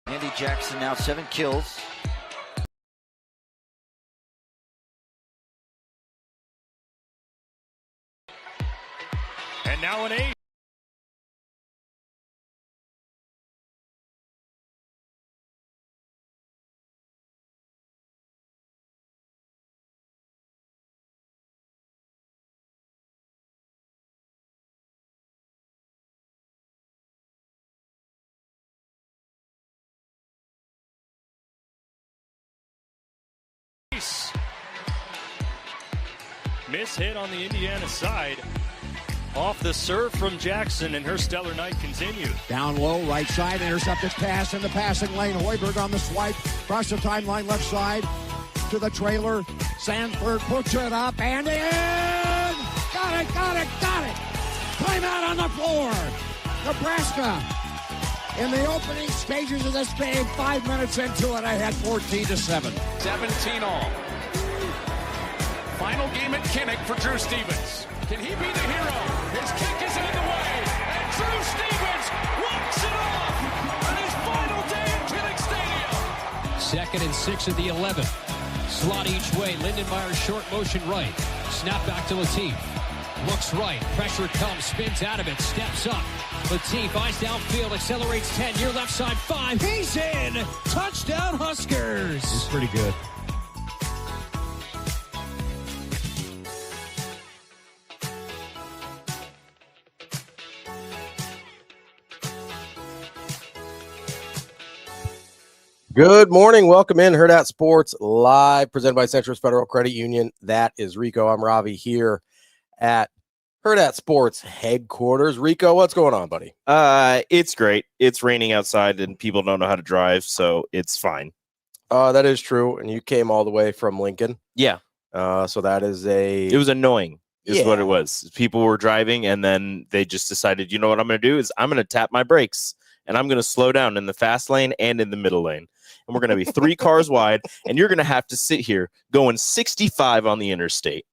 Andy Jackson now 7 kills. And now an 8. Miss hit on the Indiana side. Off the serve from Jackson, and her stellar night continues. Down low, right side, intercepted pass in the passing lane. Hoiberg on the swipe, across the timeline, left side to the trailer. Sanford puts it up and in! Got it! Timeout on the floor. Nebraska in the opening stages of this game, 5 minutes into it, I had 14-7. 17 all. Final game at Kinnick for Drew Stevens. Can he be the hero? His kick is out of the way, and Drew Stevens walks it off on his final day at Kinnick Stadium. 2nd and 6 at the 11. Slot each way. Lindenmeyer short motion right. Snap back to Latif. Looks right. Pressure comes. Spins out of it. Steps up. Latif eyes downfield. Accelerates 10. Near left side 5. He's in. Touchdown Huskers. He's pretty good. Good morning. Welcome in Hurrdat Sports live, presented by Centris Federal Credit Union. That is Rico. I'm Ravi here at Hurrdat Sports headquarters. Rico, what's going on, buddy? It's great. It's raining outside and people don't know how to drive, so it's fine. That is true. And you came all the way from Lincoln. Yeah. So that is It was annoying is what it was. People were driving and then they just decided, you know what I'm going to do is I'm going to tap my brakes and I'm going to slow down in the fast lane and in the middle lane. And we're going to be 3 cars wide, and you're going to have to sit here going 65 on the interstate.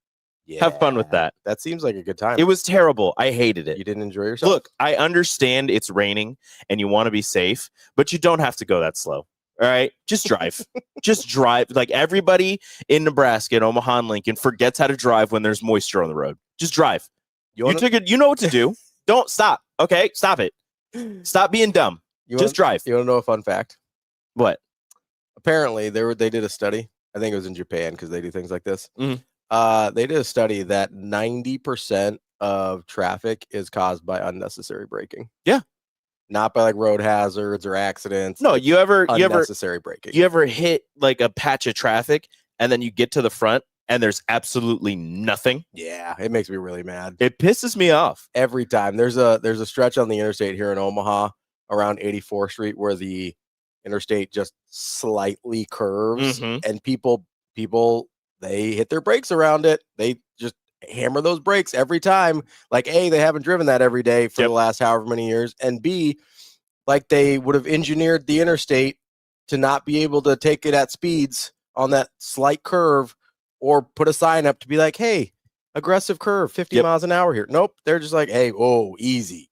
Yeah. Have fun with that. That seems like a good time. It was terrible. I hated it. You didn't enjoy yourself? Look, I understand it's raining and you want to be safe, but you don't have to go that slow. All right? Just drive. Just drive. Like everybody in Nebraska and Omaha and Lincoln forgets how to drive when there's moisture on the road. Just drive. You know what to do. Don't stop. Okay? Stop it. Stop being dumb. Just drive. You want to know a fun fact? What? Apparently, they did a study. I think it was in Japan because they do things like this. Mm-hmm. They did a study that 90% of traffic is caused by unnecessary braking. Yeah. Not by like road hazards or accidents. No, unnecessary braking. You ever hit like a patch of traffic and then you get to the front and there's absolutely nothing? Yeah, it makes me really mad. It pisses me off every time. There's a stretch on the interstate here in Omaha around 84th Street where the interstate just slightly curves, and people they hit their brakes around it. They just hammer those brakes every time. Like A, they haven't driven that every day for the last however many years, and B, like they would have engineered the interstate to not be able to take it at speeds on that slight curve, or put a sign up to be like, hey, aggressive curve, 50 miles an hour here. Nope, they're just like, hey, whoa, easy.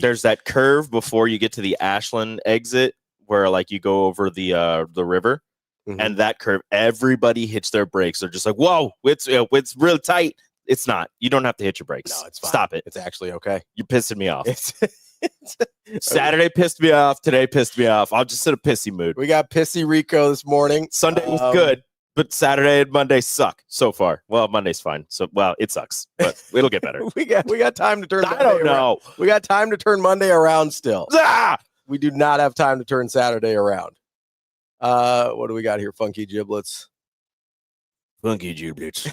There's that curve before you get to the Ashland exit where like you go over the river, and that curve, everybody hits their brakes. They're just like, whoa, it's real tight. It's not. You don't have to hit your brakes. No, it's fine. Stop it. It's actually okay. You're pissing me off. Saturday pissed me off. Today pissed me off. I'm just in a pissy mood. We got pissy Rico this morning. Sunday was good, but Saturday and Monday suck so far. Well, Monday's fine. So, well, it sucks, but it'll get better. we got time to turn. I don't know. We got time to turn Monday around still. Ah! We do not have time to turn Saturday around. What do we got here? Funky giblets. Funky giblets.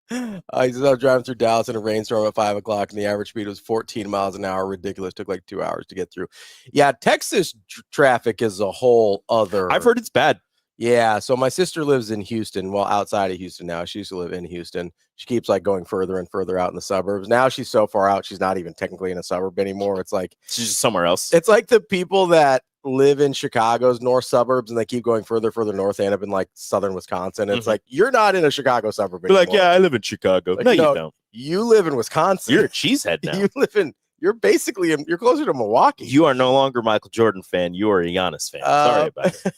I was driving through Dallas in a rainstorm at 5 o'clock, and the average speed was 14 miles an hour. Ridiculous. Took like 2 hours to get through. Yeah, Texas traffic is a whole other. I've heard it's bad. Yeah, so my sister lives in Houston, well, outside of Houston now. She used to live in Houston. She keeps like going further and further out in the suburbs. Now she's so far out, she's not even technically in a suburb anymore. It's like she's just somewhere else. It's like the people that live in Chicago's north suburbs and they keep going further north, end up in like southern Wisconsin. It's like, you're not in a Chicago suburb anymore. Like, yeah, I live in Chicago. Like, no, you don't. You live in Wisconsin. You're a cheesehead now. You live in You're closer to Milwaukee. You are no longer Michael Jordan fan. You are a Giannis fan. Sorry about it.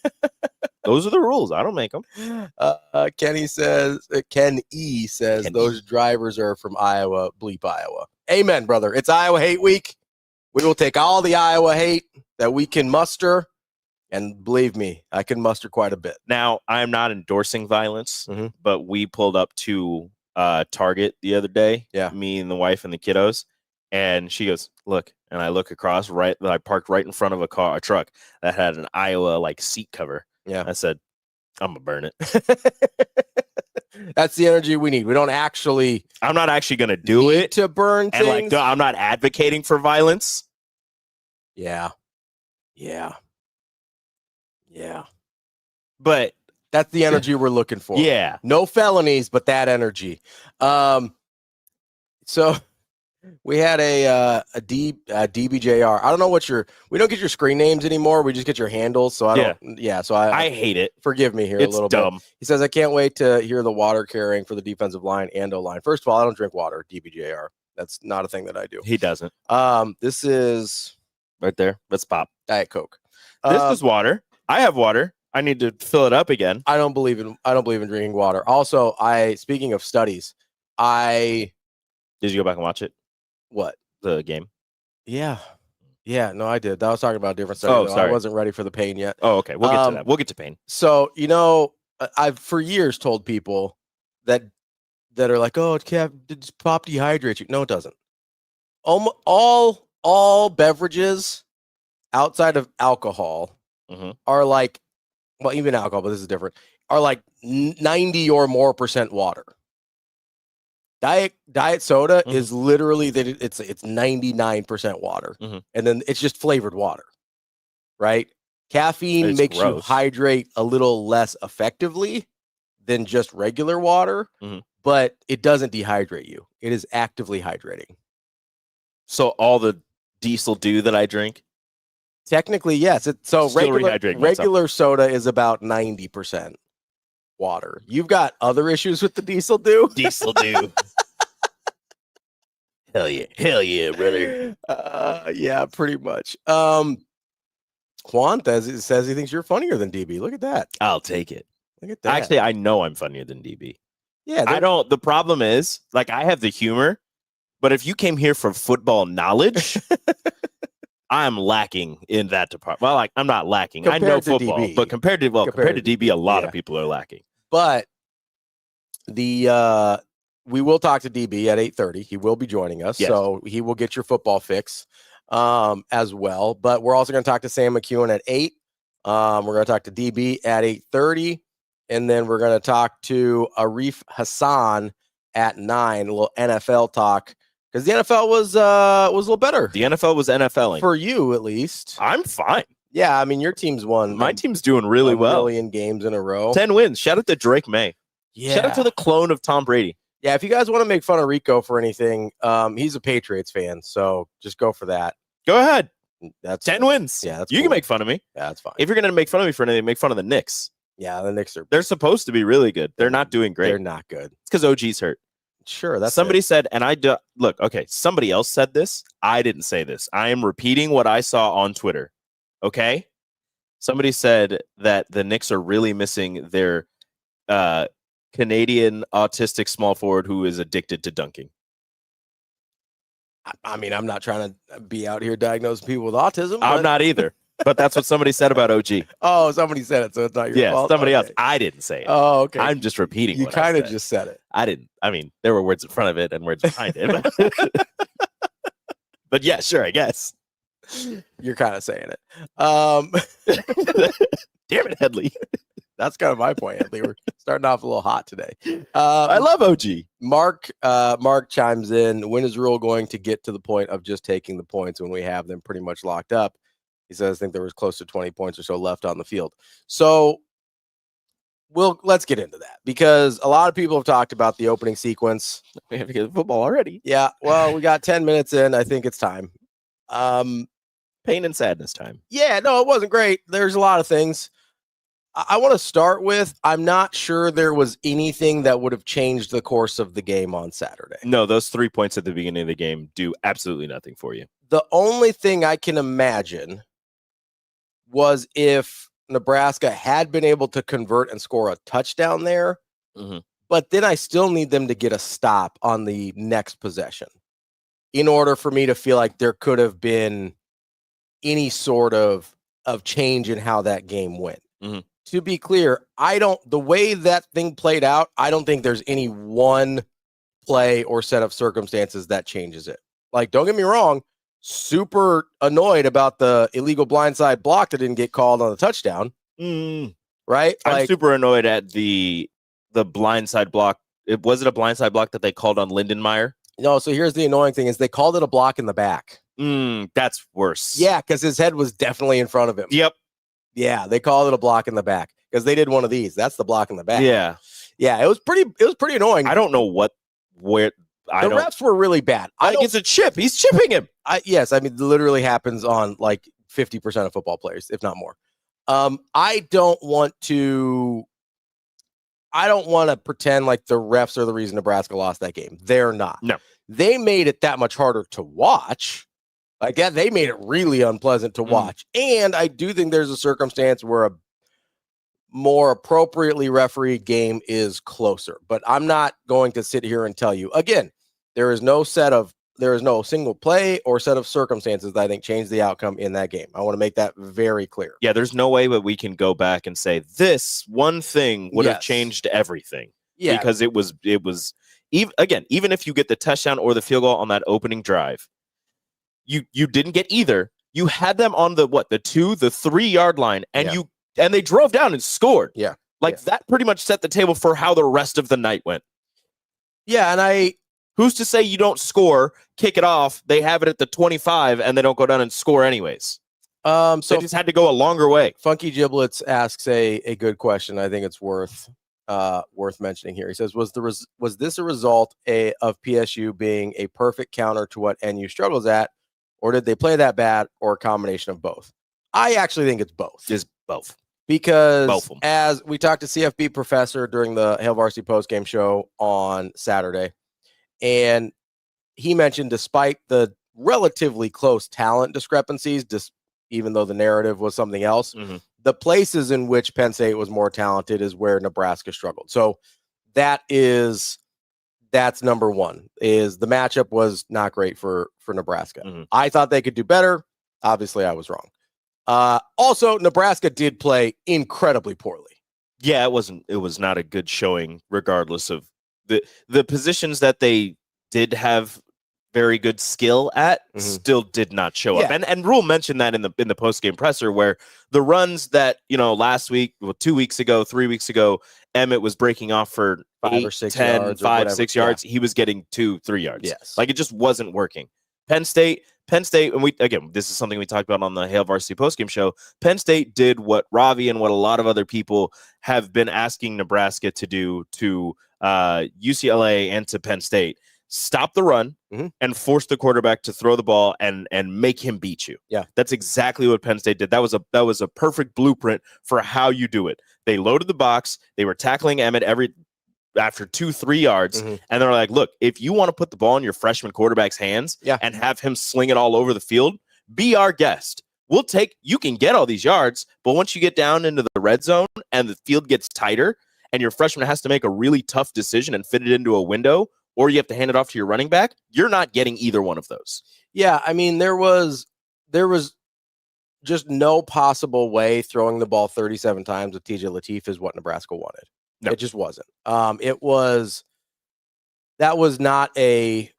Those are the rules. I don't make them. Ken E says those drivers are from Iowa. Bleep Iowa. Amen, brother. It's Iowa Hate Week. We will take all the Iowa hate that we can muster. And believe me, I can muster quite a bit. Now, I'm not endorsing violence, but we pulled up to Target the other day. Yeah. Me and the wife and the kiddos. And she goes, look. And I look across I parked right in front of a truck that had an Iowa seat cover. Yeah. I said, I'm going to burn it. That's the energy we need. I'm not actually going to do it to burn things. And I'm not advocating for violence. Yeah. But that's the energy we're looking for. Yeah. No felonies, but that energy. So we had a DBJR. I don't know we don't get your screen names anymore. We just get your handles. So I hate it. Forgive me here it's a little dumb. bit. He says, I can't wait to hear the water carrying for the defensive line and O-line. First of all, I don't drink water, DBJR. That's not a thing that I do. He doesn't. This is right there. Let's pop. Diet Coke. This is water. I have water. I need to fill it up again. I don't believe in drinking water. Also, speaking of studies, did you go back and watch it? What? The game? Yeah. No, I did. I was talking about a different study. Oh, sorry. I wasn't ready for the pain yet. Oh, okay. We'll get to that. We'll get to pain. So, I've for years told people that are like, oh, does pop dehydrate you? No, it doesn't. All beverages outside of alcohol are even alcohol, but this is different, are 90 or more % water. Diet soda is literally it's 99% water, and then it's just flavored water, right? Caffeine makes you hydrate a little less effectively than just regular water, but it doesn't dehydrate you. It is actively hydrating. So all the diesel dew that I drink, technically, yes. Regular soda is about 90% water. You've got other issues with the diesel dew. Diesel dew. Hell yeah, brother. Yeah, pretty much. Juan says he thinks you're funnier than DB. Look at that. I'll take it. Look at that. Actually, I know I'm funnier than DB. Yeah, I don't. The problem is, I have the humor, but if you came here for football knowledge, I'm lacking in that department. Well, I'm not lacking. Compared I know to football, DB. but compared to DB, a lot of people are lacking. But we will talk to DB at 8:30. He will be joining us, so he will get your football fix as well. But we're also going to talk to Sam McKewon at 8. We're going to talk to DB at 8:30, and then we're going to talk to Arif Hasan at 9. A little NFL talk because the NFL was a little better. The NFL was NFLing for you, at least. I'm fine. Yeah, I mean your team's won. My team's doing really well. 1 million games in a row. 10 wins. Shout out to Drake May. Yeah. Shout out to the clone of Tom Brady. Yeah, if you guys want to make fun of Rico for anything, he's a Patriots fan, so just go for that. Go ahead. That's 10 wins. Yeah, that's you can make fun of me. Yeah, that's fine. If you're gonna make fun of me for anything, make fun of the Knicks. Yeah, the Knicks they're supposed to be really good. They're not doing great. They're not good. It's because OG's hurt. Sure, that's somebody said, and look. Okay, somebody else said this. I didn't say this. I am repeating what I saw on Twitter. Okay, somebody said that the Knicks are really missing their Canadian autistic small forward who is addicted to dunking. I mean, I'm not trying to be out here diagnosing people with autism. I'm not either. But that's what somebody said about OG. Oh, somebody said it, so it's not your fault. Somebody else. I didn't say it. Oh, okay. I'm just repeating. You kind of just said it. I didn't. I mean, there were words in front of it and words behind it. But yeah, sure, I guess. You're kind of saying it. Damn it, Headley. That's kind of my point, Headley. We're starting off a little hot today. I love OG. Mark chimes in. When is Rule going to get to the point of just taking the points when we have them pretty much locked up? He says, I think there was close to 20 points or so left on the field. So let's get into that because a lot of people have talked about the opening sequence. We have to get football already. Yeah. Well, we got 10 minutes in. I think it's time. Pain and sadness time. Yeah, no, it wasn't great. There's a lot of things. I want to start with, I'm not sure there was anything that would have changed the course of the game on Saturday. No, those 3 points at the beginning of the game do absolutely nothing for you. The only thing I can imagine was if Nebraska had been able to convert and score a touchdown there, but then I still need them to get a stop on the next possession in order for me to feel like there could have been any sort of change in how that game went. To be clear, the way that thing played out, I don't think there's any one play or set of circumstances that changes it. Like, don't get me wrong, super annoyed about the illegal blindside block that didn't get called on the touchdown. Right? I'm super annoyed at the blindside block. Was it a blindside block that they called on Lindenmeyer? No, so here's the annoying thing is they called it a block in the back. That's worse. Yeah, because his head was definitely in front of him. Yep. Yeah, they called it a block in the back because they did one of these. That's the block in the back. Yeah. Yeah, it was pretty annoying. I don't know where the refs were really bad. It's a chip. He's chipping him. Yes, I mean, it literally happens on like 50% of football players, if not more. I don't want to pretend like the refs are the reason Nebraska lost that game. They're not. No. They made it that much harder to watch. Like, yeah, they made it really unpleasant to watch. And I do think there's a circumstance where a more appropriately refereed game is closer. But I'm not going to sit here and tell you. Again, there is no single play or set of circumstances that I think changed the outcome in that game. I want to make that very clear. Yeah, there's no way that we can go back and say this one thing would have changed everything. Yeah. Because it was even if you get the touchdown or the field goal on that opening drive, you didn't get either. You had them on the 3 yard line, and they drove down and scored. Yeah. That pretty much set the table for how the rest of the night went. Yeah, and who's to say you don't score, kick it off, they have it at the 25, and they don't go down and score anyways? So they just had to go a longer way. Funky Giblets asks a good question. I think it's worth mentioning here. He says, was this a result of PSU being a perfect counter to what NU struggles at, or did they play that bad, or a combination of both? I actually think it's both. It's both. Because both of them. As we talked to CFB Professor during the Hail Varsity postgame show on Saturday, and he mentioned despite the relatively close talent discrepancies, even though the narrative was something else, the places in which Penn State was more talented is where Nebraska struggled. So that's number one, is the matchup was not great for Nebraska. I thought they could do better. Obviously, I was wrong. Also, Nebraska did play incredibly poorly. Yeah, it was not a good showing, regardless of the positions that they did have very good skill at, still did not show up. And Rule mentioned that in the post-game presser, where the runs that, last week, 2 weeks ago, 3 weeks ago, Emmett was breaking off for 5 or 6 yards, 6 yards. He was getting 2-3 yards. Yes. Like, it just wasn't working. Penn State, and this is something we talked about on the Hail Varsity postgame show. Penn State did what Ravi and what a lot of other people have been asking Nebraska to do to UCLA and to Penn State. Stop the run and force the quarterback to throw the ball and make him beat you. Yeah, that's exactly what Penn State did. That was a perfect blueprint for how you do it. They loaded the box. They were tackling Emmett after 2-3 yards, and they're like, look, if you want to put the ball in your freshman quarterback's hands and have him sling it all over the field, be our guest. You can get all these yards, but once you get down into the red zone and the field gets tighter and your freshman has to make a really tough decision and fit it into a window, or you have to hand it off to your running back, you're not getting either one of those. Yeah, I mean, there was just no possible way throwing the ball 37 times with TJ Lateef is what Nebraska wanted. No. It just wasn't. That was not a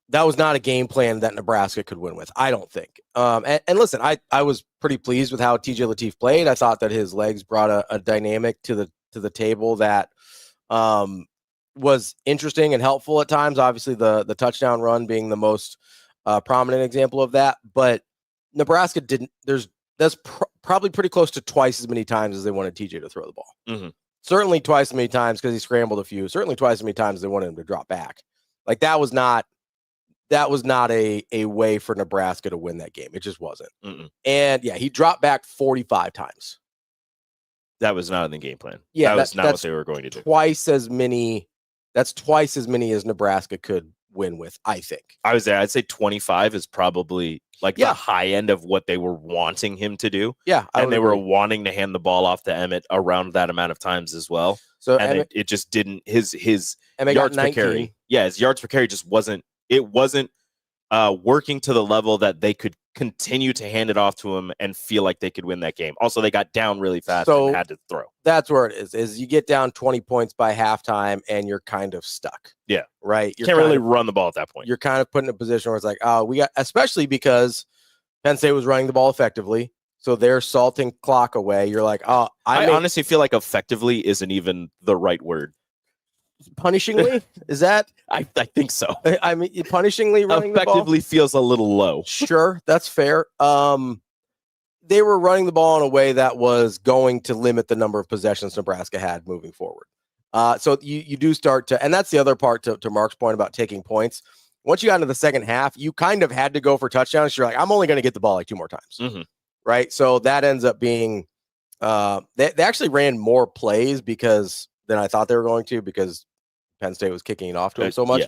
game plan that Nebraska could win with, I don't think. And listen, I was pretty pleased with how TJ Lateef played. I thought that his legs brought a dynamic to the table that was interesting and helpful at times. Obviously, the touchdown run being the most prominent example of that. But Nebraska didn't. That's probably pretty close to twice as many times as they wanted TJ to throw the ball. Certainly twice as many times because he scrambled a few. Certainly twice as many times as they wanted him to drop back. Like that was not a way for Nebraska to win that game. It just wasn't. And yeah, he dropped back 45 times. That was not in the game plan. Yeah, that was not what they were going to do. That's twice as many as Nebraska could win with, I think. I'd say 25 is probably like the high end of what they were wanting him to do. Yeah. And they were wanting to hand the ball off to Emmett around that amount of times as well. So and Emmett, it just didn't, his Emmett yards got per 19. carry. Yeah, his yards per carry just wasn't working to the level that they could continue to hand it off to him and feel like they could win that game. Also, they got down really fast and had to throw. That's where it is you get down 20 points by halftime and you're kind of stuck. Yeah. Right? You can't really run the ball at that point. You're kind of put in a position where it's like, especially because Penn State was running the ball effectively. So they're salting clock away. You're like, I honestly feel like effectively isn't even the right word. Punishingly? Is that? I think so. I mean, punishingly running effectively the ball? feels a little low. Sure, that's fair. They were running the ball in a way that was going to limit the number of possessions Nebraska had moving forward. So you do start to, and that's the other part to Mark's point about taking points. Once you got into the second half, you kind of had to go for touchdowns. You're like, I'm only going to get the ball like 2 more times. Mm-hmm. Right? So that ends up being, they actually ran more plays than I thought they were going to, because Penn State was kicking it off to him so much. Yeah.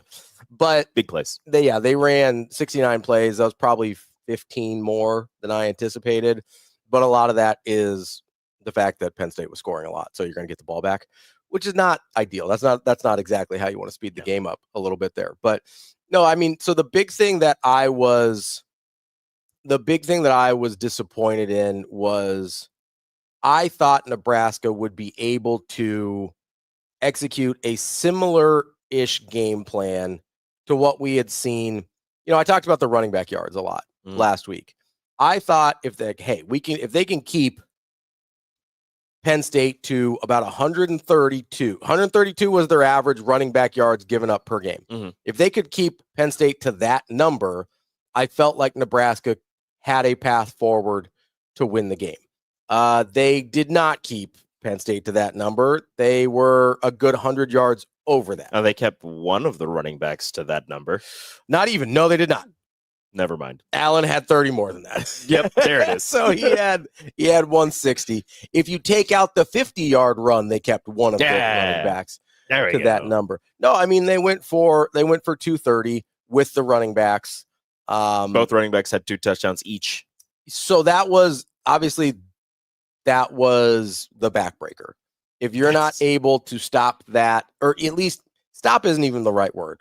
But big plays. They ran 69 plays. That was probably 15 more than I anticipated. But a lot of that is the fact that Penn State was scoring a lot. So you're going to get the ball back, which is not ideal. That's not exactly how you want to speed the game up a little bit there. But no, I mean, so the big thing that I was disappointed in was I thought Nebraska would be able to execute a similar-ish game plan to what we had seen. I talked about the running back yards a lot last week. I thought if they can keep Penn State to about 132. 132 was their average running back yards given up per game. Mm-hmm. If they could keep Penn State to that number, I felt like Nebraska had a path forward to win the game. They did not keep Penn State to that number. They were a good 100 yards over that. They kept one of the running backs to that number. Not even. No, they did not. Never mind. Allen had 30 more than that. Yep, there it is. So he had 160. If you take out the 50-yard run, they kept one of the running backs to that number. No, I mean they went for 230 with the running backs. Both running backs had 2 touchdowns each. So that was obviously the backbreaker. If you're not able to stop that, or at least stop isn't even the right word.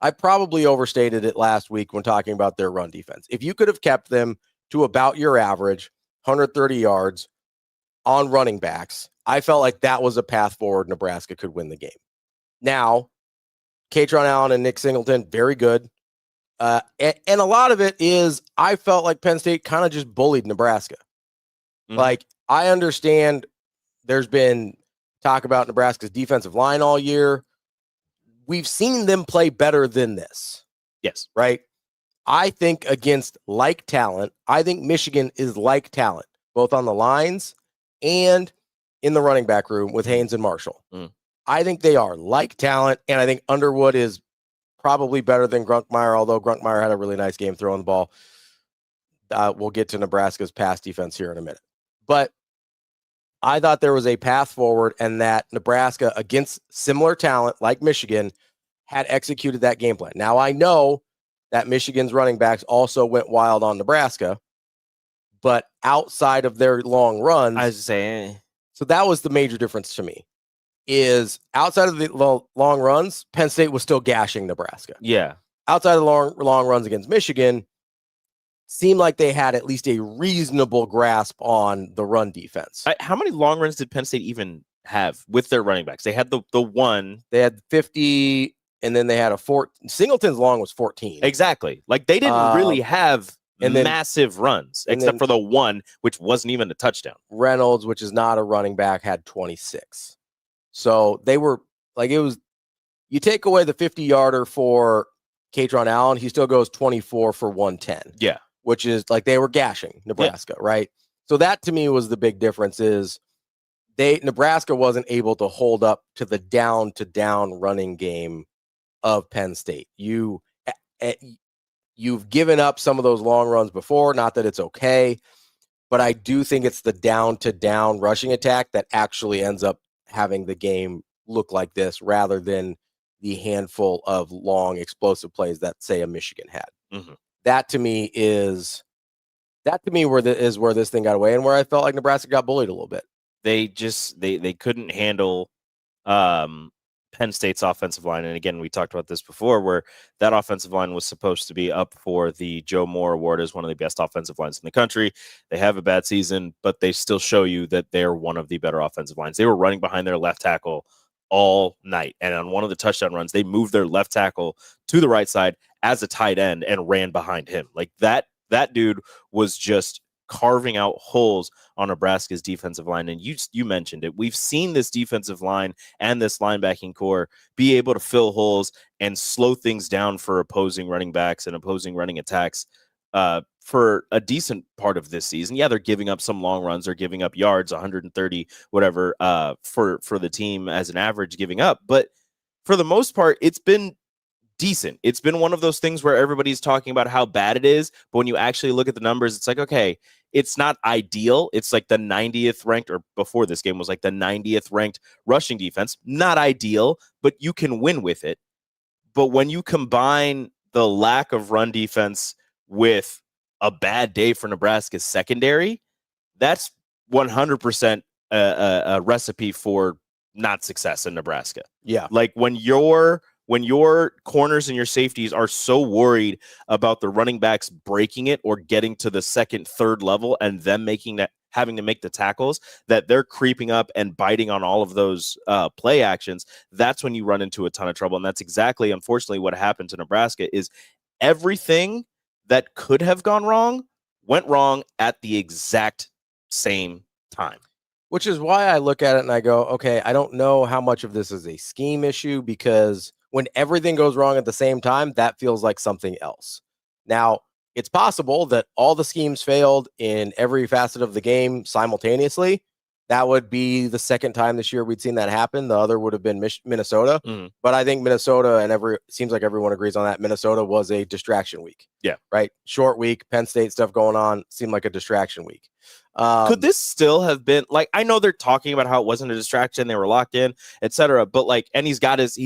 I probably overstated it last week when talking about their run defense. If you could have kept them to about your average, 130 yards on running backs, I felt like that was a path forward Nebraska could win the game. Now, Katron Allen and Nick Singleton, very good. And a lot of it is I felt like Penn State kind of just bullied Nebraska. Mm-hmm. Like, I understand there's been talk about Nebraska's defensive line all year. We've seen them play better than this. Yes. Right? I think against like talent, I think Michigan is like talent, both on the lines and in the running back room with Haynes and Marshall. I think they are like talent, and I think Underwood is probably better than Grunkmeyer, although Grunkmeyer had a really nice game throwing the ball. We'll get to Nebraska's pass defense here in a minute. But I thought there was a path forward, and that Nebraska, against similar talent like Michigan, had executed that game plan. Now, I know that Michigan's running backs also went wild on Nebraska, but outside of their long runs, I was saying, so that was the major difference to me, is outside of the long runs, Penn State was still gashing Nebraska. Yeah. Outside of the long runs against Michigan, seemed like they had at least a reasonable grasp on the run defense. How many long runs did Penn State even have with their running backs? They had the one. They had 50, and then they had a 4. Singleton's long was 14. Exactly. Like, they didn't really have massive runs, except for the one, which wasn't even a touchdown. Reynolds, which is not a running back, had 26. So they were, like, it was, you take away the 50-yarder for Katron Allen, he still goes 24 for 110. Yeah. Which is like they were gashing Nebraska, right? So that to me was the big difference, is Nebraska wasn't able to hold up to the down-to-down running game of Penn State. You've given up some of those long runs before, not that it's okay, but I do think it's the down-to-down rushing attack that actually ends up having the game look like this, rather than the handful of long explosive plays that, say, a Michigan had. Mm-hmm. That to me is where this thing got away, and where I felt like Nebraska got bullied a little bit. They couldn't handle Penn State's offensive line. And again, we talked about this before, where that offensive line was supposed to be up for the Joe Moore Award as one of the best offensive lines in the country. They have a bad season, but they still show you that they're one of the better offensive lines. They were running behind their left tackle all night. And on one of the touchdown runs, they moved their left tackle to the right side as a tight end and ran behind him. Like that dude was just carving out holes on Nebraska's defensive line. And you mentioned it. We've seen this defensive line and this linebacking core be able to fill holes and slow things down for opposing running backs and opposing running attacks for a decent part of this season. Yeah, they're giving up some long runs. They're giving up yards, 130, whatever, for the team as an average giving up. But for the most part, it's been decent. It's been one of those things where everybody's talking about how bad it is, but when you actually look at the numbers, it's like, okay, it's not ideal. It's like the 90th ranked, or before this game was like the 90th ranked rushing defense. Not ideal, but you can win with it. But when you combine the lack of run defense with a bad day for Nebraska's secondary, that's 100% a recipe for not success in Nebraska. Yeah. Like when your corners and your safeties are so worried about the running backs breaking it or getting to the second, third level and them having to make the tackles, that they're creeping up and biting on all of those play actions, that's when you run into a ton of trouble. And that's exactly, unfortunately, what happened to Nebraska. Is everything that could have gone wrong went wrong at the exact same time. Which is why I look at it and I go, okay, I don't know how much of this is a scheme issue, because when everything goes wrong at the same time, that feels like something else. Now, it's possible that all the schemes failed in every facet of the game simultaneously. That would be the second time this year we'd seen that happen. The other would have been Minnesota. But I think Minnesota, and seems like everyone agrees on that, Minnesota was a distraction week. Yeah. Right? Short week, Penn State stuff going on, seemed like a distraction week. Could this still have been, like, I know they're talking about how it wasn't a distraction, they were locked in, etc. But like, and he's got his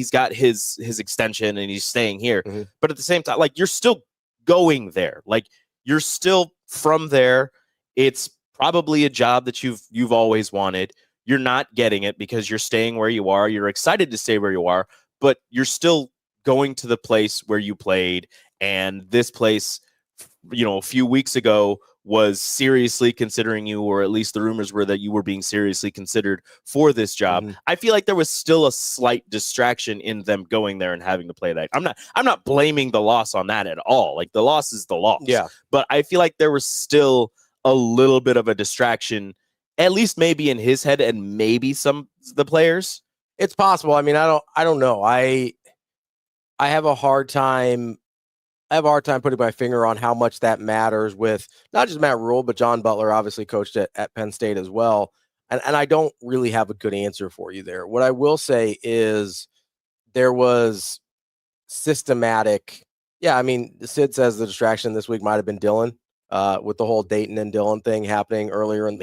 extension and he's staying here. Mm-hmm. But at the same time, like, you're still going there. Like, you're still from there. It's probably a job that you've always wanted. You're not getting it because you're staying where you are. You're excited to stay where you are, but you're still going to the place where you played. And this place, a few weeks ago, was seriously considering you, or at least the rumors were that you were being seriously considered for this job. Mm-hmm. I feel like there was still a slight distraction in them going there and having to play that. I'm not blaming the loss on that at all. Like, the loss is the loss. Yeah. But I feel like there was still a little bit of a distraction, at least maybe in his head and maybe the players. It's possible. I mean, I don't know. I have a hard time putting my finger on how much that matters with not just Matt Rule, but John Butler obviously coached at Penn State as well. And I don't really have a good answer for you there. What I will say is there was systematic. Yeah, I mean, Sid says the distraction this week might have been Dylan with the whole Dayton and Dylan thing happening earlier in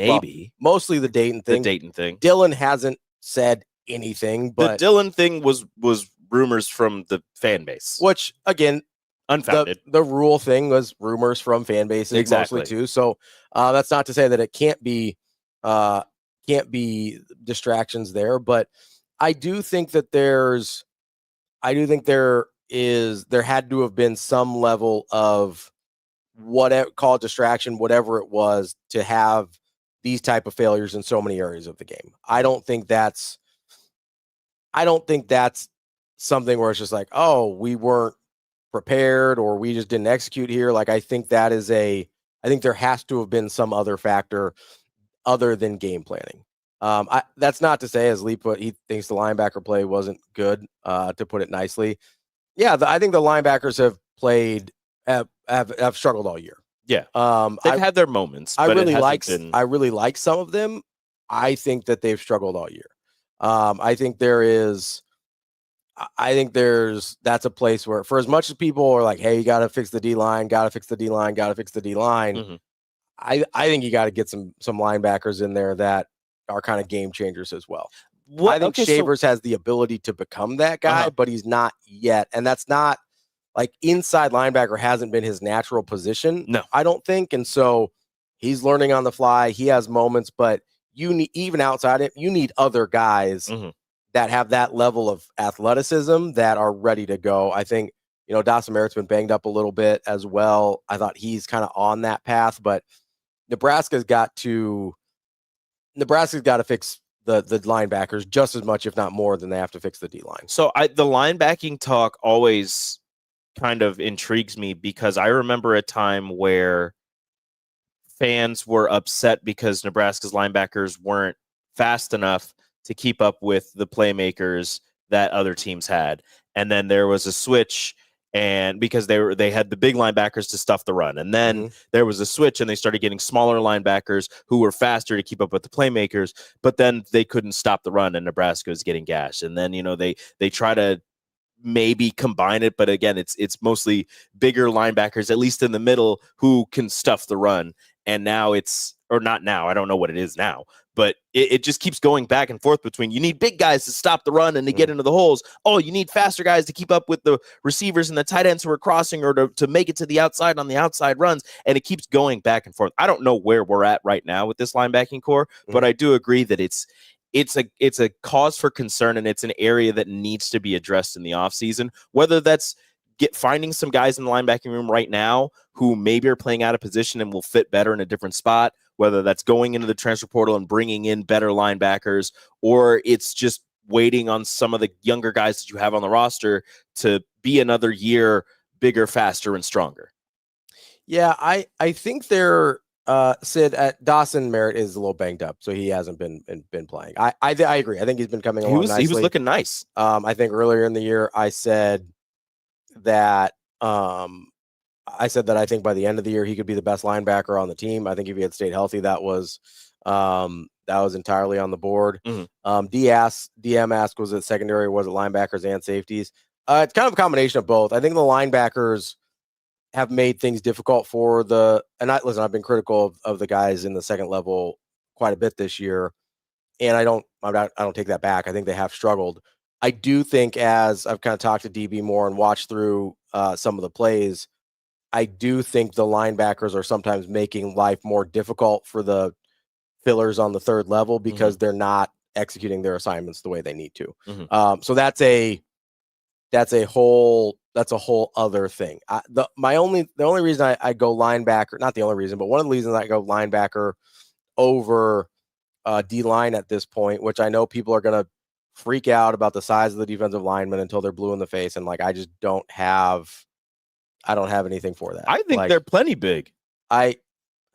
mostly the Dayton thing. Dylan hasn't said anything, but the Dylan thing was rumors from the fan base, which again, unfounded. The Rule thing was rumors from fan bases mostly too. So that's not to say that it can't be distractions there, but I do think that there had to have been some level of call it distraction, whatever it was, to have these type of failures in so many areas of the game. I don't think that's something where it's just like, oh, we weren't prepared or we just didn't execute here. Like, I think there has to have been some other factor other than game planning. That's not to say, as Lee put, he thinks the linebacker play wasn't good, to put it nicely. Yeah, I think the linebackers have struggled all year. Yeah, they've had their moments. I really like some of them. I think that they've struggled all year. I think that's a place where, for as much as people are like, hey, you got to fix the D-line, mm-hmm. I think you got to get some linebackers in there that are kind of game changers as well. I think Shavers has the ability to become that guy, but he's not yet. And that's not like inside linebacker hasn't been his natural position. No, I don't think. And so he's learning on the fly. He has moments, but you need, even outside it, you need other guys that have that level of athleticism that are ready to go. I think, Dawson Merritt's been banged up a little bit as well. I thought he's kind of on that path, but Nebraska's got to fix the linebackers just as much, if not more, than they have to fix the D-line. So the linebacking talk always kind of intrigues me because I remember a time where fans were upset because Nebraska's linebackers weren't fast enough to keep up with the playmakers that other teams had. And then there was a switch, and because they had the big linebackers to stuff the run. And then there was a switch and they started getting smaller linebackers who were faster to keep up with the playmakers, but then they couldn't stop the run and Nebraska was getting gashed. And then, they try to maybe combine it, but again, it's mostly bigger linebackers, at least in the middle, who can stuff the run. And now not now, I don't know what it is now, but it just keeps going back and forth between you need big guys to stop the run and to get into the holes. Oh, you need faster guys to keep up with the receivers and the tight ends who are crossing or to make it to the outside on the outside runs. And it keeps going back and forth. I don't know where we're at right now with this linebacking core, but I do agree that it's a cause for concern, and it's an area that needs to be addressed in the offseason, whether that's finding some guys in the linebacking room right now who maybe are playing out of position and will fit better in a different spot, whether that's going into the transfer portal and bringing in better linebackers, or it's just waiting on some of the younger guys that you have on the roster to be another year bigger, faster, and stronger. Yeah, I think they're Sid at Dawson Merritt is a little banged up, so he hasn't been playing. I agree. I think he's been coming along nicely. He was looking nice. I think earlier in the year I said that I think by the end of the year he could be the best linebacker on the team. I think if he had stayed healthy, that was entirely on the board. DM asked, was it secondary, was it linebackers and safeties? It's kind of a combination of both. I think the linebackers have made things difficult for I've been critical of the guys in the second level quite a bit this year, and I don't take that back. I think they have struggled. I do think, as I've kind of talked to DB more and watched through some of the plays, I do think the linebackers are sometimes making life more difficult for the fillers on the third level because they're not executing their assignments the way they need to. So that's a whole other thing. The only reason I go linebacker, not the only reason, but one of the reasons I go linebacker over D-line at this point, which I know people are going to freak out about the size of the defensive lineman until they're blue in the face. And I just don't have anything for that. I think they're plenty big. I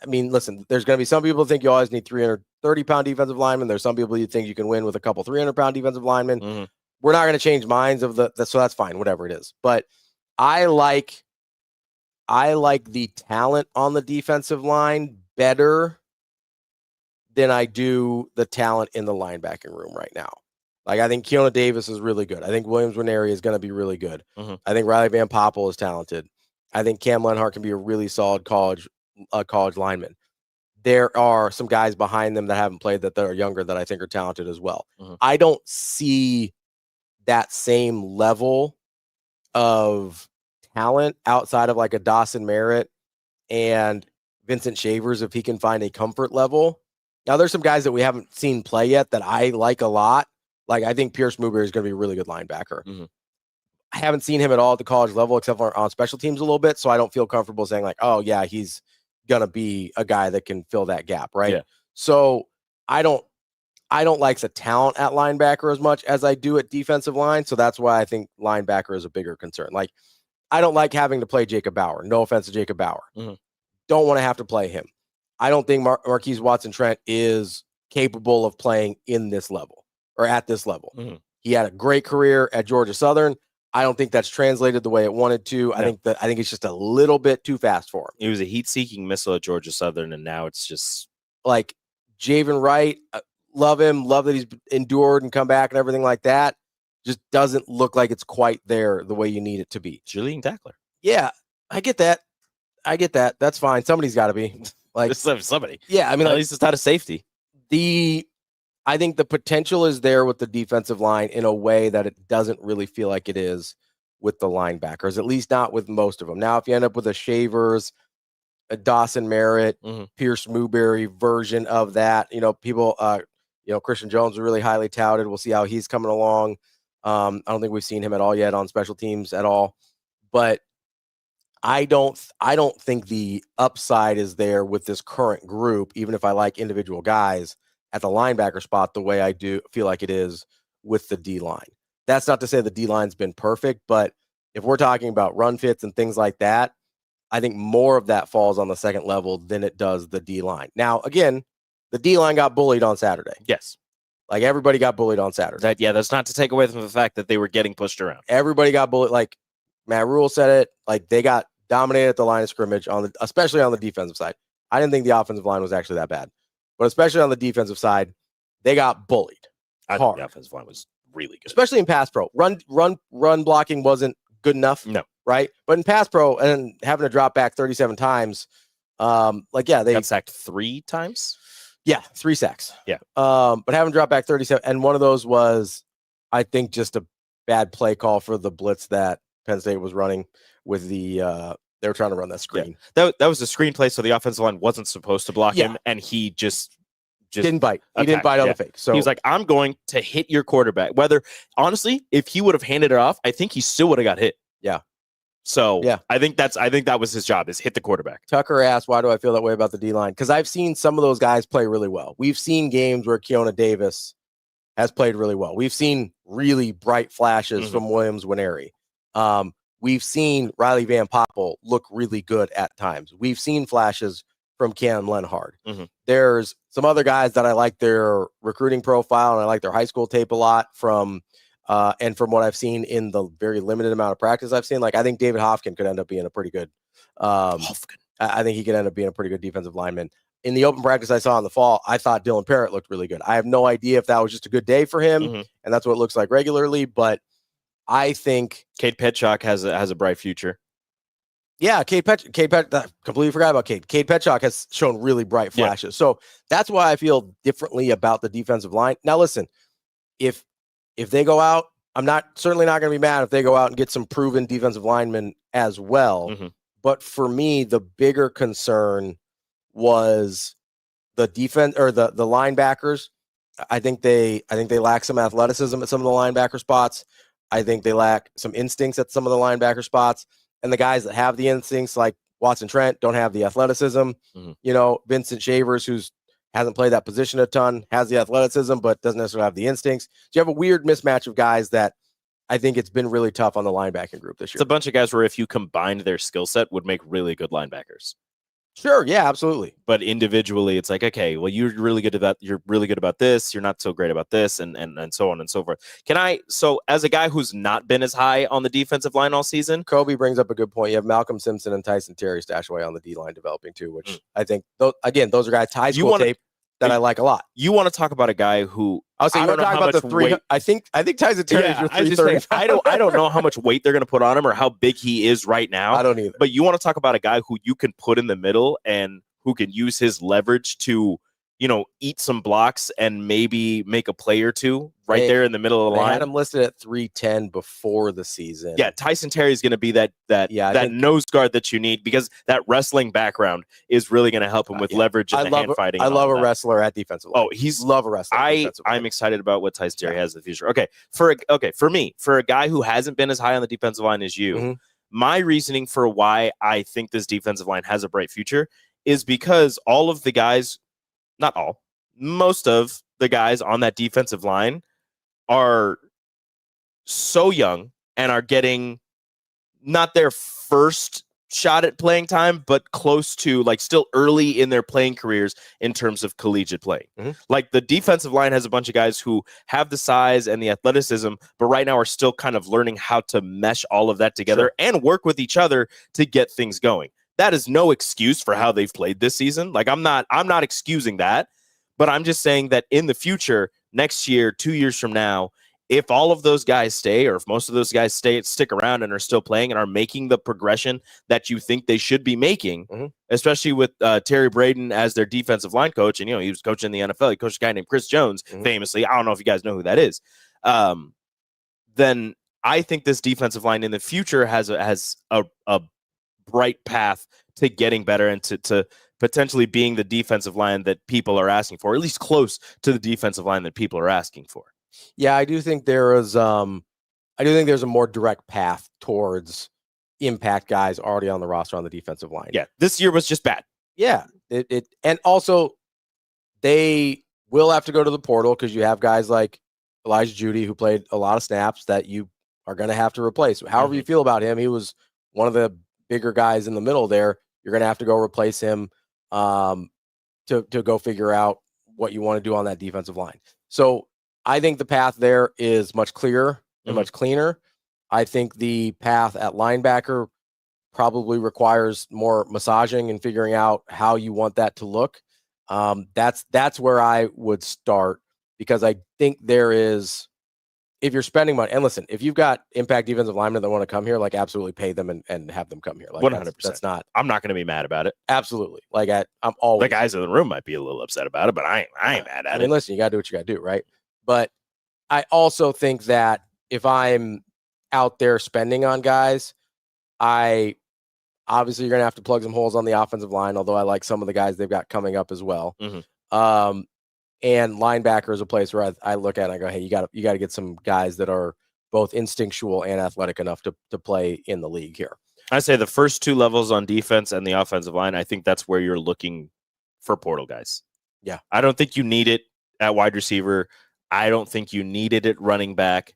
mean, listen, there's going to be some people who think you always need 330-pound defensive linemen. There's some people who think you can win with a couple 300-pound defensive linemen. We're not going to change minds so that's fine, whatever it is. But I like the talent on the defensive line better than I do the talent in the linebacking room right now. I think Keona Davis is really good. I think Williams Nwaneri is going to be really good. I think Riley Van Poppel is talented. I think Cam Lenhart can be a really solid college lineman. There are some guys behind them that haven't played that are younger that I think are talented as well. I don't see that same level of talent outside of a Dawson Merritt and Vincent Shavers if he can find a comfort level. Now, there's some guys that we haven't seen play yet that I like a lot. I think Pierce Moober is going to be a really good linebacker. I haven't seen him at all at the college level except for on special teams a little bit, so I don't feel comfortable saying oh yeah, he's going to be a guy that can fill that gap, right? Yeah. So I don't like the talent at linebacker as much as I do at defensive line, so that's why I think linebacker is a bigger concern. I don't like having to play Jacob Bauer. No offense to Jacob Bauer. Don't want to have to play him. I don't think Marquise Watson-Trent is capable of playing in this level or at this level. He had a great career at Georgia Southern. I don't think that's translated the way it wanted to. I think it's just a little bit too fast for him. He was a heat-seeking missile at Georgia Southern, and now it's just Javen Wright. Love him. Love that he's endured and come back and everything like that. Just doesn't look like it's quite there the way you need it to be. It's your leading tackler. Yeah, I get that. That's fine. Somebody's got to be somebody. Yeah, I mean, at least it's not a safety. I think the potential is there with the defensive line in a way that it doesn't really feel like it is with the linebackers, at least not with most of them. Now, if you end up with a Shavers, a Dawson Merritt, Pierce Newberry version of that, people, Christian Jones was really highly touted. We'll see how he's coming along. I don't think we've seen him at all yet on special teams at all, but I don't think the upside is there with this current group, even if I like individual guys at the linebacker spot the way I do feel like it is with the D-line. That's not to say the D-line's been perfect, but if we're talking about run fits and things like that, I think more of that falls on the second level than it does the D-line. Now, again, the D-line got bullied on Saturday. Yes. Like, everybody got bullied on Saturday. That's not to take away from the fact that they were getting pushed around. Everybody got bullied. Like, Matt Rule said it. Like, they got dominated at the line of scrimmage, especially on the defensive side. I didn't think the offensive line was actually that bad. But especially on the defensive side, they got bullied. I think the offensive line was really good. Especially in pass pro. Run blocking wasn't good enough. No. Right? But in pass pro and having to drop back 37 times, they got sacked 3 times. Yeah, 3 sacks. Yeah. But having dropped back 37, and one of those was, I think, just a bad play call for the blitz that Penn State was running with the they were trying to run that screen. Yeah. That was a screen play, so the offensive line wasn't supposed to block him, and he just didn't bite. He didn't bite on the fake. So he was like, I'm going to hit your quarterback. Whether, honestly, if he would have handed it off, I think he still would have got hit. Yeah. So I think that was his job, is hit the quarterback. Tucker asked, why do I feel that way about the D-line? Because I've seen some of those guys play really well. We've seen games where Keona Davis has played really well. We've seen really bright flashes from Williams Winery. We've seen Riley Van Poppel look really good at times. We've seen flashes from Cam Lenhard. There's some other guys that I like their recruiting profile and I like their high school tape a lot from and from what I've seen in the very limited amount of practice I've seen. Like, I think David Hofkin could end up being a pretty good I think he could end up being a pretty good defensive lineman. In the open practice I saw in the fall, I thought Dylan Parrott looked really good. I have no idea if that was just a good day for him, and that's what it looks like regularly, but I think Cade Petchock has a bright future. Yeah, Cade Petchock, completely forgot about Cade. Cade Petchock has shown really bright flashes. So that's why I feel differently about the defensive line. Now, listen, if they go out, I'm certainly not going to be mad if they go out and get some proven defensive linemen as well. But for me, the bigger concern was the defense or the linebackers. I think they lack some athleticism at some of the linebacker spots. I think they lack some instincts at some of the linebacker spots. And the guys that have the instincts, like Watson Trent, don't have the athleticism. Vincent Shavers, who's hasn't played that position a ton, has the athleticism, but doesn't necessarily have the instincts. So you have a weird mismatch of guys that I think it's been really tough on the linebacking group this year. It's a bunch of guys where if you combined their skill set would make really good linebackers. Sure, yeah, absolutely. But individually, it's like, okay, well, you're really good at that. You're really good about this. You're not so great about this, and so on and so forth. So as a guy who's not been as high on the defensive line all season, Kobe brings up a good point. You have Malcolm Simpson and Tyson Terry stashed away on the D-line developing too, which I think, those are guys high school tape that I like a lot. You want to talk about a guy who I'll say, you want to talk about the three. I think Tyson Terry is your 330. I don't know how much weight they're going to put on him or how big he is right now. I don't either. But you want to talk about a guy who you can put in the middle and who can use his leverage to, eat some blocks and maybe make a play or two there in the middle of the line. I had him listed at 310 before the season. Yeah, Tyson Terry is going to be that nose guard that you need because that wrestling background is really going to help him with leverage and hand fighting. I love a wrestler at defensive line. Love a wrestler. I'm excited about what Tyson Terry has in the future. For me, for a guy who hasn't been as high on the defensive line as you, my reasoning for why I think this defensive line has a bright future is because all of the guys, not all, most of the guys on that defensive line are so young and are getting not their first shot at playing time, but close to, like, still early in their playing careers in terms of collegiate play. Like, the defensive line has a bunch of guys who have the size and the athleticism, but right now are still kind of learning how to mesh all of that together and work with each other to get things going. That is no excuse for how they've played this season. Like, I'm not excusing that, but I'm just saying that in the future, next year, 2 years from now, if all of those guys stay, or if most of those guys stick around and are still playing and are making the progression that you think they should be making, especially with Terry Braden as their defensive line coach, and he was coaching in the NFL. He coached a guy named Chris Jones, famously. I don't know if you guys know who that is. Then I think this defensive line in the future has a bright path to getting better and to potentially being the defensive line that people are asking for, or at least close to the defensive line that people are asking for. Yeah, I do think there's a more direct path towards impact guys already on the roster on the defensive line. Yeah, this year was just bad. Yeah, and also they will have to go to the portal because you have guys like Elijah Judy who played a lot of snaps that you are going to have to replace. However you feel about him, he was one of the bigger guys in the middle there. You're going to have to go replace him to go figure out what you want to do on that defensive line. So I think the path there is much clearer and much cleaner. I think the path at linebacker probably requires more massaging and figuring out how you want that to look. That's where I would start, because I think there is, if you're spending money, and listen, if you've got impact defensive linemen that want to come here, like absolutely pay them and have them come here. Like 100%. That's not. I'm not going to be mad about it. Absolutely. Like I'm always. The guys in the room might be a little upset about it, but I ain't mad at it. I mean, listen, you got to do what you got to do, right? But I also think that if I'm out there spending on guys, obviously you're going to have to plug some holes on the offensive line, although I like some of the guys they've got coming up as well. And linebacker is a place where I look at it and I go, hey, you got to get some guys that are both instinctual and athletic enough to play in the league here. I say the first two levels on defense and the offensive line, I think that's where you're looking for portal guys. Yeah. I don't think you need it at wide receiver. I don't think you needed it running back.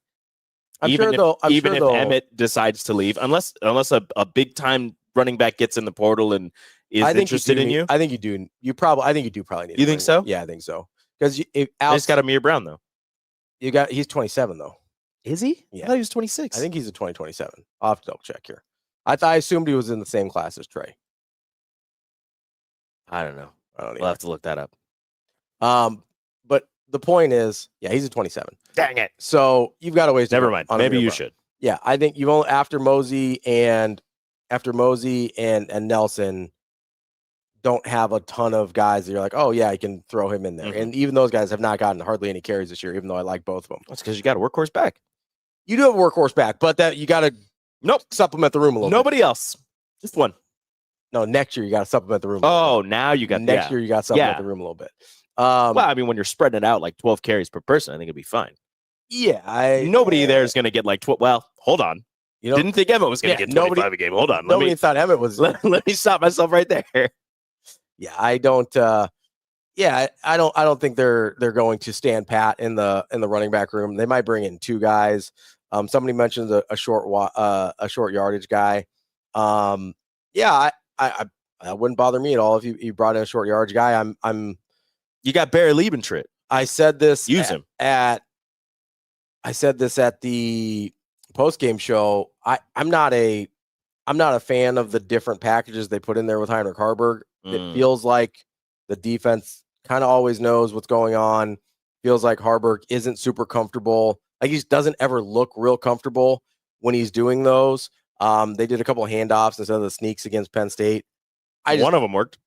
Even if Emmett decides to leave, unless a big time running back gets in the portal and is interested in you. I think you do. I think you do probably need. You think so? Yeah, I think so. Because Alex got Amir Brown though. He's 27 though. Is he? Yeah. I thought he was 26. I think he's a 2027. I'll have to double check here. I assumed he was in the same class as Trey. I don't know. We'll have to look that up. But the point is, yeah, he's a 27. Dang it. So you've got a ways to Never go mind. on Maybe Amir you Brown. should. Yeah, I think you've only after Mosey and Nelson don't have a ton of guys that you're like, oh yeah, I can throw him in there. And even those guys have not gotten hardly any carries this year, even though I like both of them. That's because you got a workhorse back. You do have a workhorse back, but that you got to supplement the room a little. Nobody else. Just one. No, next year you got to supplement the room. Oh, now you got next year you got to supplement the room a little bit. Well, I mean, when you're spreading it out like 12 carries per person, I think it'd be fine. Yeah, nobody there is going to get like 12. Well, hold on. Didn't think Emmett was going to get 25 a game. Hold on. Nobody thought Emmett was. Let me stop myself right there. Yeah, I don't. I don't think they're going to stand pat in the running back room. They might bring in two guys. Somebody mentioned a short yardage guy. I wouldn't bother me at all if you brought in a short yardage guy. You got Barry Liebentritt. I said this. Use him. I said this at the post-game show. I'm not a fan of the different packages they put in there with Heinrich Harburg. It feels like the defense kind of always knows what's going on. Feels like Harburg isn't super comfortable. Like he just doesn't ever look real comfortable when he's doing those. They did a couple of handoffs instead of the sneaks against Penn State. One of them worked.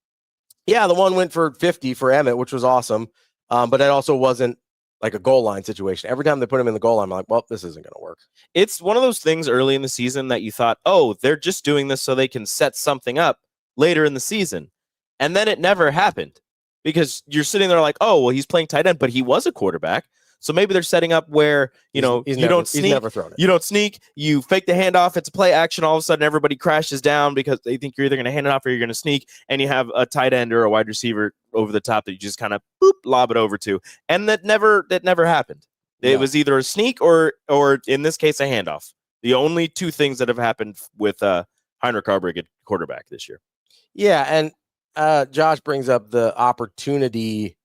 Yeah, the one went for 50 for Emmett, which was awesome. But it also wasn't like a goal line situation. Every time they put him in the goal line, I'm like, well, this isn't going to work. It's one of those things early in the season that you thought, oh, they're just doing this so they can set something up later in the season. And then it never happened because you're sitting there like, oh, well, he's playing tight end, but he was a quarterback. So maybe they're setting up where, you don't sneak. He's never thrown it. You don't sneak. You fake the handoff. It's a play action. All of a sudden, everybody crashes down because they think you're either going to hand it off or you're going to sneak. And you have a tight end or a wide receiver over the top that you just kind of lob it over to. And that never happened. It was either a sneak or in this case, a handoff. The only two things that have happened with Heinrich Harburg at quarterback this year. Yeah, and Josh brings up the opportunity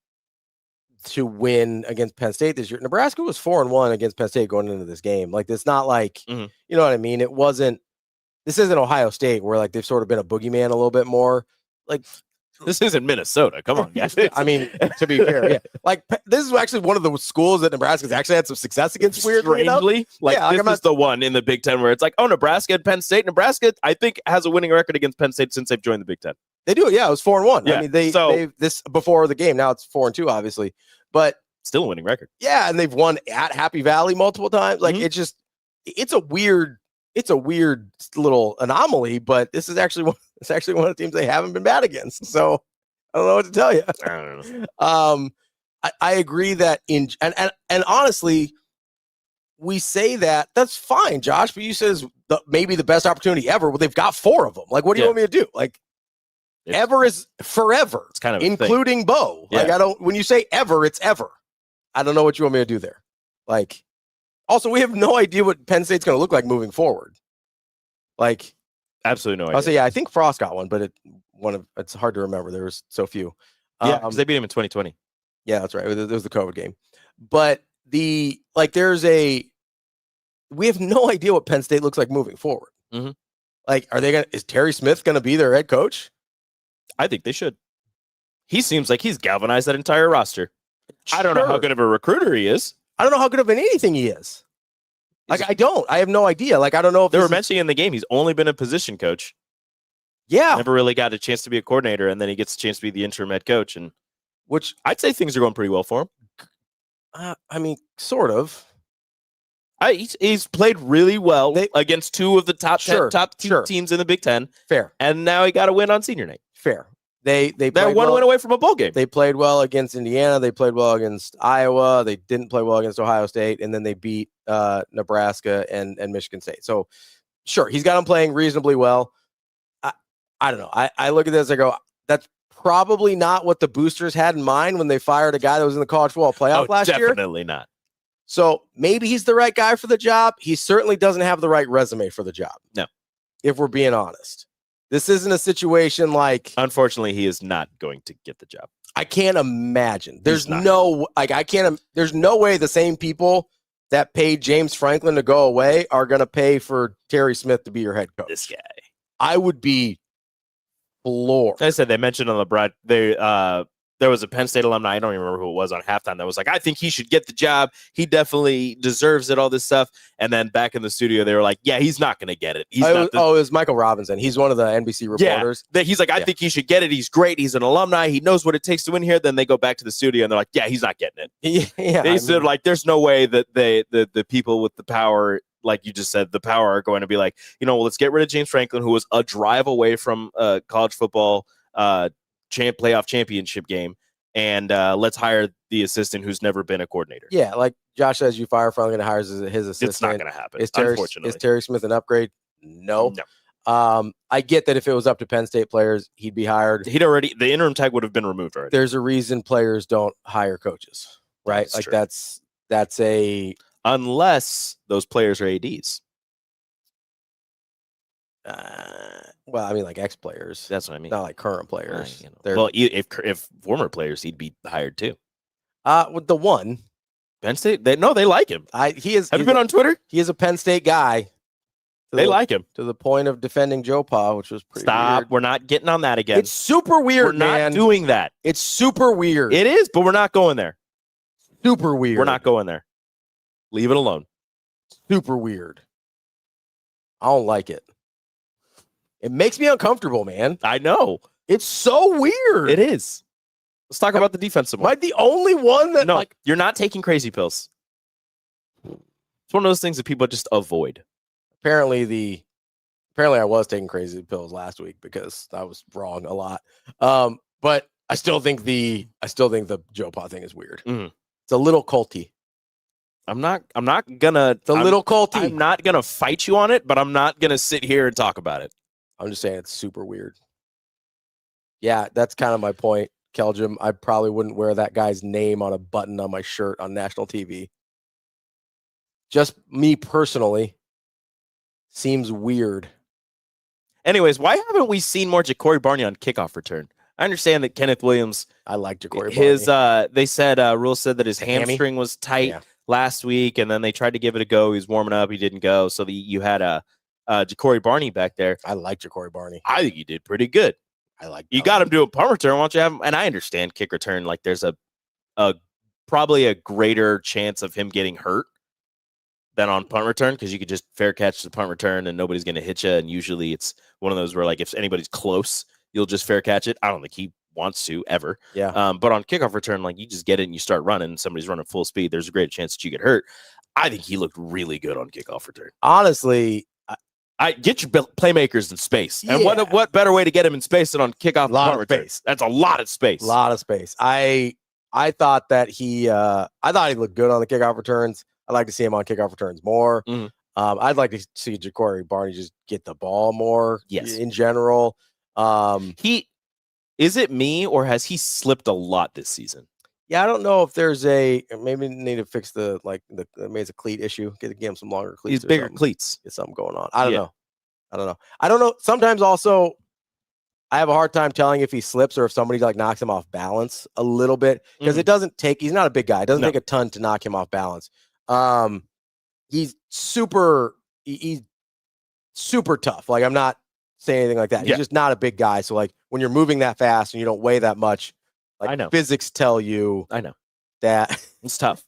to win against Penn State this year. Nebraska was 4-1 against Penn State going into this game. Like, it's not like, you know what I mean? This isn't Ohio State where like they've sort of been a boogeyman a little bit more. Like This isn't Minnesota. Come on, guys. I mean, to be fair, yeah. Like, this is actually one of the schools that Nebraska's actually had some success against, weirdly enough. Like, yeah, this is the one in the Big Ten where it's like, oh, Nebraska and Penn State. Nebraska, I think, has a winning record against Penn State since they've joined the Big Ten. They do, yeah. It was 4-1. Yeah. I mean, they this before the game. Now it's 4-2, obviously. But still a winning record. Yeah, and they've won at Happy Valley multiple times. Like, it's a weird little anomaly, but this is actually one of the teams they haven't been bad against. So I don't know what to tell you. I don't know. I agree that and honestly, we say that's fine, Josh, but you said it's maybe the best opportunity ever. Well, they've got 4 of them. Like, what do you want me to do? Like, ever is forever. It's kind of including Bo. Yeah. Like, when you say ever, it's ever. I don't know what you want me to do there. Like, also, we have no idea what Penn State's going to look like moving forward. Like, absolutely no idea. I'll say, yeah, I think Frost got one, but it's hard to remember. There was so few. Yeah, because they beat him in 2020. Yeah, that's right. There was the COVID game. But we have no idea what Penn State looks like moving forward. Mm-hmm. Like, is Terry Smith going to be their head coach? I think they should. He seems like he's galvanized that entire roster. Sure. I don't know how good of a recruiter he is. I don't know how good of anything he is. Like, I have no idea. Like, I don't know if they were mentioning in the game, he's only been a position coach. Yeah. Never really got a chance to be a coordinator, and then he gets a chance to be the interim head coach, and which I'd say things are going pretty well for him. I mean, sort of. He's played really well against 2 of the top teams in the Big Ten. Fair. And now he got a win on senior night. Fair. They're one win away from a bowl game. They played well against Indiana. They played well against Iowa. They didn't play well against Ohio State, and then they beat Nebraska and Michigan State. So, sure, he's got them playing reasonably well. I don't know. I look at this, I go, that's probably not what the boosters had in mind when they fired a guy that was in the college football playoff last year. Definitely not. So maybe he's the right guy for the job. He certainly doesn't have the right resume for the job. No. If we're being honest. This isn't a situation like... Unfortunately, he is not going to get the job. I can't imagine. There's no way the same people that paid James Franklin to go away are going to pay for Terry Smith to be your head coach. This guy. I would be floored. I said they mentioned on the broad, there was a Penn State alumni, I don't even remember who it was on halftime, that was like, I think he should get the job. He definitely deserves it, all this stuff. And then back in the studio, they were like, yeah, he's not going to get it. It was Michael Robinson. He's one of the NBC reporters. Yeah, he's like, I think he should get it. He's great. He's an alumni. He knows what it takes to win here. Then they go back to the studio, and they're like, yeah, he's not getting it. Yeah, they said, like, there's no way that the people with the power, like you just said, the power are going to be like, well, let's get rid of James Franklin, who was a drive away from college football playoff championship game, and let's hire the assistant who's never been a coordinator. Yeah, like Josh says, you fire Franklin and hires his assistant. It's not going to happen, unfortunately. Is Terry Smith an upgrade? No. I get that if it was up to Penn State players, he'd be hired. The interim tag would have been removed already. There's a reason players don't hire coaches, right? That's like true. that's a... Unless those players are ADs. Well, I mean, like ex-players. That's what I mean. Not like current players. Well, if former players, he'd be hired too. With the one. Penn State, they like him. Have you been on Twitter? He is a Penn State guy. They like him. To the point of defending Joe Pa, which was pretty weird. We're not getting on that again. It's super weird, man. We're not doing that. It's super weird. It is, but we're not going there. Super weird. We're not going there. Leave it alone. Super weird. I don't like it. It makes me uncomfortable, man. I know. It's so weird. It is. Let's talk about the defense some more. Am I the only one that... No, you're not taking crazy pills. It's one of those things that people just avoid. Apparently I was taking crazy pills last week because I was wrong a lot. But I still think the Joe Pa thing is weird. Mm-hmm. It's a little culty. I'm not gonna... It's a little culty. I'm not gonna fight you on it, but I'm not gonna sit here and talk about it. I'm just saying it's super weird. Yeah, that's kind of my point, Keljim. I probably wouldn't wear that guy's name on a button on my shirt on national TV. Just me personally. Seems weird. Anyways, why haven't we seen more Ja'Cory Barney on kickoff return? I understand that Kenneth Williams... I like Ja'Cory Barney. They said, Rule said that his hamstring was tight last week, and then they tried to give it a go. He was warming up. He didn't go. So you had Ja'Cory Barney back there. I like Ja'Cory Barney. I think he did pretty good. I like you got him doing punt return. Why don't you have him? And I understand kick return. Like there's a probably a greater chance of him getting hurt than on punt return because you could just fair catch the punt return and nobody's going to hit you. And usually it's one of those where like if anybody's close, you'll just fair catch it. I don't think he wants to ever. Yeah. But on kickoff return, like you just get it and you start running. Somebody's running full speed. There's a great chance that you get hurt. I think he looked really good on kickoff return. Honestly, I get your playmakers in space. And what better way to get him in space than on kickoff punt return? That's a lot of space. A lot of space. I thought that he looked good on the kickoff returns. I'd like to see him on kickoff returns more. Mm-hmm. I'd like to see Ja'Cory Barney just get the ball more. Yes. In general. Is it me or has he slipped a lot this season? Yeah, I don't know if there's maybe need to fix the maybe it's a cleat issue. Get him some longer cleats. He's bigger cleats. Get something going on. I don't know. Sometimes also I have a hard time telling if he slips or if somebody like knocks him off balance a little bit because he's not a big guy. It doesn't take a ton to knock him off balance. He's super tough. Like I'm not saying anything like that. He's just not a big guy. So like when you're moving that fast and you don't weigh that much, like I know physics tell you that it's tough.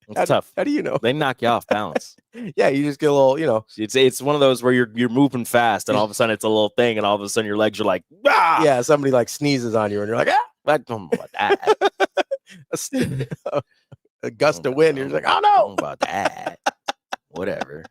It's tough. How do you know? They knock you off balance. Yeah, you just get a little, It's one of those where you're moving fast and all of a sudden it's a little thing and all of a sudden your legs are like, ah! Yeah, somebody like sneezes on you and you're like, ah! I don't know about that. A gust of wind, you're just like, oh no, about that. Whatever.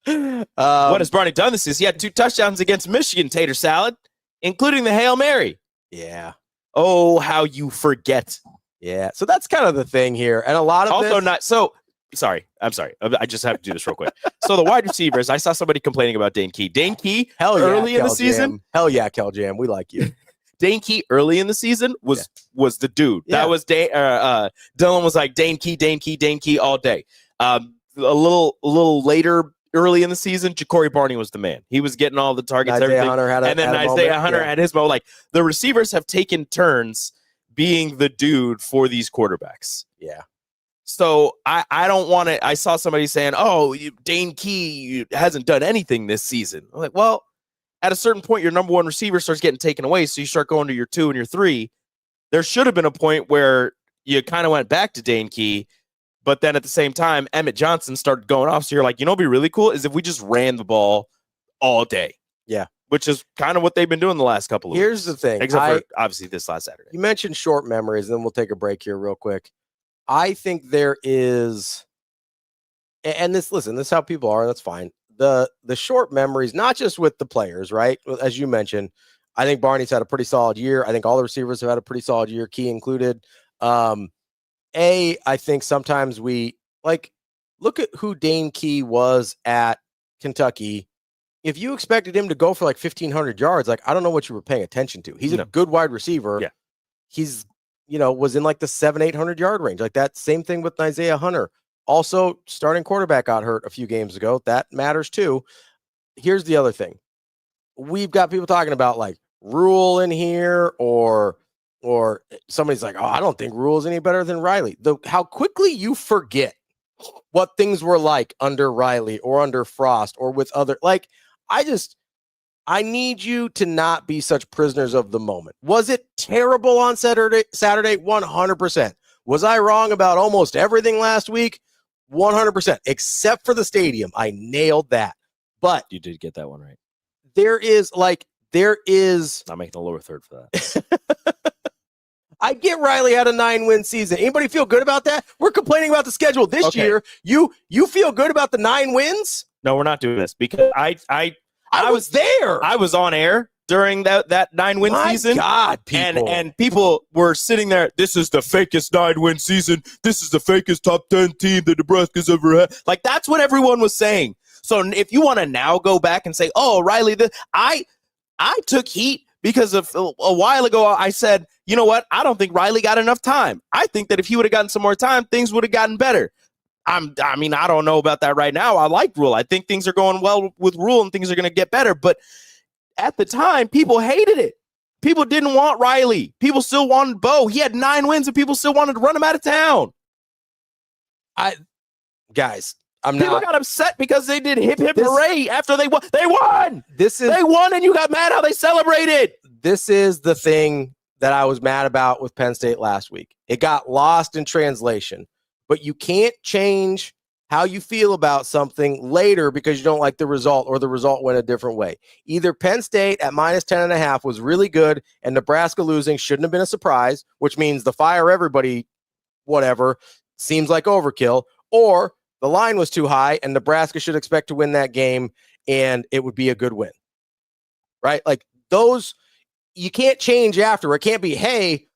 What has Barney done this season? He had 2 touchdowns against Michigan, tater salad, including the Hail Mary. Yeah. Oh, how you forget. Yeah. So that's kind of the thing here. And a lot of also not so sorry. I'm sorry. I just have to do this real quick. So the wide receivers, I saw somebody complaining about Dane Key. Dane Key early in the season. Hell yeah, Kel Jam. We like you. Dane Key early in the season was the dude. Yeah. That was Dylan was like Dane Key all day. A little later early in the season, Ja'Cory Barney was the man. He was getting all the targets, Isaiah everything. Isaiah Hunter had his moment. Like the receivers have taken turns being the dude for these quarterbacks. Yeah. So I don't want to. I saw somebody saying, "Oh, Dane Key hasn't done anything this season." I'm like, well, at a certain point, your number 1 receiver starts getting taken away, so you start going to your 2 and your 3. There should have been a point where you kind of went back to Dane Key, but then at the same time, Emmett Johnson started going off. So you're like, what'd be really cool is if we just ran the ball all day. Yeah. Which is kind of what they've been doing the last couple of weeks. Here's the thing. Except for, obviously, this last Saturday. You mentioned short memories, and then we'll take a break here real quick. I think there is, and this is how people are, and that's fine. The short memories, not just with the players, right? As you mentioned, I think Barney's had a pretty solid year. I think all the receivers have had a pretty solid year, Key included. I think sometimes we look at who Dane Key was at Kentucky. If you expected him to go for like 1,500 yards, like I don't know what you were paying attention to. He's a good wide receiver. Yeah. He's, was in like the 700-800 yard range. Like that same thing with Isaiah Hunter. Also, starting quarterback got hurt a few games ago. That matters too. Here's the other thing. We've got people talking about like Rule in here or somebody's like, oh, I don't think Rule's any better than Riley. How quickly you forget what things were like under Riley or under Frost or with other, I need you to not be such prisoners of the moment. Was it terrible on Saturday? 100%. Was I wrong about almost everything last week? 100%, except for the stadium. I nailed that. But you did get that one right. There is I'm making the lower third for that. I get Riley had a 9-win season. Anybody feel good about that? We're complaining about the schedule this year. You feel good about the 9 wins? No, we're not doing this because I was there. I was on air during that 9-win season. God, people. And people were sitting there. This is the fakest 9-win season. This is the fakest top 10 team that Nebraska's ever had. Like that's what everyone was saying. So if you want to now go back and say, "Oh, Riley," I took heat because of a while ago I said, you know what? I don't think Riley got enough time. I think that if he would have gotten some more time, things would have gotten better. I don't know about that right now. I like Rule. I think things are going well with Rule and things are going to get better. But at the time, people hated it. People didn't want Riley. People still wanted Bo. He had 9 wins and people still wanted to run him out of town. People got upset because they did hip hip hooray after they won. They won. They won and you got mad how they celebrated. this is the thing that I was mad about with Penn State last week. It got lost in translation, but you can't change how you feel about something later because you don't like the result or the result went a different way. Either Penn State at minus 10.5 was really good and Nebraska losing shouldn't have been a surprise, which means the fire everybody, whatever, seems like overkill, or the line was too high and Nebraska should expect to win that game and it would be a good win, right? Like those, you can't change after. It can't be, hey,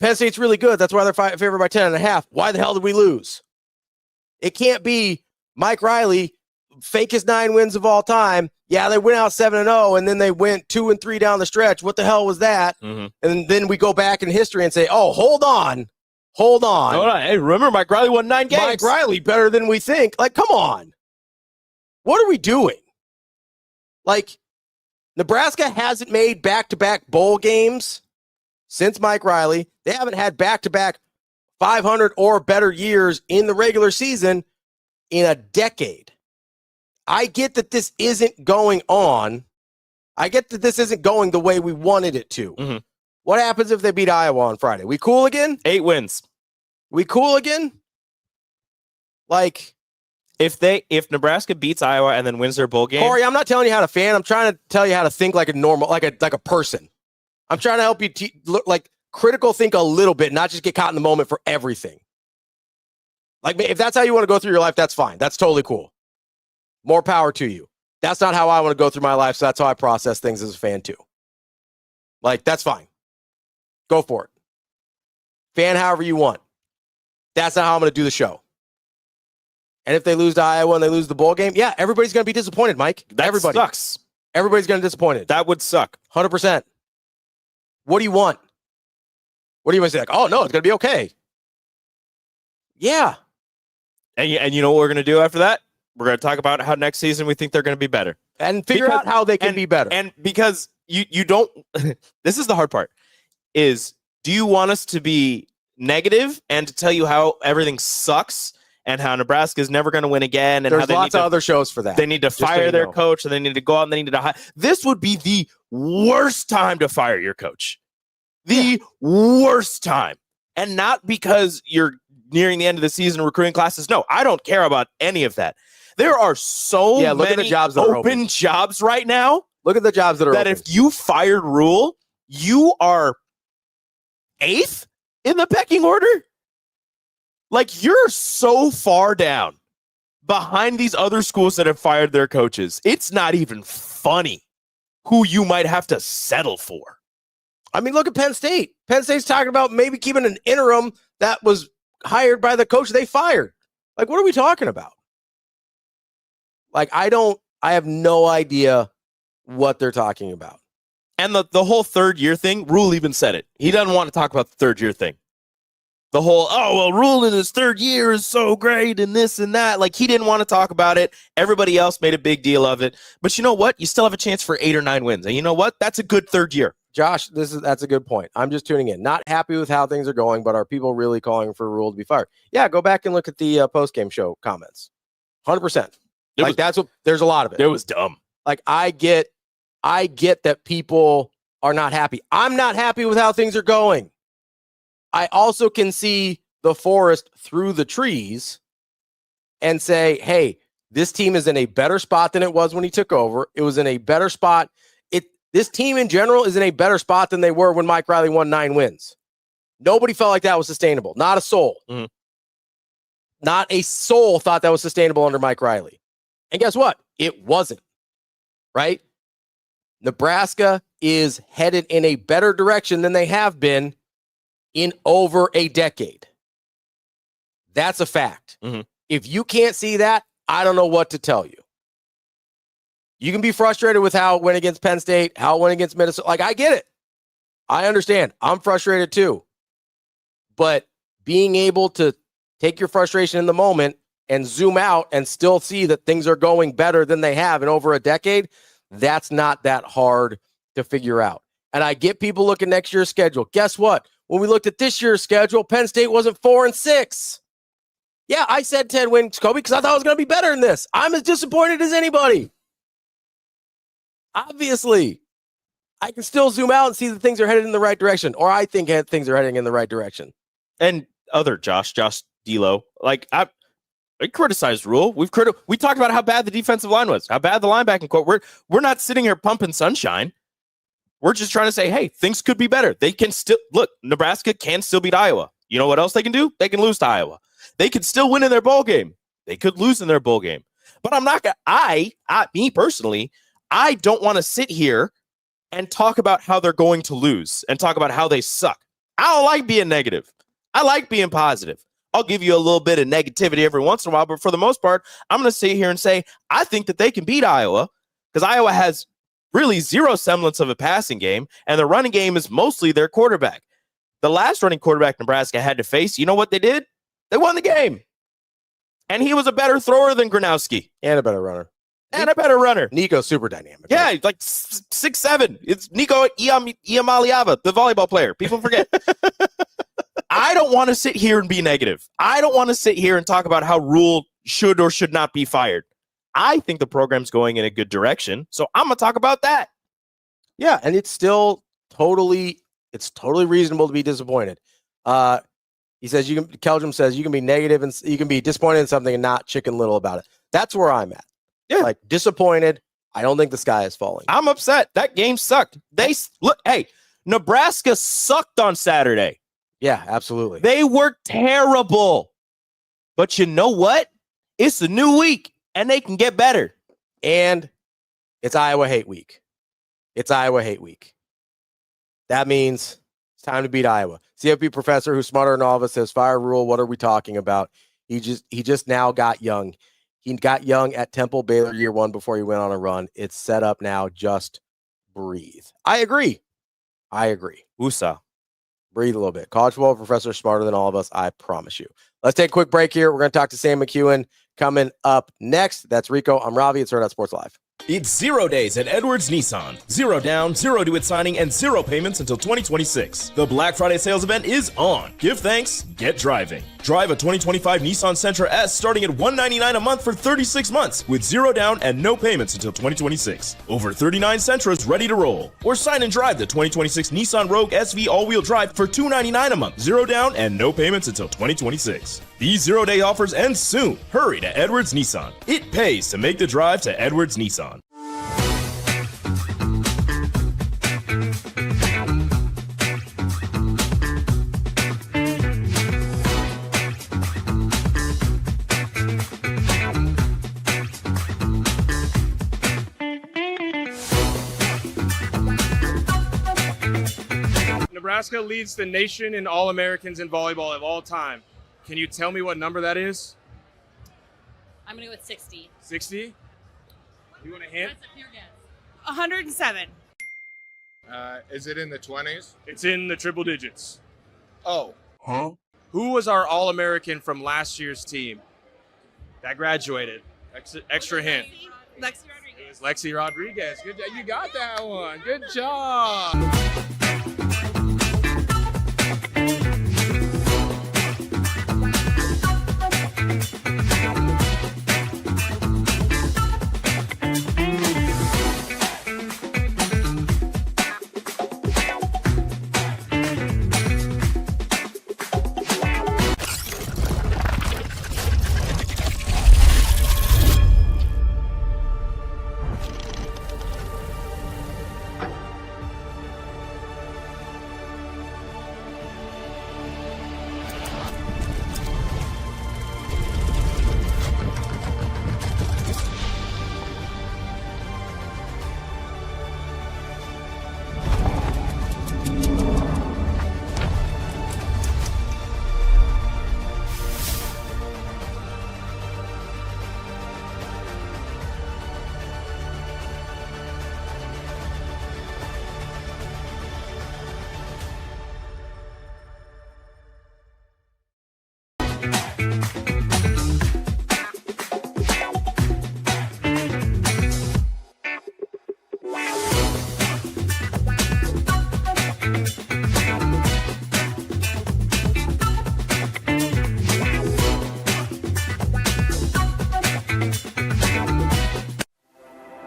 Penn State's really good. That's why they're favored by 10.5. Why the hell did we lose? It can't be Mike Riley, fakest 9 wins of all time. Yeah, they went out 7-0, and then they went 2-3 down the stretch. What the hell was that? Mm-hmm. And then we go back in history and say, oh, hold on. Hey, remember Mike Riley won 9 games. Mike Riley better than we think. Like, come on. What are we doing? Like, Nebraska hasn't made back-to-back bowl games since Mike Riley. They haven't had back-to-back 500 or better years in the regular season in a decade. I get that this isn't going on. I get that this isn't going the way we wanted it to. Mm-hmm. What happens if they beat Iowa on Friday? We cool again? 8 wins. We cool again? Like, if Nebraska beats Iowa and then wins their bowl game. Corey, I'm not telling you how to fan. I'm trying to tell you how to think like a normal, like a person. I'm trying to help you look like critical think a little bit, not just get caught in the moment for everything. Like, if that's how you want to go through your life, that's fine. That's totally cool. More power to you. That's not how I want to go through my life, so that's how I process things as a fan too. Like, that's fine. Go for it. Fan however you want. That's not how I'm going to do the show. And if they lose to Iowa and they lose the bowl game, yeah, everybody's going to be disappointed, Mike. Everybody sucks. Everybody's going to be disappointed. That would suck. 100%. What do you want? What do you want to say? Like, oh, no, it's going to be okay. Yeah. And you know what we're going to do after that? We're going to talk about how next season we think they're going to be better. And figure out how they can be better. And because you don't, this is the hard part, is do you want us to be negative and to tell you how everything sucks and how Nebraska is never going to win again? And there's how they lots of other shows for that. They need to fire their coach and they need to go out and they need to hire. This would be the worst time to fire your coach. The worst time. And not because you're nearing the end of the season recruiting classes. No, I don't care about any of that. There are so many jobs open jobs right now. Look at the jobs that are open. If you fired Rule, you are 8th in the pecking order. Like, you're so far down behind these other schools that have fired their coaches. It's not even funny who you might have to settle for. I mean, look at Penn State. Penn State's talking about maybe keeping an interim that was hired by the coach they fired. Like, what are we talking about? Like, I have no idea what they're talking about. And the whole third year thing, Rule even said it. He doesn't want to talk about the third year thing. The whole, Rule in his third year is so great and this and that. Like, he didn't want to talk about it. Everybody else made a big deal of it. But you know what? You still have a chance for 8 or 9 wins. And you know what? That's a good third year. Josh, that's a good point. I'm just tuning in. Not happy with how things are going, but are people really calling for Rule to be fired? Yeah, go back and look at the post-game show comments. 100%. There's a lot of it. It was dumb. Like, I get that people are not happy. I'm not happy with how things are going. I also can see the forest through the trees and say, hey, this team is in a better spot than it was when he took over. It was in a better spot. This team in general is in a better spot than they were when Mike Riley won 9 wins. Nobody felt like that was sustainable. Not a soul. Mm-hmm. Not a soul thought that was sustainable under Mike Riley. And guess what? It wasn't. Right? Nebraska is headed in a better direction than they have been in over a decade. That's a fact. Mm-hmm. If you can't see that, I don't know what to tell you. You can be frustrated with how it went against Penn State, how it went against Minnesota. Like, I get it. I understand. I'm frustrated too. But being able to take your frustration in the moment and zoom out and still see that things are going better than they have in over a decade, that's not that hard to figure out. And I get people looking next year's schedule. Guess what? When we looked at this year's schedule, Penn State wasn't 4-6. Yeah, I said 10 wins, Kobe, because I thought it was going to be better than this. I'm as disappointed as anybody. Obviously, I can still zoom out and see that things are headed in the right direction, or I think things are heading in the right direction. And Josh D'Lo, like I criticized Rule. We talked about how bad the defensive line was, how bad the linebacking core. We're not sitting here pumping sunshine. We're just trying to say, hey, things could be better. They can still look. Nebraska can still beat Iowa. You know what else they can do? They can lose to Iowa. They could still win in their bowl game. They could lose in their bowl game. But I'm not gonna. Me personally, I don't want to sit here and talk about how they're going to lose and talk about how they suck. I don't like being negative. I like being positive. I'll give you a little bit of negativity every once in a while, but for the most part, I'm going to sit here and say, I think that they can beat Iowa because Iowa has really zero semblance of a passing game, and the running game is mostly their quarterback. The last running quarterback Nebraska had to face, you know what they did? They won the game. And he was a better thrower than Gronowski. And a better runner. Nico's super dynamic. Yeah, right? Like 6'7". It's Nico Iamaliava, the volleyball player. People forget. I don't want to sit here and be negative. I don't want to sit here and talk about how Rule should or should not be fired. I think the program's going in a good direction, so I'm going to talk about that. Yeah, and it's still totally reasonable to be disappointed. He says Keldrum says you can be negative and you can be disappointed in something and not Chicken Little about it. That's where I'm at. Yeah. Like disappointed. I don't think the sky is falling. I'm upset. That game sucked. Nebraska sucked on Saturday. Yeah, absolutely. They were terrible. But you know what? It's a new week, and they can get better. And it's Iowa Hate Week. That means it's time to beat Iowa. CFP professor who's smarter than all of us says, fire Rule. What are we talking about? He just now got young. He got young at Temple Baylor year one before he went on a run. It's set up now. Just breathe. I agree. USA. Breathe a little bit. College football professor smarter than all of us. I promise you. Let's take a quick break here. We're going to talk to Sam McKewon coming up next. That's Rico. I'm Ravi. It's Hurrdat Sports Live. It's 0 days at Edwards Nissan. 0 down, 0 to its signing, and 0 payments until 2026. The Black Friday sales event is on. Give thanks, get driving. Drive a 2025 Nissan Sentra S starting at $199 a month for 36 months with 0 down and no payments until 2026. Over 39 Sentras ready to roll. Or sign and drive the 2026 Nissan Rogue SV all-wheel drive for $299 a month. 0 down and no payments until 2026. These 0-day offers end soon. Hurry to Edwards Nissan. It pays to make the drive to Edwards Nissan. Nebraska leads the nation in All-Americans in volleyball of all time. Can you tell me what number that is? I'm going to go with 60. 60? You want a hint? That's a pure guess. 107. Is it in the 20s? It's in the triple digits. Oh. Huh? Who was our All-American from last year's team that graduated? Extra hint. Lexi Rodriguez. It was Lexi Rodriguez. Good job. You got that one. Good job.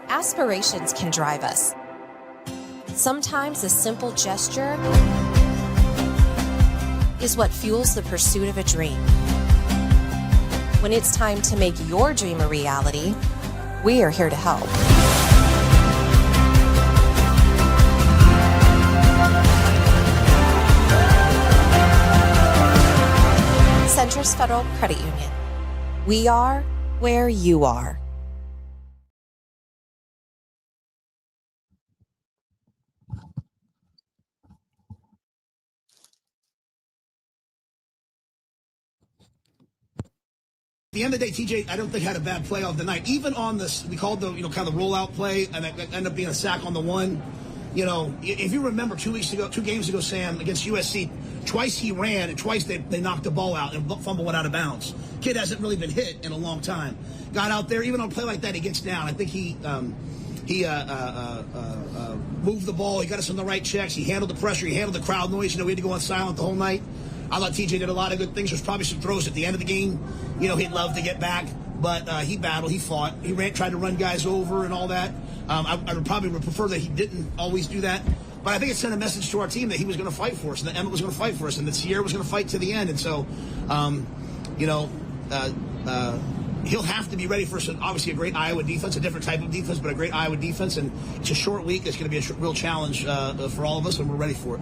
Aspirations can drive us. Sometimes a simple gesture is what fuels the pursuit of a dream. When it's time to make your dream a reality, we are here to help. Centris Federal Credit Union. We are where you are. At the end of the day, TJ, I don't think had a bad play of the night. Even on this, we called the kind of rollout play, and it ended up being a sack on the one. If you remember 2 games ago, Sam, against USC, twice he ran and twice they knocked the ball out and fumble went out of bounds. Kid hasn't really been hit in a long time. Got out there, even on a play like that, he gets down. I think he moved the ball. He got us on the right checks. He handled the pressure. He handled the crowd noise. We had to go on silent the whole night. I thought TJ did a lot of good things. There's probably some throws at the end of the game. He'd love to get back, but he battled, he fought, he tried to run guys over and all that. I would probably prefer that he didn't always do that. But I think it sent a message to our team that he was going to fight for us, and that Emmett was going to fight for us, and that Sierra was going to fight to the end. And so, he'll have to be ready for obviously a great Iowa defense, a different type of defense, but a great Iowa defense. And it's a short week. It's going to be a real challenge for all of us, and we're ready for it.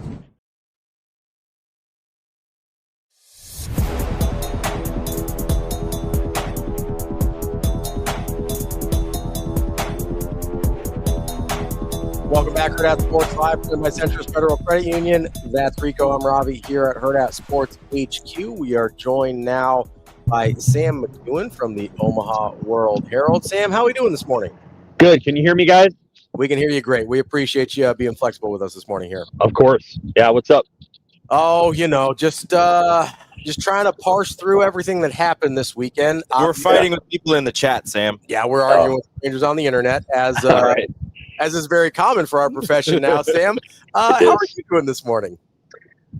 Welcome back, Hurrdat Sports Live, presented by Centris Federal Credit Union. That's Rico. I'm Ravi here at Hurrdat Sports HQ. We are joined now by Sam McKewon from the Omaha World Herald. Sam, how are we doing this morning? Good. Can you hear me, guys? We can hear you great. We appreciate you being flexible with us this morning here. Of course. Yeah, what's up? Oh, just trying to parse through everything that happened this weekend. We're fighting with people in the chat, Sam. Yeah, we're arguing with strangers on the internet as right. As is very common for our profession now. Sam, how are you doing this morning?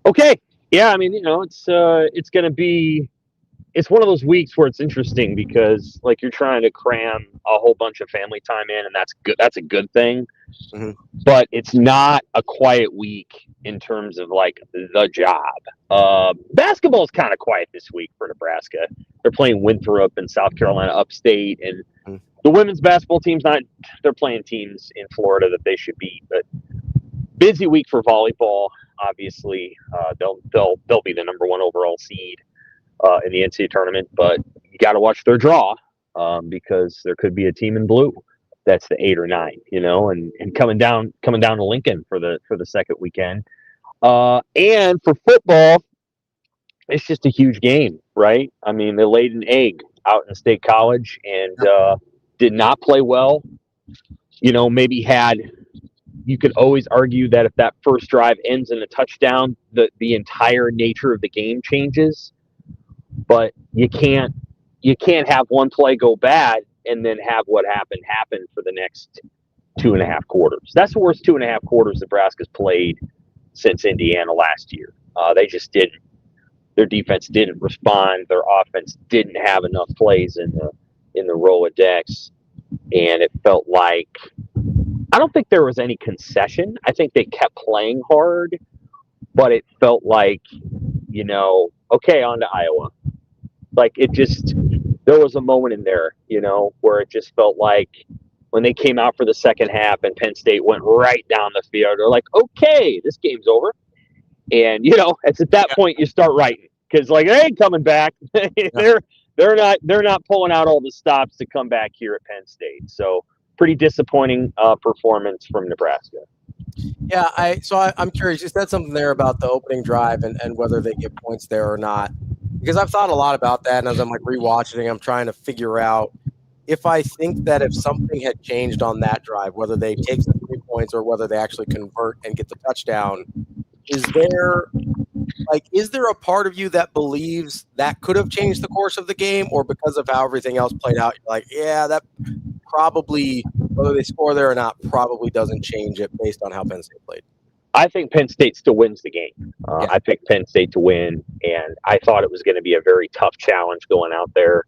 Okay. Yeah, I mean, it's going to be – it's one of those weeks where it's interesting because, you're trying to cram a whole bunch of family time in, and that's good. That's a good thing. Mm-hmm. But it's not a quiet week in terms of, the job. Basketball is kind of quiet this week for Nebraska. They're playing Winthrop in South Carolina upstate, and the women's basketball team's they're playing teams in Florida that they should beat, but busy week for volleyball. Obviously, they'll be the number one overall seed in the NCAA tournament, but you got to watch their draw because there could be a team in blue that's the 8 or 9, and coming down to Lincoln for the second weekend. And for football, it's just a huge game, right? I mean, they laid an egg out in State College and did not play well. Maybe you could always argue that if that first drive ends in a touchdown, the entire nature of the game changes. But you can't have one play go bad and then have what happened happen for the next 2.5 quarters. That's the worst 2.5 quarters Nebraska's played since Indiana last year. They just didn't. Their defense didn't respond. Their offense didn't have enough plays in the Rolodex, and it felt like I don't think there was any concession. I think they kept playing hard, but it felt like, okay, on to Iowa. There was a moment in there, where it just felt like when they came out for the second half and Penn State went right down the field, they're like, okay, this game's over. And, it's at that point you start writing because they ain't coming back. They're not pulling out all the stops to come back here at Penn State. So pretty disappointing performance from Nebraska. Yeah, I'm curious. You said something there about the opening drive and whether they get points there or not. Because I've thought a lot about that, and as I'm rewatching, I'm trying to figure out if I think that if something had changed on that drive, whether they take the 3 points or whether they actually convert and get the touchdown, is there a part of you that believes that could have changed the course of the game, or because of how everything else played out, you're like, yeah, that probably, whether they score there or not, probably doesn't change it based on how Penn State played? I think Penn State still wins the game. I picked Penn State to win, and I thought it was going to be a very tough challenge going out there,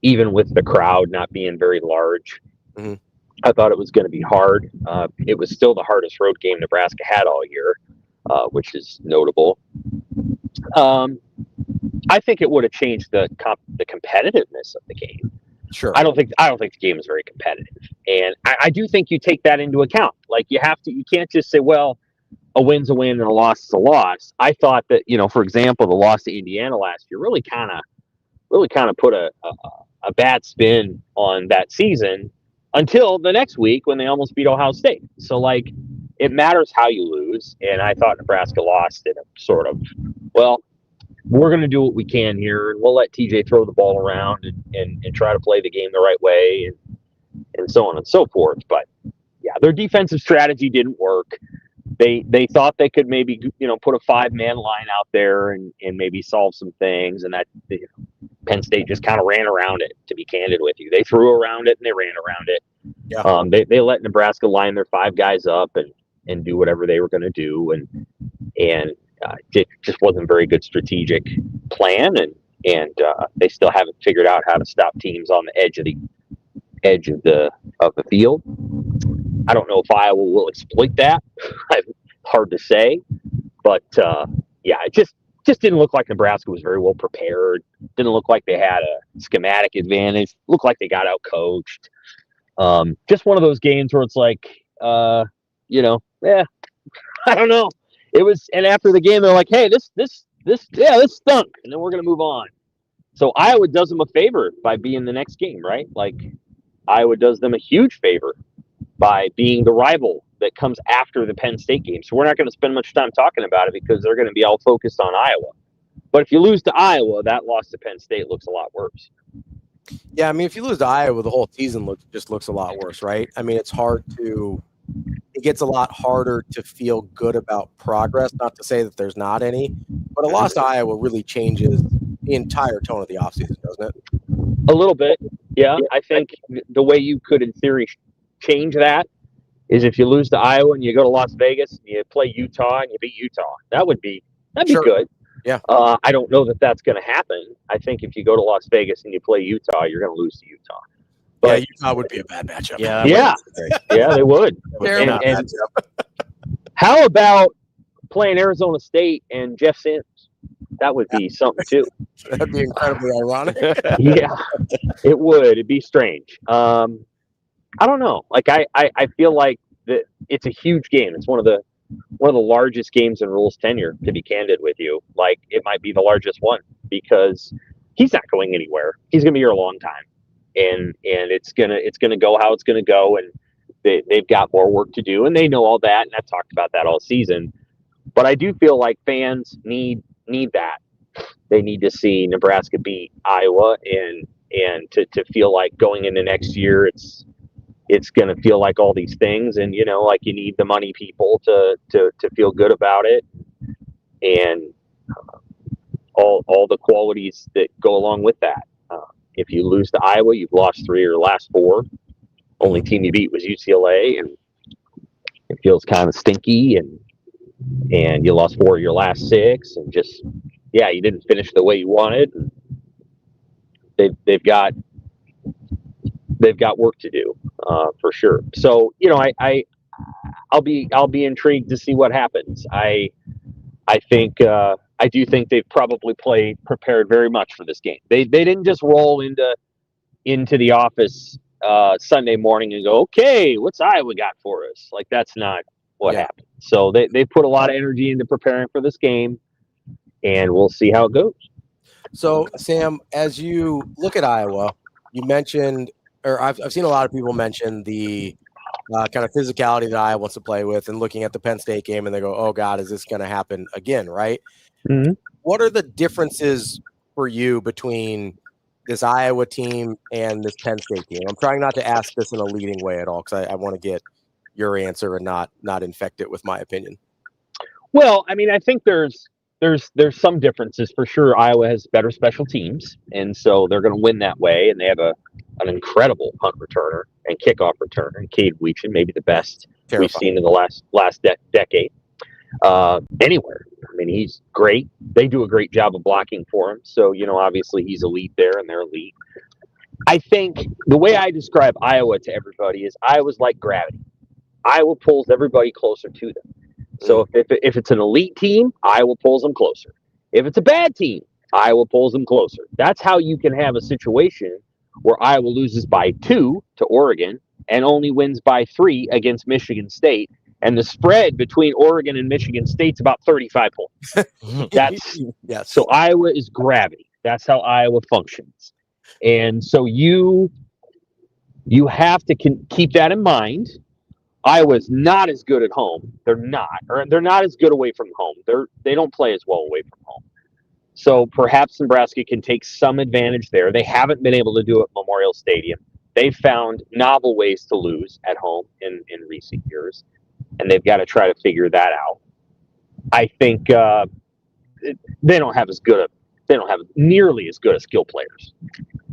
even with the crowd not being very large. Mm-hmm. I thought it was going to be hard. It was still the hardest road game Nebraska had all year, which is notable. I think it would have changed the competitiveness of the game. Sure. I don't think the game is very competitive, and I do think you take that into account. Like you can't just say, well, a win's a win and a loss is a loss. I thought that, for example, the loss to Indiana last year really kind of put a bad spin on that season until the next week when they almost beat Ohio State. So like it matters how you lose, and I thought Nebraska lost in a sort of, well, we're going to do what we can here, and we'll let TJ throw the ball around and try to play the game the right way and so on and so forth. But yeah, their defensive strategy didn't work. They thought they could maybe, put a 5-man line out there and maybe solve some things. And that Penn State just kind of ran around it, to be candid with you. They threw around it and they ran around it. Yeah. They let Nebraska line their 5 guys up and do whatever they were going to do. And it just wasn't a very good strategic plan, and they still haven't figured out how to stop teams on the edge of the field. I don't know if Iowa will exploit that. Hard to say, but it just didn't look like Nebraska was very well prepared. Didn't look like they had a schematic advantage. Looked like they got out coached. Just one of those games where it's like, I don't know. It was, and after the game, they're like, "Hey, this stunk," and then we're gonna move on. So Iowa does them a favor by being the next game, right? Like Iowa does them a huge favor by being the rival that comes after the Penn State game. So we're not going to spend much time talking about it because they're going to be all focused on Iowa. But if you lose to Iowa, that loss to Penn State looks a lot worse. Yeah, I mean, if you lose to Iowa, the whole season looks a lot worse, right? I mean, it gets a lot harder to feel good about progress. Not to say that there's not any, but a loss to Iowa really changes the entire tone of the offseason, doesn't it? A little bit, yeah. I think the way you could, in theory, change that is if you lose to Iowa and you go to Las Vegas and you play Utah and you beat Utah. That'd be Sure. good. Yeah. I don't know that that's going to happen. I think if you go to Las Vegas and you play Utah, you're going to lose to Utah. But Utah would be a bad matchup. Yeah, they would. And how about playing Arizona State and Jeff Sims? That would be something too. That'd be incredibly ironic. Yeah, it would. It'd be strange. I don't know. Like I feel like that it's a huge game. It's one of the largest games in Rule's tenure, to be candid with you. Like it might be the largest one because he's not going anywhere. He's going to be here a long time. And it's gonna go how it's gonna go, and they've got more work to do, and they know all that, and I've talked about that all season. But I do feel like fans need that. They need to see Nebraska beat Iowa, and to feel like going into next year, it's gonna feel like all these things, and like you need the money people to feel good about it, and all the qualities that go along with that. If you lose to Iowa, you've lost 3 of your last 4. Only team you beat was UCLA, and it feels kind of stinky. And you lost 4 of your last 6, and you didn't finish the way you wanted. They've got work to do for sure. So I'll be intrigued to see what happens. I think. I do think they've probably prepared very much for this game. They didn't just roll into the office Sunday morning and go, okay, what's Iowa got for us? Like that's not what happened. So they put a lot of energy into preparing for this game, and we'll see how it goes. So Sam, as you look at Iowa, you mentioned, or I've seen a lot of people mention the kind of physicality that Iowa wants to play with, and looking at the Penn State game, and they go, oh God, is this going to happen again? Right. Mm-hmm. What are the differences for you between this Iowa team and this Penn State team? I'm trying not to ask this in a leading way at all, because I want to get your answer and not infect it with my opinion. Well, I mean, I think there's some differences for sure. Iowa has better special teams, and so they're going to win that way. And they have an incredible punt returner and kickoff returner, and Cade Weechin, maybe the best we've seen in the last decade. Anywhere. I mean, he's great. They do a great job of blocking for him. So, obviously he's elite there, and they're elite. I think the way I describe Iowa to everybody is Iowa's like gravity. Iowa pulls everybody closer to them. So if it's an elite team, Iowa pulls them closer. If it's a bad team, Iowa pulls them closer. That's how you can have a situation where Iowa loses by 2 to Oregon and only wins by 3 against Michigan State. And the spread between Oregon and Michigan State's about 35 points. So Iowa is gravity. That's how Iowa functions. And so you have to keep that in mind. Iowa's not as good at home. They're not as good away from home. They don't play as well away from home. So perhaps Nebraska can take some advantage there. They haven't been able to do it at Memorial Stadium. They've found novel ways to lose at home in recent years, and they've got to try to figure that out. I think they don't have nearly as good a skill players.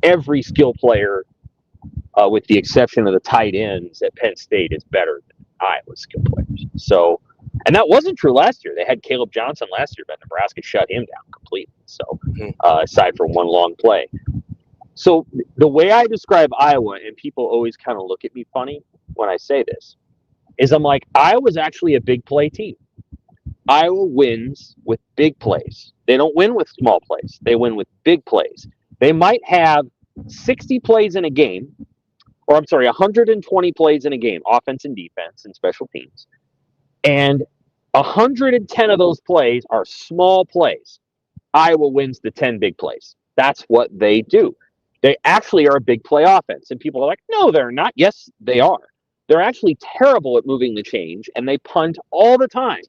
Every skill player, with the exception of the tight ends at Penn State, is better than Iowa's skill players. So, and that wasn't true last year. They had Caleb Johnson last year, but Nebraska shut him down completely. So, aside from one long play. So the way I describe Iowa, and people always kind of look at me funny when I say this, is I'm like, Iowa's actually a big play team. Iowa wins with big plays. They don't win with small plays. They win with big plays. They might have 60 plays in a game, 120 plays in a game, offense and defense and special teams. And 110 of those plays are small plays. Iowa wins the 10 big plays. That's what they do. They actually are a big play offense. And people are like, no, they're not. Yes, they are. They're actually terrible at moving the change, and they punt all the time.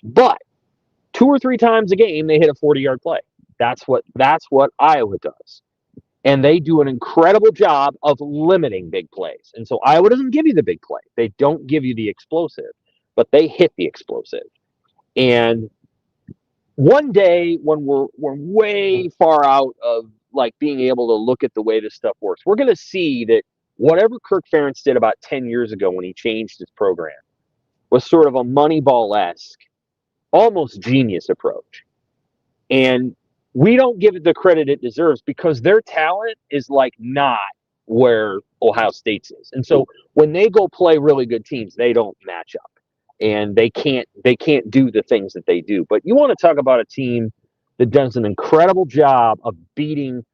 But 2 or 3 times a game, they hit a 40-yard play. That's what Iowa does. And they do an incredible job of limiting big plays. And so Iowa doesn't give you the big play. They don't give you the explosive, but they hit the explosive. And one day when we're way far out of like being able to look at the way this stuff works, we're going to see that whatever Kirk Ferentz did about 10 years ago when he changed his program was sort of a Moneyball-esque, almost genius approach. And we don't give it the credit it deserves because their talent is like not where Ohio State's is. And so when they go play really good teams, they don't match up. And they can't do the things that they do. But you want to talk about a team that does an incredible job of beating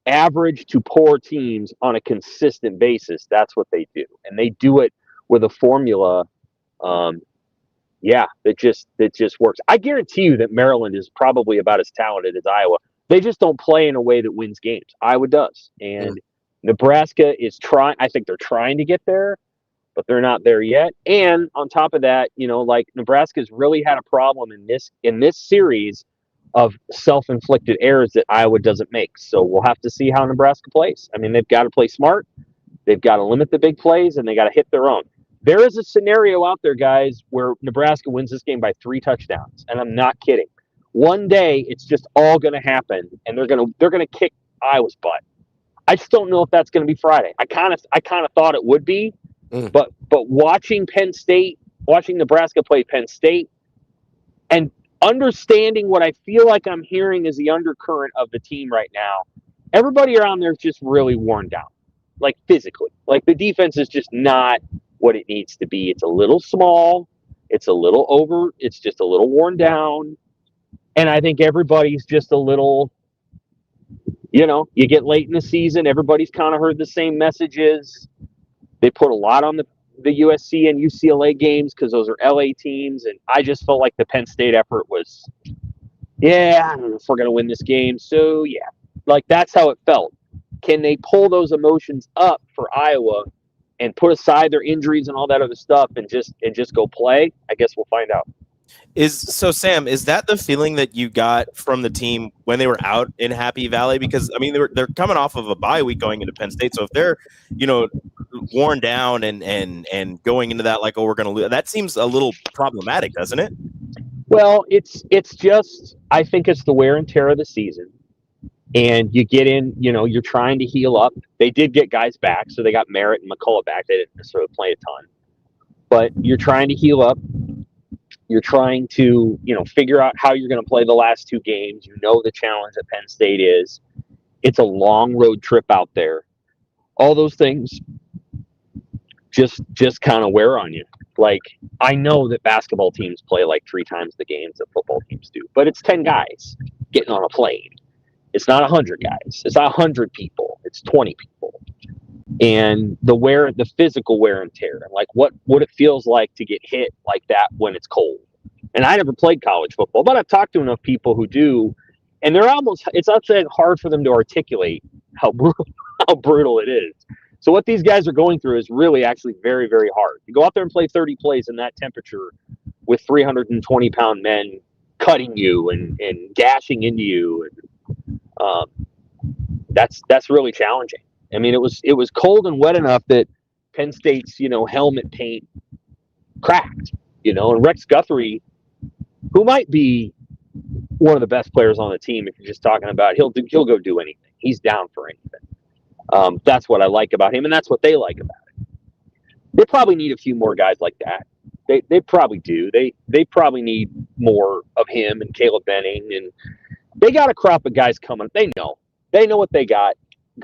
average to poor teams on a consistent basis. That's what they do. And they do it with a formula that just works. I guarantee you that Maryland is probably about as talented as Iowa. They just don't play in a way that wins games. Iowa does. And Nebraska is trying. I think they're trying to get there, but they're not there yet. And on top of that, Nebraska's really had a problem in this series of self-inflicted errors that Iowa doesn't make. So we'll have to see how Nebraska plays. I mean, they've got to play smart. They've got to limit the big plays, and they got to hit their own. There is a scenario out there, guys, where Nebraska wins this game by 3 touchdowns, and I'm not kidding. One day, it's just all going to happen, and they're going to kick Iowa's butt. I just don't know if that's going to be Friday. I kind of thought it would be, but watching Nebraska play Penn State, and understanding what I feel like I'm hearing is the undercurrent of the team right now, everybody around there is just really worn down, like physically. Like the defense is just not what it needs to be. It's a little small. It's a little over. It's just a little worn down. And I think everybody's just a little, you get late in the season, everybody's kind of heard the same messages. They put a lot on the USC and UCLA games because those are LA teams. And I just felt like the Penn State effort was, I don't know if we're going to win this game. So, that's how it felt. Can they pull those emotions up for Iowa and put aside their injuries and all that other stuff and just go play? I guess we'll find out. Sam, is that the feeling that you got from the team when they were out in Happy Valley? Because I mean, they're coming off of a bye week going into Penn State, so if they're worn down and going into that like, we're going to lose, that seems a little problematic, doesn't it? Well, it's just, I think it's the wear and tear of the season, and you get in, you're trying to heal up. They did get guys back, so they got Merritt and McCullough back. They didn't necessarily play a ton, but you're trying to heal up. You're trying to, figure out how you're going to play the last 2 games. The challenge that Penn State is. It's a long road trip out there. all those things just kind of wear on you. Like, I know that basketball teams play like 3 times the games that football teams do, but it's 10 guys getting on a plane. It's not 100 guys. It's not 100 people. It's 20 people. And the physical wear and tear, and like what it feels like to get hit like that when it's cold. And I never played college football, but I've talked to enough people who do, and it's actually hard for them to articulate how brutal it is. So what these guys are going through is really actually very, very hard. You go out there and play 30 plays in that temperature with 320-pound men cutting you and gashing into you. And that's really challenging. I mean, it was cold and wet enough that Penn State's, helmet paint cracked, and Rex Guthrie, who might be one of the best players on the team, if you're just talking about, he'll go do anything. He's down for anything. That's what I like about him, and that's what they like about it. They probably need a few more guys like that. They probably do. They probably need more of him and Caleb Benning, and they got a crop of guys coming. They know what they got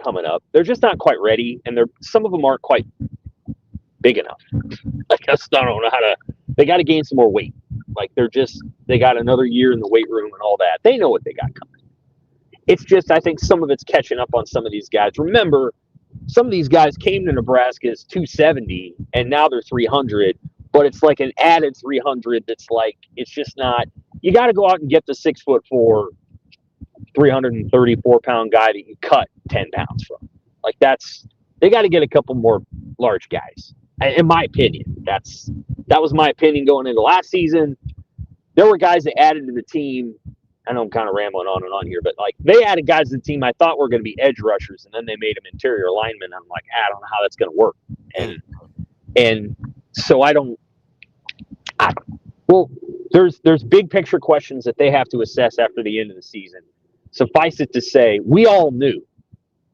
coming up. They're just not quite ready, and some of them aren't quite big enough. Like, I don't know how to. They got to gain some more weight. Like, they got another year in the weight room and all that. They know what they got coming. It's just, I think some of it's catching up on some of these guys. Remember, some of these guys came to Nebraska as 270, and now they're 300. But it's like an added 300. That's like, it's just not. You got to go out and get the 6'4", 334-pound guy that you cut 10 pounds from. Like, they got to get a couple more large guys. In my opinion, that was my opinion going into last season. There were guys that added to the team. I know I'm kind of rambling on and on here, but like, they added guys to the team I thought were going to be edge rushers, and then they made them interior linemen. I'm like, I don't know how that's going to work. And so well, there's big picture questions that they have to assess after the end of the season. Suffice it to say, we all knew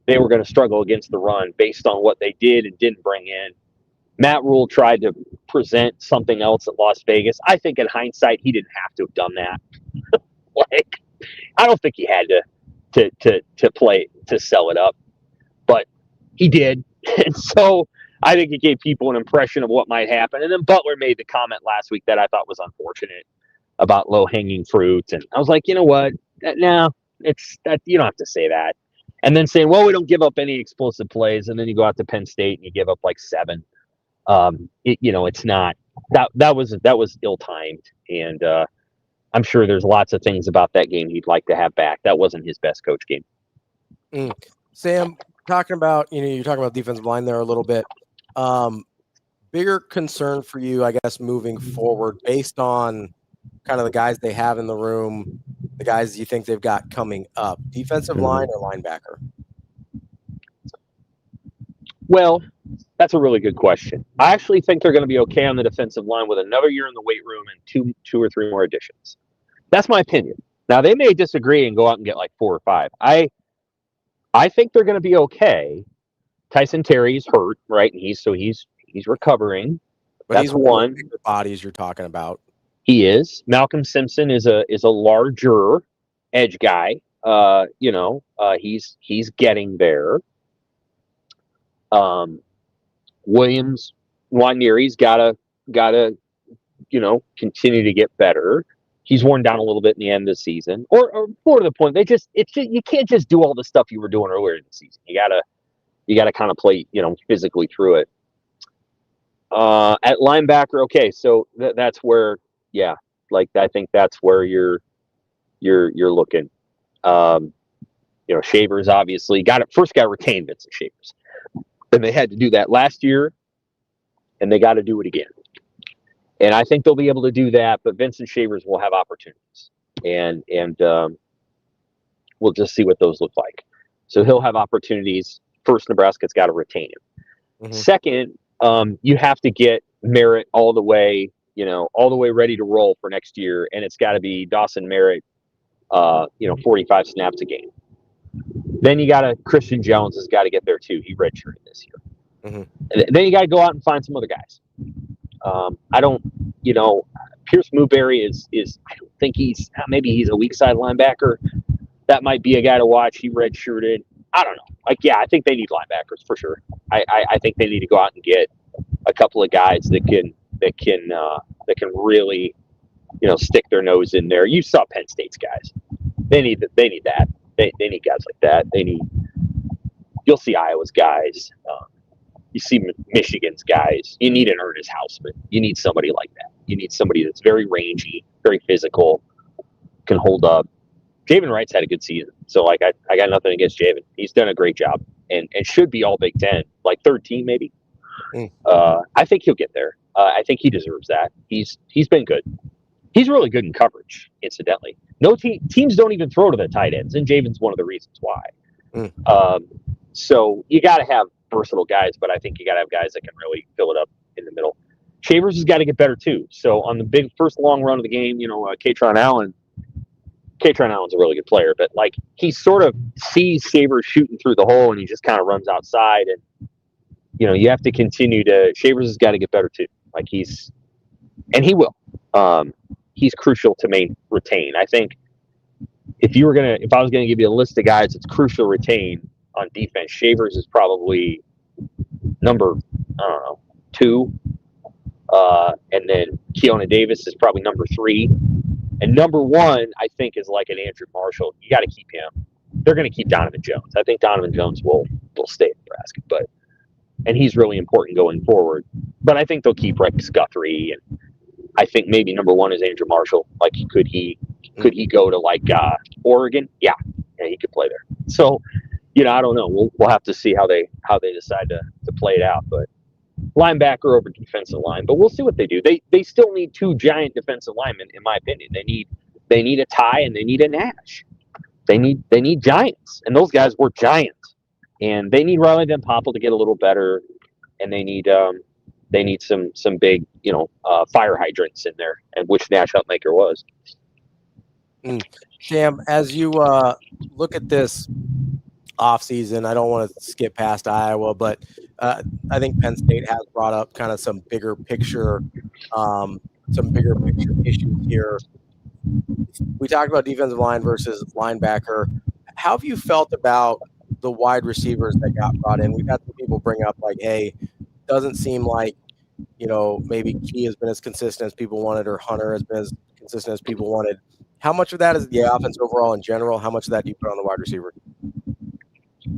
they were going to struggle against the run based on what they did and didn't bring in. Matt Rule tried to present something else at Las Vegas. I think in hindsight, he didn't have to have done that. Like, I don't think he had to play to sell it up, but he did. And so I think it gave people an impression of what might happen. And then Butler made the comment last week that I thought was unfortunate about low-hanging fruit. And I was like, you know what? No, it's that, you don't have to say that. And then saying, well, we don't give up any explosive plays. And then you go out to Penn State and you give up like 7. It's not that was ill-timed. And I'm sure there's lots of things about that game he'd like to have back. That wasn't his best coach game. Sam, talking about, you're talking about defensive line there a little bit. Bigger concern for you, I guess, moving forward based on kind of the guys they have in the room, the guys you think they've got coming up, defensive line or linebacker? Well, that's a really good question. I actually think they're going to be okay on the defensive line with another year in the weight room and two or three more additions. That's my opinion. Now, they may disagree and go out and get like 4 or 5. I think they're going to be okay. Tyson Terry's hurt, right? And he's recovering. But that's one of the bodies you're talking about. He is. Malcolm Simpson is a larger edge guy. He's getting there. Williams, Waneri's gotta continue to get better. He's worn down a little bit in the end of the season, or more to the point, you can't just do all the stuff you were doing earlier in the season. You gotta kind of play, physically through it. At linebacker, okay, so that's where, I think that's where you're looking. Shavers obviously first got retained Vincent Shavers. And they had to do that last year, and they got to do it again. And I think they'll be able to do that, but Vincent Shavers will have opportunities. And we'll just see what those look like. So he'll have opportunities. First, Nebraska's got to retain him. Mm-hmm. Second, you have to get Merritt all the way ready to roll for next year, and it's got to be Dawson Merritt, 45 snaps a game. Then you Christian Jones has got to get there too. He redshirted this year. Mm-hmm. And then you got to go out and find some other guys. Pierce Mooberry is I don't think maybe he's a weak side linebacker. That might be a guy to watch. He redshirted. I don't know. Like, yeah, I think they need linebackers for sure. I think they need to go out and get a couple of guys that can really, stick their nose in there. You saw Penn State's guys. They need that. They need guys like that. You'll see Iowa's guys. You see Michigan's guys. You need an Ernest Hausman. You need somebody like that. You need somebody that's very rangy, very physical, can hold up. Javen Wright's had a good season. So, like, I got nothing against Javen. He's done a great job and should be all Big Ten, like third team maybe. I think he'll get there. I think he deserves that. He's been good. He's really good in coverage, incidentally. No teams don't even throw to the tight ends, and Javen's one of the reasons why. So you got to have versatile guys, but I think you got to have guys that can really fill it up in the middle. Shavers has got to get better too. So on the big first long run of the game, Katron Allen's a really good player, but like he sort of sees Shavers shooting through the hole and he just kind of runs outside, and you have to continue to. Shavers has got to get better too. Like he will. He's crucial to retain. I think if I was gonna give you a list of guys, it's crucial to retain on defense. Shavers is probably number 2, and then Keona Davis is probably number 3, and number 1 I think is like an Andrew Marshall. You got to keep him. They're going to keep Donovan Jones. I think Donovan Jones will stay at Nebraska, and he's really important going forward. But I think they'll keep Rex Guthrie, and I think maybe number 1 is Andrew Marshall. Like, could he go to like Oregon? Yeah, he could play there. So, I don't know. We'll have to see how they decide to play it out. But linebacker over defensive line. But we'll see what they do. They still need 2 giant defensive linemen, in my opinion. They need a Ty and they need a Nash. They need giants, and those guys were giants. And they need Riley Van Poppel to get a little better, and they need some big fire hydrants in there, and which Nash Hutmaker was. Sam, as you look at this offseason, I don't want to skip past Iowa, but I think Penn State has brought up kind of some bigger picture issues here. We talked about defensive line versus linebacker. How have you felt about the wide receivers that got brought in? We've had some people bring up like, hey, doesn't seem like maybe Key has been as consistent as people wanted, or Hunter has been as consistent as people wanted. How much of that is the offense overall in general? How much of that do you put on the wide receiver?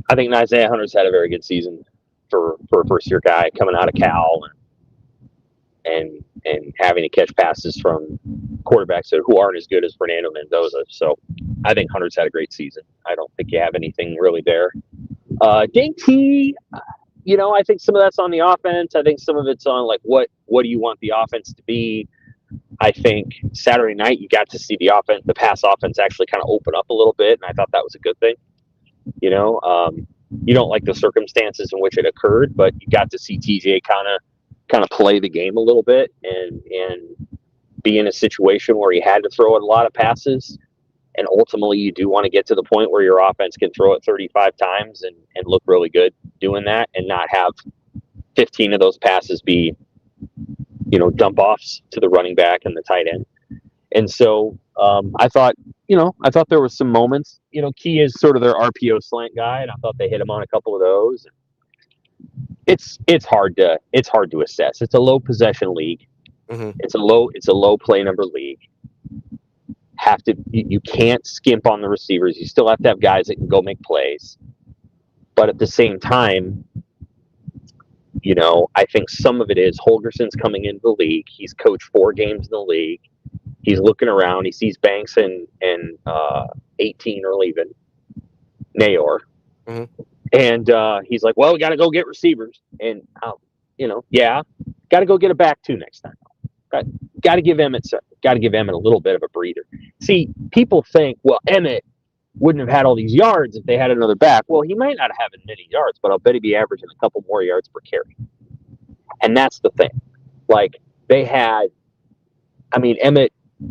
I think Isaiah Hunter's had a very good season for a first-year guy coming out of Cal and having to catch passes from quarterbacks who aren't as good as Fernando Mendoza. So I think Hunter's had a great season. I don't think you have anything really there. Dane Key, I think some of that's on the offense. I think some of it's on like what do you want the offense to be? I think Saturday night you got to see the pass offense actually kind of open up a little bit, and I thought that was a good thing. You don't like the circumstances in which it occurred, but you got to see TJ kind of play the game a little bit and be in a situation where he had to throw a lot of passes. And ultimately, you do want to get to the point where your offense can throw it 35 times and look really good doing that, and not have 15 of those passes be, dump offs to the running back and the tight end. And so I thought there were some moments. Key is sort of their RPO slant guy, and I thought they hit him on a couple of those. It's hard to assess. It's a low possession league. Mm-hmm. It's a low play number league. You can't skimp on the receivers. You still have to have guys that can go make plays. But at the same time, I think some of it is Holgerson's coming into the league. He's coached 4 games in the league. He's looking around. He sees Banks and 18 are leaving. Nayor. Mm-hmm. And he's like, well, we got to go get receivers. And, got to go get a back too next time. Got to give Emmett a little bit of a breather. See, people think, well, Emmett wouldn't have had all these yards if they had another back. Well, he might not have as many yards, but I'll bet he'd be averaging a couple more yards per carry. And that's the thing. Like, Emmett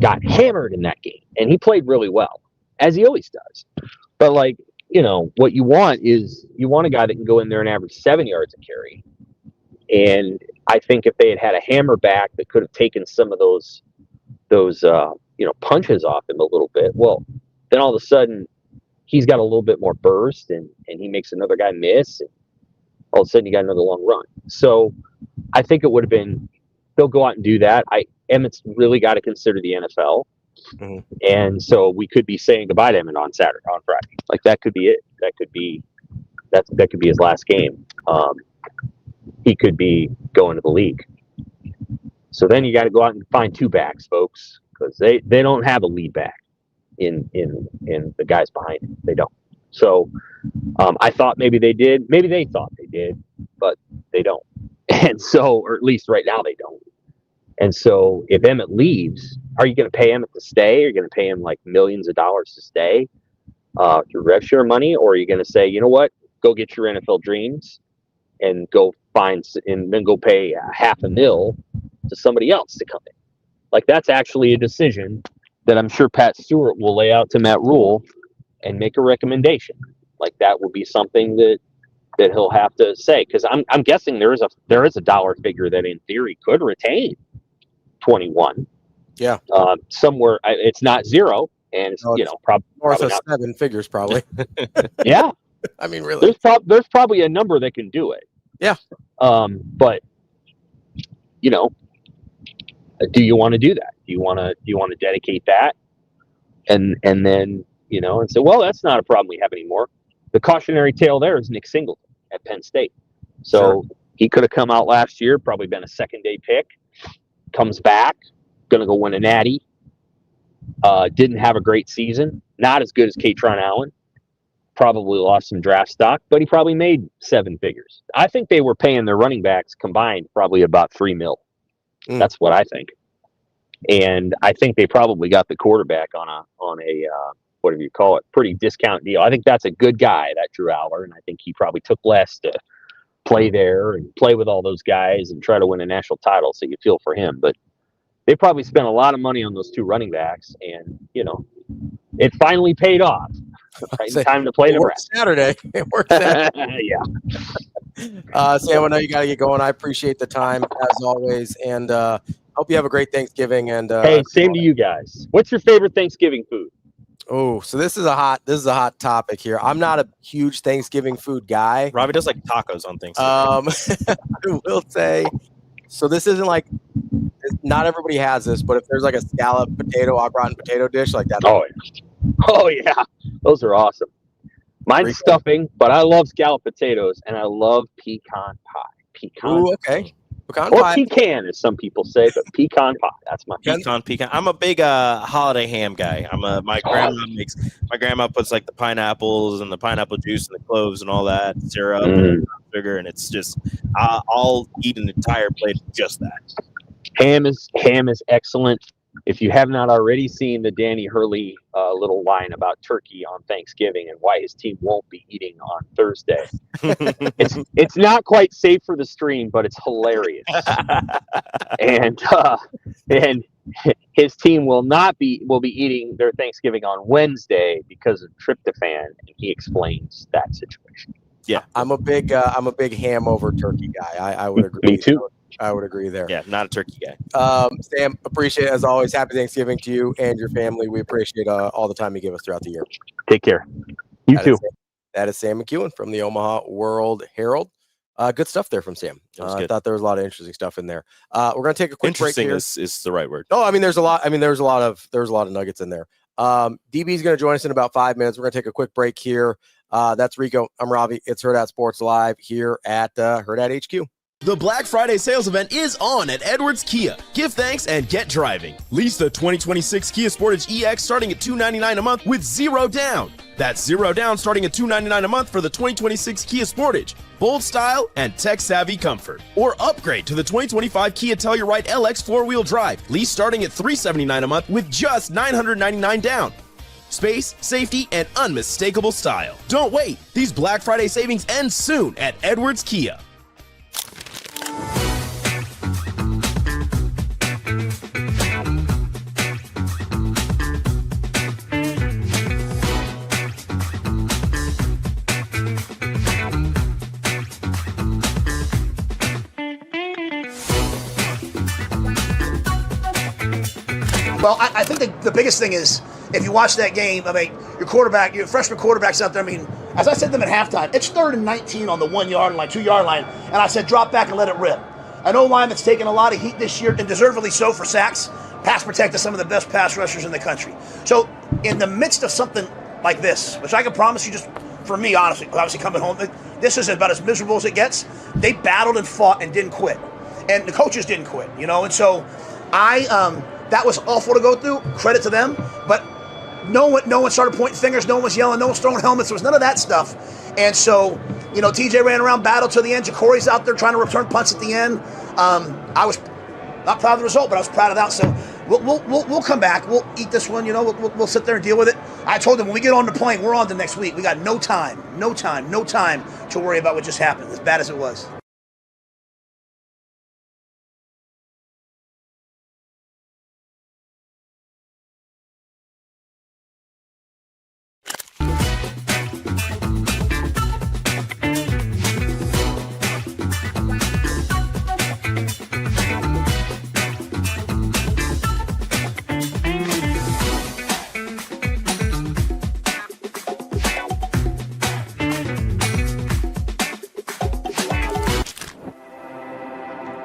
got hammered in that game, and he played really well, as he always does. But, what you want is a guy that can go in there and average 7 yards a carry. And I think if they had a hammer back that could have taken some of those punches off him a little bit, well, then all of a sudden he's got a little bit more burst, and he makes another guy miss, and all of a sudden you got another long run. So I think it would have been, they'll go out and do that. Emmett's really got to consider the NFL. Mm-hmm. And so we could be saying goodbye to Emmett on Friday. Like, that could be it. That could be his last game. He could be going to the league. So then you got to go out and find two backs, folks, because they don't have a lead back in the guys behind him. They don't. So I thought maybe they did. Maybe they thought they did, but they don't. And so, or at least right now they don't. And so if Emmett leaves, are you going to pay Emmett to stay? Are you going to pay him like millions of dollars to stay through rev share money? Or are you going to say, you know what, go get your NFL dreams and go find, and then go pay $500,000 to somebody else to come in? Like, that's actually a decision that I'm sure Pat Stewart will lay out to Matt Rule and make a recommendation. Like, that will be something that he'll have to say, because I'm guessing there is a dollar figure that in theory could retain 21. Yeah. Somewhere it's not zero, and it's, probably north of not 7 figures, probably. Yeah. I mean, really, there's probably a number that can do it. Yeah. But do you want to do that? Do you want to dedicate that? And then, and say, well, that's not a problem we have anymore. The cautionary tale there is Nick Singleton at Penn State. So he could have come out last year, probably been a second-day pick, comes back, going to go win a natty. Didn't have a great season. Not as good as Katron Allen. Probably lost some draft stock, but he probably made 7 figures. I think they were paying their running backs combined probably about $3 million. That's what I think. And I think they probably got the quarterback on a whatever you call it, pretty discount deal. I think that's a good guy, that Drew Aller, and I think he probably took less to play there and play with all those guys and try to win a national title, so you feel for him. But they probably spent a lot of money on those 2 running backs, and, it finally paid off. Right, time to play Nebraska. Saturday. It worked Saturday. Yeah. Sam, I know you got to get going. I appreciate the time, as always, and hope you have a great Thanksgiving. And hey, same to you guys. What's your favorite Thanksgiving food? Oh, so this is a hot topic here. I'm not a huge Thanksgiving food guy. Robbie does like tacos on Thanksgiving. I will say, so this isn't like, not everybody has this, but if there's like a scallop potato, au gratin potato dish like that. Oh yeah, those are awesome. Mine's stuffing, but I love scalloped potatoes, and I love pecan pie. Pecan. Ooh, okay. Pecan or pie. pecan, as some people say, but pecan pie. That's my pecan. I'm a big holiday ham guy. My grandma puts like the pineapples and the pineapple juice and the cloves and all that syrup and sugar, and it's just I'll eat an entire plate of just that. Ham is excellent. If you have not already seen the Danny Hurley little line about turkey on Thanksgiving and why his team won't be eating on Thursday, it's not quite safe for the stream, but it's hilarious. and his team will be eating their Thanksgiving on Wednesday because of tryptophan, and he explains that situation. Yeah, I'm a big ham over turkey guy. I would agree. Me too. I would agree there. Yeah, not a turkey guy. Sam, appreciate it as always. Happy Thanksgiving to you and your family. We appreciate all the time you give us throughout the year. Take care. You too. That is Sam McKewon from the Omaha World Herald. Good stuff there from Sam. I thought there was a lot of interesting stuff in there. We're going to take a quick break here. Interesting is the right word. No, I mean there's a lot of nuggets in there. DB is going to join us in about 5 minutes. We're going to take a quick break here. That's Rico. I'm Ravi. It's Hurrdat Sports Live here at Hurrdat HQ. The Black Friday sales event is on at Edwards Kia. Give thanks and get driving. Lease the 2026 Kia Sportage EX starting at $299 a month with 0 down. That's 0 down starting at $299 a month for the 2026 Kia Sportage. Bold style and tech-savvy comfort. Or upgrade to the 2025 Kia Telluride LX 4-wheel drive. Lease starting at $379 a month with just $999 down. Space, safety, and unmistakable style. Don't wait. These Black Friday savings end soon at Edwards Kia. Well, I think the biggest thing is, if you watch that game, I mean, your quarterback, your freshman quarterback's out there. I mean, as I said to them at halftime, it's 3rd and 19 on the 1 yard line, 2 yard line, and I said drop back and let it rip. An O-line that's taken a lot of heat this year, and deservedly so for sacks, pass protected some of the best pass rushers in the country. So in the midst of something like this, which I can promise you, just for me, honestly, obviously coming home, this is about as miserable as it gets. They battled and fought and didn't quit. And the coaches didn't quit, you know? And so that was awful to go through. Credit to them. But no one started pointing fingers. No one was yelling. No one was throwing helmets. There was none of that stuff. And so, you know, TJ ran around, battled to the end. Jacory's out there trying to return punts at the end. I was not proud of the result, but I was proud of that. So we'll come back. We'll eat this one. You know, we'll sit there and deal with it. I told them when we get on the plane, we're on to next week. We got no time to worry about what just happened, as bad as it was.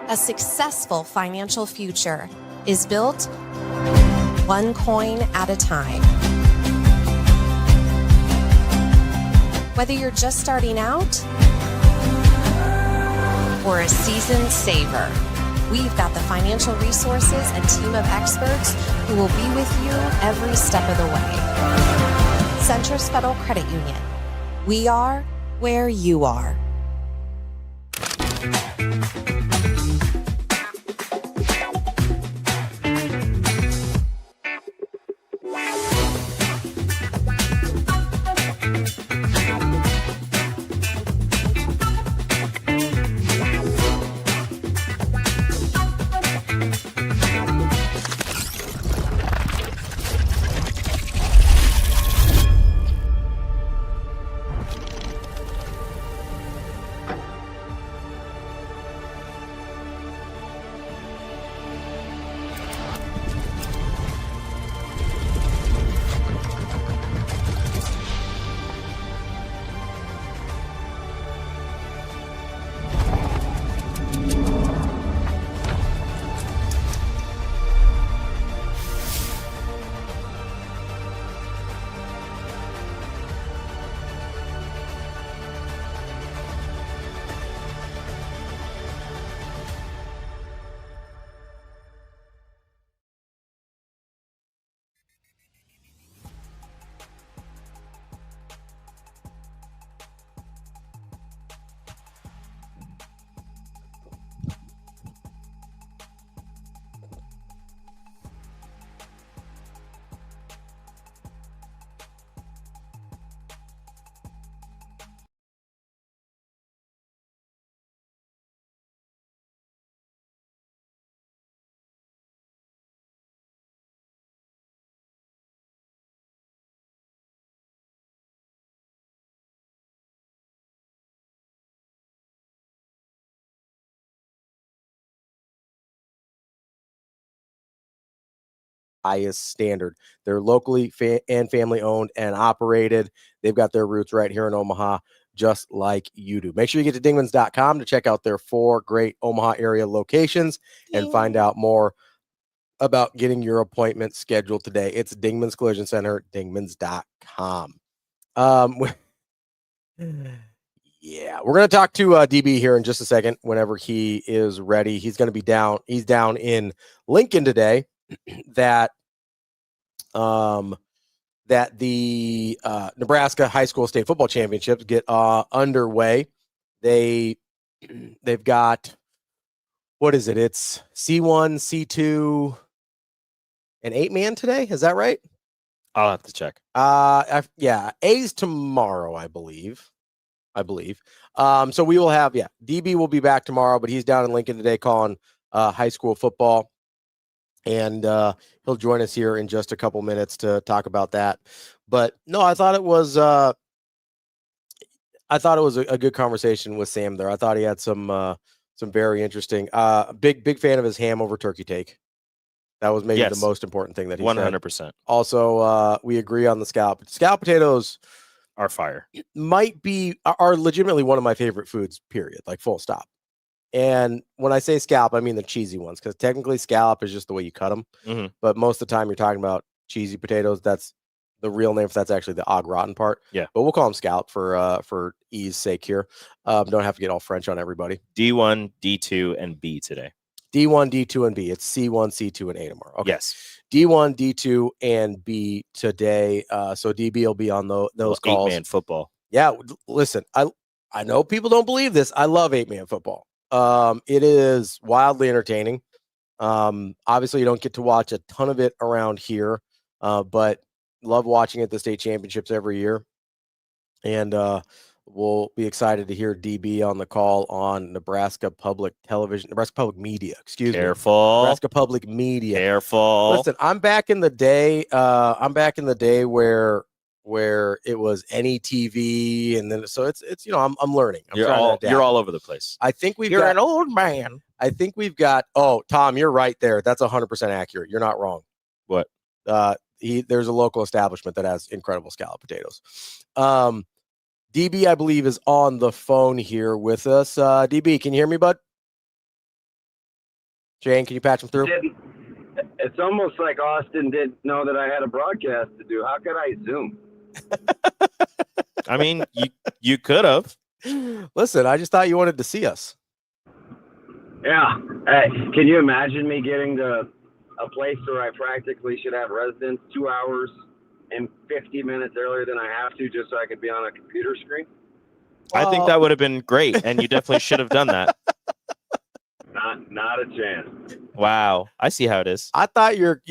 A successful financial future is built one coin at a time. Whether you're just starting out or a seasoned saver, we've got the financial resources and team of experts who will be with you every step of the way. Centris Federal Credit Union. We are where you are. Highest standard. They're locally and family owned and operated. They've got their roots right here in Omaha, just like you do. Make sure you get to dingmans.com to check out their 4 great Omaha area locations and find out more about getting your appointment scheduled today. It's Dingman's Collision Center, dingmans.com. Yeah, we're going to talk to DB here in just a second whenever he is ready. He's going to be down. He's down in Lincoln today. That the Nebraska High School State Football Championships get underway. They've got, what is it? It's C1, C2, and 8-man today. Is that right? I'll have to check. Yeah, A's tomorrow, I believe. So we will have, DB will be back tomorrow, but he's down in Lincoln today calling high school football. And he'll join us here in just a couple minutes to talk about that. But no, I thought it was a good conversation with Sam there. I thought he had some very interesting. Big fan of his ham over turkey take. That was maybe Yes. the most important thing that he 100%. said. Also, we agree on the scallop. Scallop potatoes are fire. Are legitimately one of my favorite foods, period, like full stop. And when I say scallop, I mean the cheesy ones, because technically scallop is just the way you cut them. Mm-hmm. But most of the time you're talking about cheesy potatoes. That's the real name. If that's actually the au gratin part. Yeah. But we'll call them scallop for ease sake here. Don't have to get all French on everybody. D1, D2, and B today. D1, D2, and B. It's C1, C2, and A tomorrow. Okay. Yes. D1, D2, and B today. So DB will be on those calls. 8-man football. Yeah. Listen, I know people don't believe this. I love 8-man football. It is wildly entertaining. Obviously you don't get to watch a ton of it around here, but love watching it at the state championships every year. And we'll be excited to hear DB on the call on Nebraska Public Media. Careful. Nebraska Public Media. Careful. Listen, I'm back in the day. Where it was any TV, and then so it's I'm learning. You're all over the place. I think You're an old man. I think we've got. Oh, Tom, you're right there. That's 100% accurate. You're not wrong. What? There's a local establishment that has incredible scallop potatoes. DB, I believe, is on the phone here with us. DB, can you hear me, bud? Jane, can you patch him through? It's almost like Austin didn't know that I had a broadcast to do. How could I Zoom? I mean, you could have. Listen, I just thought you wanted to see us. Yeah. Hey, can you imagine me getting to a place where I practically should have residents 2 hours and 50 minutes earlier than I have to just so I could be on a computer screen? I think that would have been great, and you definitely should have done that. Not a chance. Wow. I see how it is. I thought your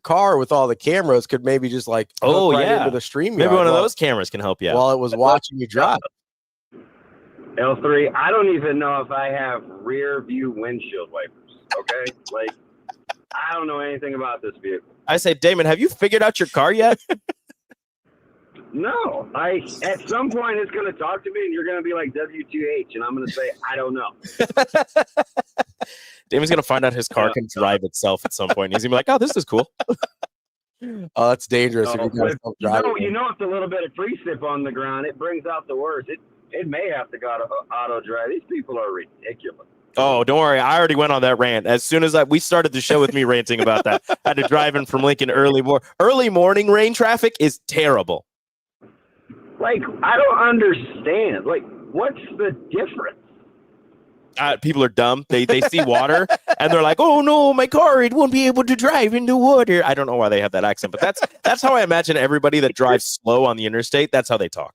car with all the cameras could maybe just like hook right into the stream. Maybe one of those cameras can help you out. While it was watching you drive. L3, I don't even know if I have rear view windshield wipers. Okay? Like, I don't know anything about this vehicle. I say, Damon, have you figured out your car yet? No. At some point it's going to talk to me and you're going to be like W2H and I'm going to say, I don't know. Damon's going to find out his car can drive itself at some point. He's going to be like, oh, this is cool. Oh, that's dangerous. You know, it's a little bit of free sip on the ground. It brings out the worst. It may have to go to auto drive. These people are ridiculous. Oh, don't worry. I already went on that rant. As soon as we started the show with me ranting about that, I had to drive in from Lincoln early morning rain traffic is terrible. Like, I don't understand. Like, what's the difference? People are dumb. They see water and they're like, oh no, my car, it won't be able to drive in the water. I don't know why they have that accent, but that's how I imagine everybody that drives slow on the interstate. That's how they talk.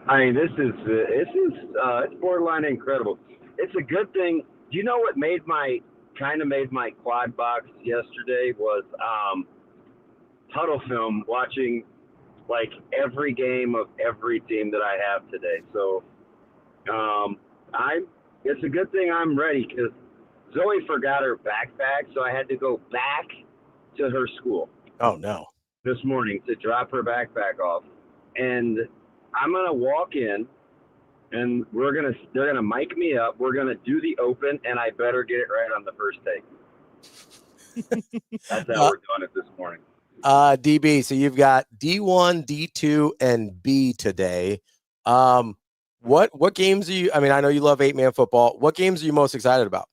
I mean, this is it's borderline incredible. It's a good thing. Do you know what made my quad box yesterday was Huddle Film, watching like every game of every team that I have today. So it's a good thing I'm ready because Zoe forgot her backpack, so I had to go back to her school. Oh no! This morning to drop her backpack off, and I'm gonna walk in, and they're gonna mic me up. We're gonna do the open, and I better get it right on the first take. That's how we're doing it this morning. DB, so you've got D1, D2, and B today. What games are you? I mean, I know you love 8-man football. What games are you most excited about?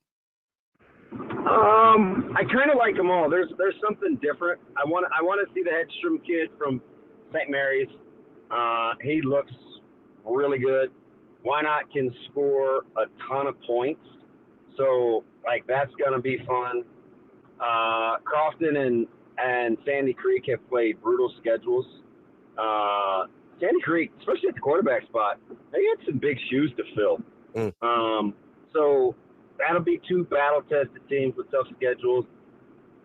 I kind of like them all. There's something different. I want to see the Hedstrom kid from St. Mary's. He looks really good. Wynot can score a ton of points, so like that's gonna be fun. Crofton and Sandy Creek have played brutal schedules. Sandy Creek, especially at the quarterback spot, they had some big shoes to fill. So that'll be two battle-tested teams with tough schedules.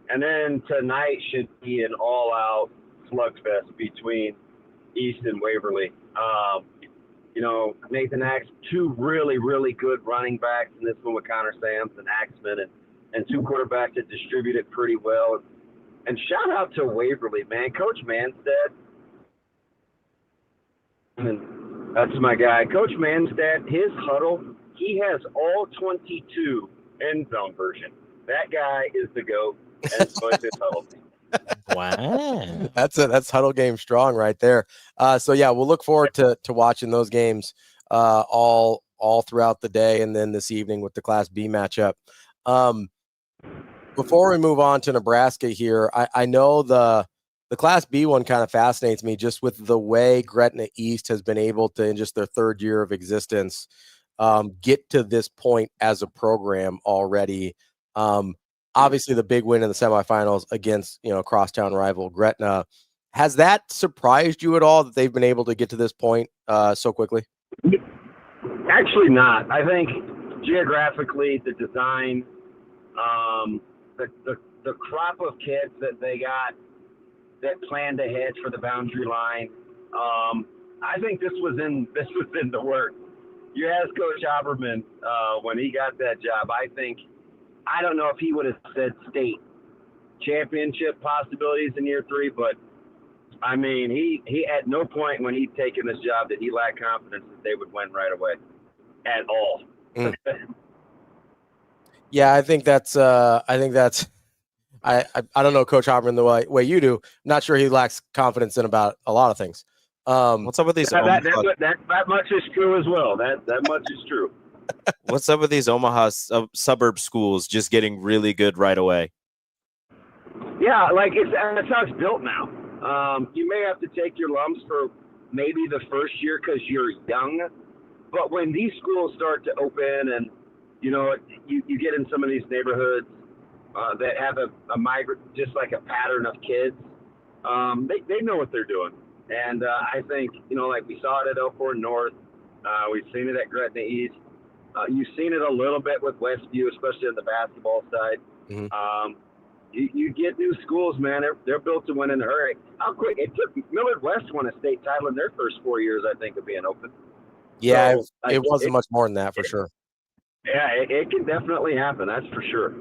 And then tonight should be an all-out slugfest between East and Waverly. Nathan Axe, two really, really good running backs in this one with Connor Sams and Axman, and two quarterbacks that distribute it pretty well. And shout out to Waverly, man. Coach Manstead. And that's my guy. Coach Manstead, his huddle, he has all 22 end zone version. That guy is the GOAT, and it's going to Huddle. Wow. That's Huddle game strong right there. So yeah, we'll look forward to watching those games all throughout the day, and then this evening with the Class B matchup. Before we move on to Nebraska here, I know the Class B one kind of fascinates me, just with the way Gretna East has been able to, in just their third year of existence, get to this point as a program already. Obviously the big win in the semifinals against, crosstown rival Gretna. Has that surprised you at all that they've been able to get to this point so quickly? Actually not. I think geographically, the design, the crop of kids that they got that planned ahead for the boundary line. I think this was in the works. You ask Coach Oberman when he got that job. I don't know if he would have said state championship possibilities in year 3, but I mean, he at no point when he'd taken this job did he lack confidence that they would win right away at all. Yeah, I think that's I don't know Coach Oberman the way you do. I'm not sure he lacks confidence in about a lot of things. What's up with these? That much is true as well. That much is true. What's up with these Omaha suburb schools just getting really good right away? Yeah, like that's how it's built now. You may have to take your lumps for maybe the first year because you're young, but when these schools start to open and you get in some of these neighborhoods that have a migrant, just like a pattern of kids, they know what they're doing. And I think, like we saw it at Elkhorn North, we've seen it at Gretna East. You've seen it a little bit with Westview, especially on the basketball side. Mm-hmm. You get new schools, man. They're built to win in a hurry. How quick it took Millard West won a state title in their first 4 years, I think, of being open. Yeah, so, it wasn't much more than that for sure. Yeah, it can definitely happen. That's for sure.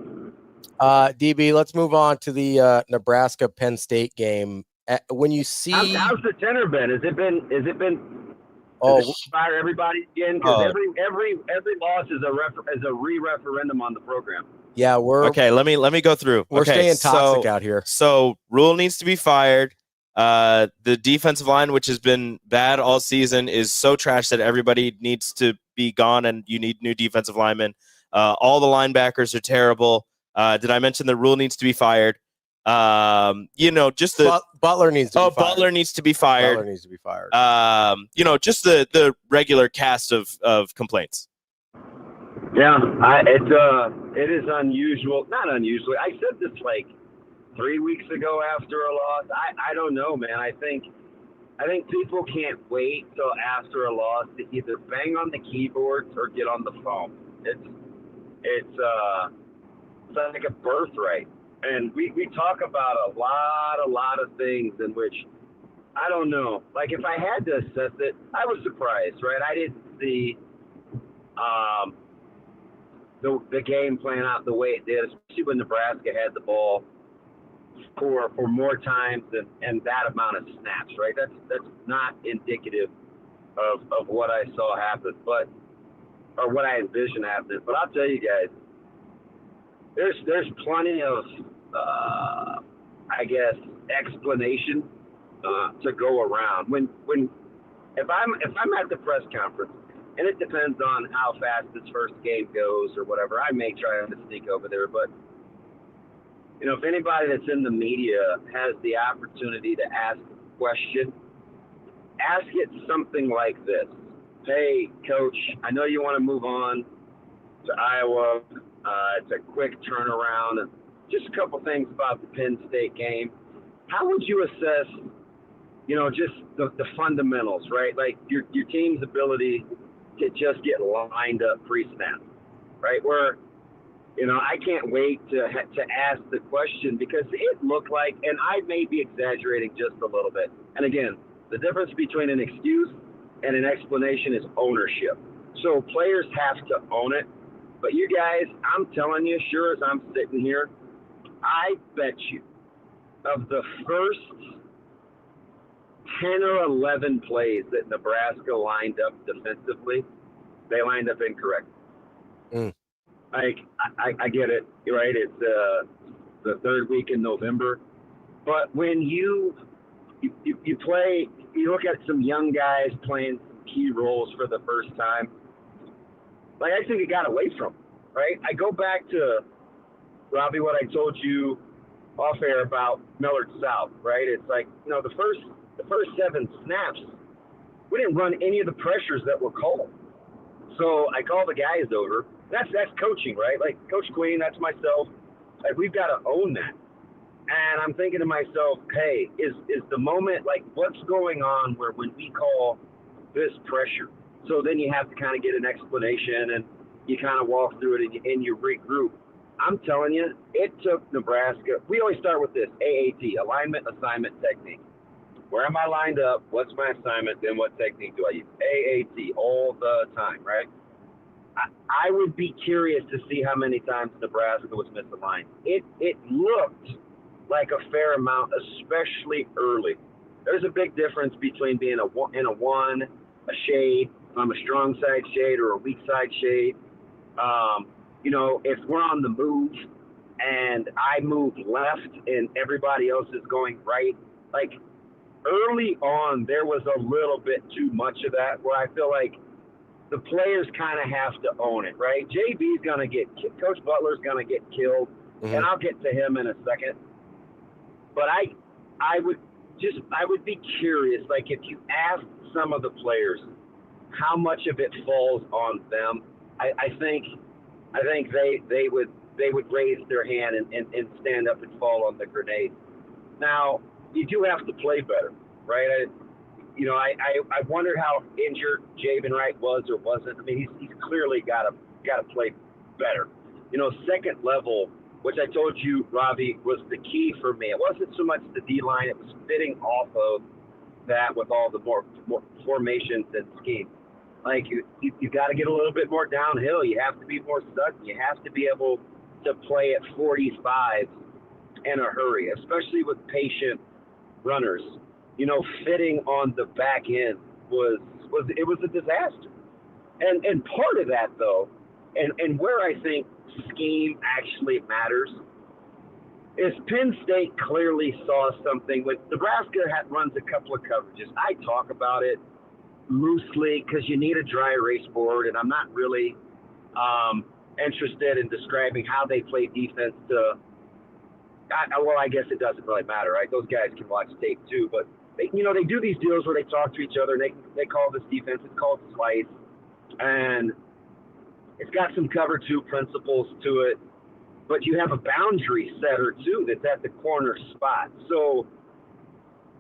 DB, let's move on to the Nebraska Penn State game. When you see how's the tenor been? Has it been? Oh, fire everybody again because every loss is a re-referendum on the program. Yeah, okay. Let me go through. We're staying toxic out here. So Rule needs to be fired. The defensive line, which has been bad all season, is so trash that everybody needs to be gone, and you need new defensive linemen. All the linebackers are terrible. Did I mention that Rule needs to be fired? Just the Butler needs to be fired. Butler needs to be fired. Butler needs to be fired. Just the regular cast of complaints. Yeah, it is unusual. Not unusually. I said this like 3 weeks ago after a loss. I don't know, man. I think people can't wait till after a loss to either bang on the keyboards or get on the phone. It's like a birthright. And we talk about a lot of things in which, I don't know, like if I had to assess it, I was surprised, right? I didn't see the game playing out the way it did, especially when Nebraska had the ball for more times and that amount of snaps, right? That's not indicative of what I saw happen, or what I envisioned happening. But I'll tell you guys, there's plenty of I guess explanation to go around. If I'm at the press conference, and it depends on how fast this first game goes or whatever, I may try to sneak over there. But if anybody that's in the media has the opportunity to ask a question, ask it something like this: "Hey, Coach, I know you want to move on to Iowa. It's a quick turnaround. And just a couple things about the Penn State game. How would you assess, just the fundamentals, right? Like your team's ability to just get lined up pre-snap, right? Where, I can't wait to ask the question because it looked like, and I may be exaggerating just a little bit. And again, the difference between an excuse and an explanation is ownership. So players have to own it. But you guys, I'm telling you, sure as I'm sitting here, I bet you of the first 10 or 11 plays that Nebraska lined up defensively, they lined up incorrect. Like, I get it, right? It's the third week in November. But when you play, you look at some young guys playing some key roles for the first time, like, I think it got away from them, right? I go back to, Ravi, what I told you off air about Millard South, right? It's like, the first 7 snaps, we didn't run any of the pressures that were called. So I called the guys over. That's coaching, right? Like, Coach Queen, that's myself. Like, we've got to own that. And I'm thinking to myself, hey, is the moment, like, what's going on where when we call this pressure? So then you have to kind of get an explanation, and you kind of walk through it and you regroup. I'm telling you, it took Nebraska. We always start with this, AAT, alignment, assignment, technique. Where am I lined up? What's my assignment? Then what technique do I use? AAT all the time, right? I would be curious to see how many times Nebraska was misaligned. It looked like a fair amount, especially early. There's a big difference between being in a one, a shade, a strong side shade or a weak side shade. If we're on the move and I move left and everybody else is going right, like early on, there was a little bit too much of that where I feel like the players kind of have to own it, right? JB's going to get – Coach Butler's going to get killed, and I'll get to him in a second. But I would be curious, like if you ask some of the players how much of it falls on them, I think they would raise their hand and stand up and fall on the grenade. Now, you do have to play better, right? I wondered how injured Javen Wright was or wasn't. I mean, he's clearly got to play better. Second level, which I told you, Ravi, was the key for me. It wasn't so much the D-line. It was fitting off of that with all the more formations and scheme. Like, you got to get a little bit more downhill. You have to be more sudden. You have to be able to play at 45 in a hurry, especially with patient runners. Fitting on the back end was a disaster. And part of that, though, and where I think scheme actually matters is Penn State clearly saw something. When Nebraska runs a couple of coverages, I talk about it loosely because you need a dry erase board, and I'm not really interested in describing how they play defense I guess it doesn't really matter, right? Those guys can watch tape too, but they do these deals where they talk to each other and they call this defense, it's called slice, and it's got some cover two principles to it, but you have a boundary setter too that's at the corner spot. So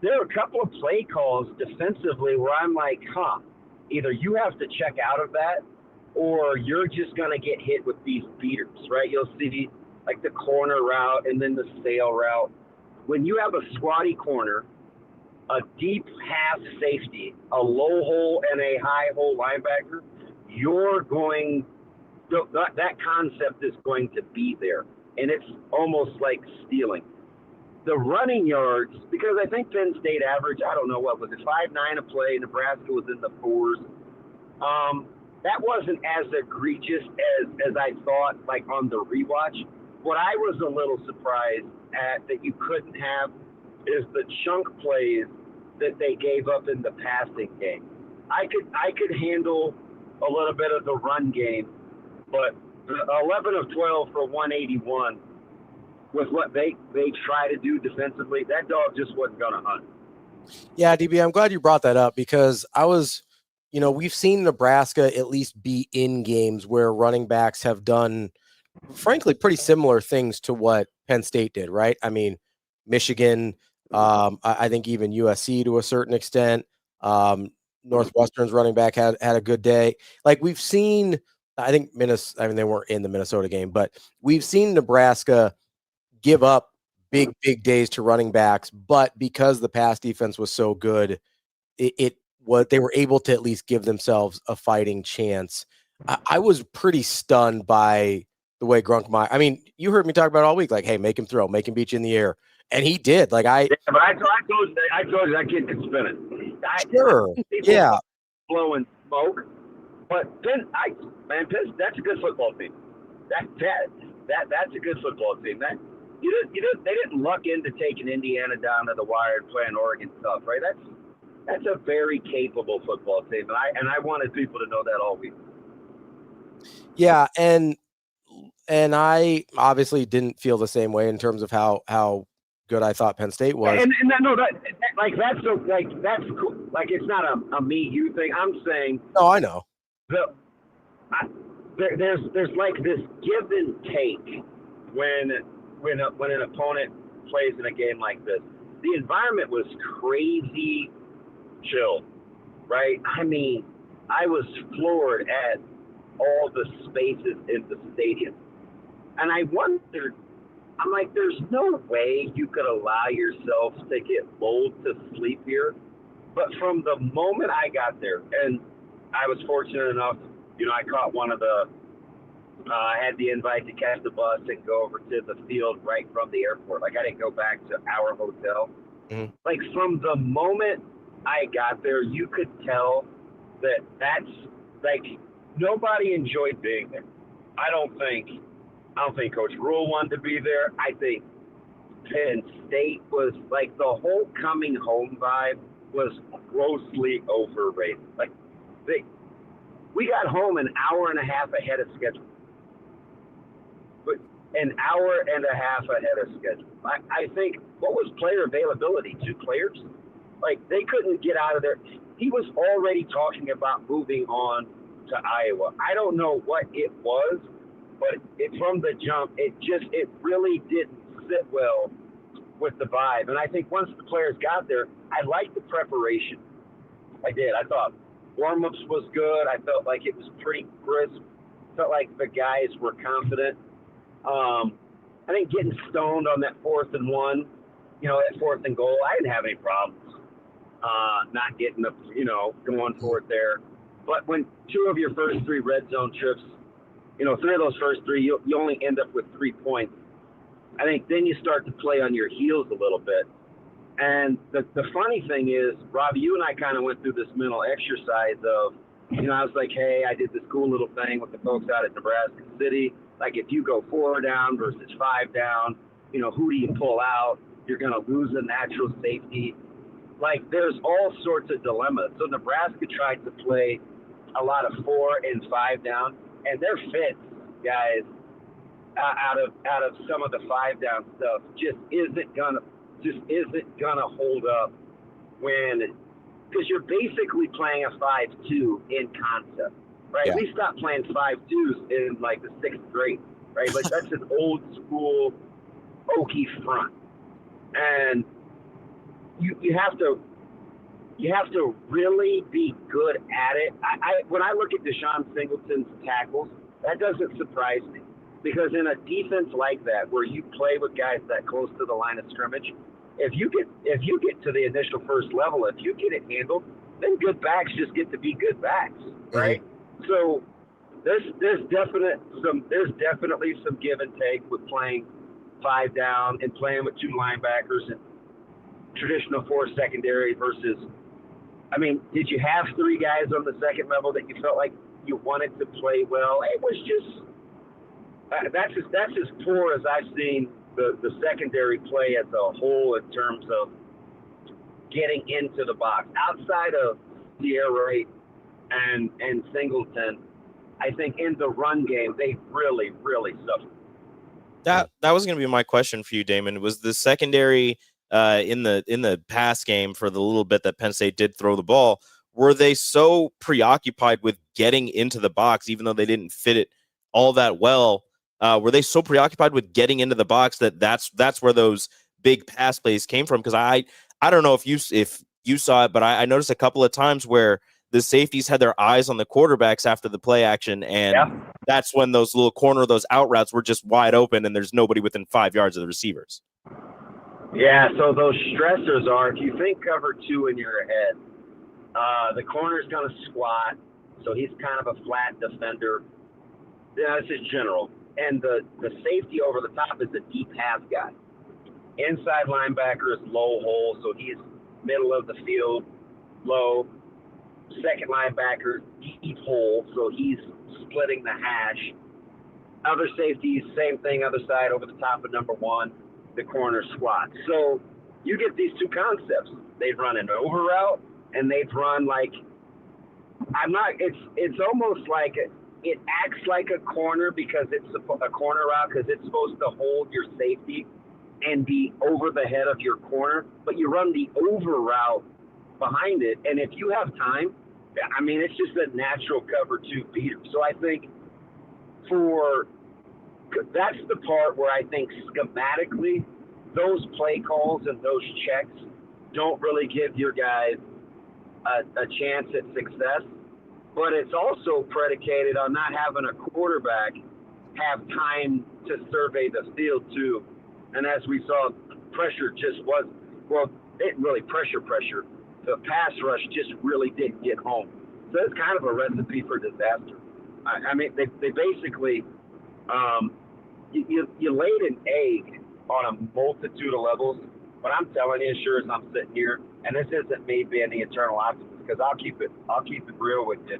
there are a couple of play calls defensively where I'm like, either you have to check out of that or you're just going to get hit with these beaters, right? You'll see like the corner route and then the sail route. When you have a squatty corner, a deep half safety, a low hole, and a high hole linebacker, that concept is going to be there. And it's almost like stealing. The running yards, because I think Penn State average, I don't know, what was it, 5.9 a play, Nebraska was in the 4s. That wasn't as egregious as I thought, like on the rewatch. What I was a little surprised at that you couldn't have is the chunk plays that they gave up in the passing game. I could handle a little bit of the run game, but 11 of 12 for 181 with what they try to do defensively, that dog just wasn't going to hunt. Yeah, DB, I'm glad you brought that up because we've seen Nebraska at least be in games where running backs have done, frankly, pretty similar things to what Penn State did, right? I mean, Michigan, I think even USC to a certain extent, Northwestern's running back had a good day. Like we've seen, I think they weren't in the Minnesota game, but we've seen Nebraska give up big days to running backs, but because the pass defense was so good, they were able to at least give themselves a fighting chance. I was pretty stunned by the way Grunkmeyer. I mean, you heard me talk about it all week, like, hey, make him throw, make him beat you in the air, and he did. Like I told you that kid can spin it. Sure, yeah, blowing smoke, but then that's a good football team. That's a good football team. They didn't luck into taking Indiana down to the wire and playing Oregon tough, right? That's a very capable football team, and I wanted people to know that all week. Yeah, and I obviously didn't feel the same way in terms of how good I thought Penn State was. And that's cool. Like, it's not a me you thing. I'm saying. No, I know. There's like this give and take when an opponent plays in a game like this. The environment was crazy chill, right? I mean, I was floored at all the spaces in the stadium. And I wondered, I'm like, there's no way you could allow yourself to get lulled to sleep here. But from the moment I got there, and I was fortunate enough, I caught one of the, I had the invite to catch the bus and go over to the field right from the airport. Like, I didn't go back to our hotel. Mm-hmm. Like, from the moment I got there, you could tell that's, like, nobody enjoyed being there. I don't think Coach Rule wanted to be there. I think Penn State was, like, the whole coming home vibe was grossly overrated. Like, we got home an hour and a half ahead of schedule. But an hour and a half ahead of schedule. I think, what was player availability? 2 players? Like, they couldn't get out of there. He was already talking about moving on to Iowa. I don't know what it was, but from the jump, it really didn't sit well with the vibe. And I think once the players got there, I liked the preparation. I did. I thought warm-ups was good. I felt like it was pretty crisp. Felt like the guys were confident. I think getting stoned on that 4th and 1, that 4th and goal, I didn't have any problems not getting going for it there. But when 2 of your first 3 red zone trips, 3 of those first 3, you only end up with 3 points. I think then you start to play on your heels a little bit. And the funny thing is, Ravi, you and I kind of went through this mental exercise of, I was like, hey, I did this cool little thing with the folks out at Nebraska City. Like, if you go 4 down versus 5 down, who do you pull out? You're going to lose a natural safety. Like, there's all sorts of dilemmas. So Nebraska tried to play a lot of 4 and 5 down, and their fits, guys, out of some of the 5 down stuff just isn't gonna hold up because you're basically playing a 5-2 in concept, right? Yeah. We stopped playing 5-2s in like the 6th grade, right? Like, that's an old school Okie front, and you have to really be good at it. When I look at Deshaun Singleton's tackles, that doesn't surprise me, because in a defense like that, where you play with guys that close to the line of scrimmage, if you get to the initial first level, if you get it handled, then good backs just get to be good backs, right? Mm-hmm. So there's definitely some give and take with playing 5 down and playing with 2 linebackers and traditional 4 secondary versus. I mean, did you have 3 guys on the second level that you felt like you wanted to play well? It was just that's as poor as I've seen the secondary play as a whole in terms of getting into the box. Outside of Sierra Wright and Singleton, I think in the run game they really, really suffered. That was going to be my question for you, Damon. Was the secondary in the pass game for the little bit that Penn State did throw the ball, were they so preoccupied with getting into the box, even though they didn't fit it all that well? Were they so preoccupied with getting into the box that's where those big pass plays came from? Because I don't know if you saw it, but I noticed a couple of times where the safeties had their eyes on the quarterbacks after the play action, and that's when those little corner, those out routes were just wide open, and there's nobody within 5 yards of the receivers. Yeah, so those stressors are, if you think cover 2 in your head, the corner's going to squat, so he's kind of a flat defender. Yeah, this is general. And the safety over the top is a deep half guy. Inside linebacker is low hole, so he's middle of the field, low. Second linebacker, deep hole, so he's splitting the hash. Other safeties, same thing, other side over the top of number one, the corner squat. So you get these two concepts. They'd run an over route, and they'd run like, it's almost like it acts like a corner because it's a corner route because it's supposed to hold your safety and be over the head of your corner, but you run the over route behind it, and if you have time, I mean, it's just a natural cover two beater. So I think that's the part where I think schematically those play calls and those checks don't really give your guys a chance at success, but it's also predicated on not having a quarterback have time to survey the field too. And as we saw, pressure just was, well, it really pressure. The pass rush just really didn't get home. So it's kind of a recipe for disaster. I mean, they basically, you laid an egg on a multitude of levels, but I'm telling you, sure as I'm sitting here, and this isn't me being the eternal optimist, because I'll keep it real with you.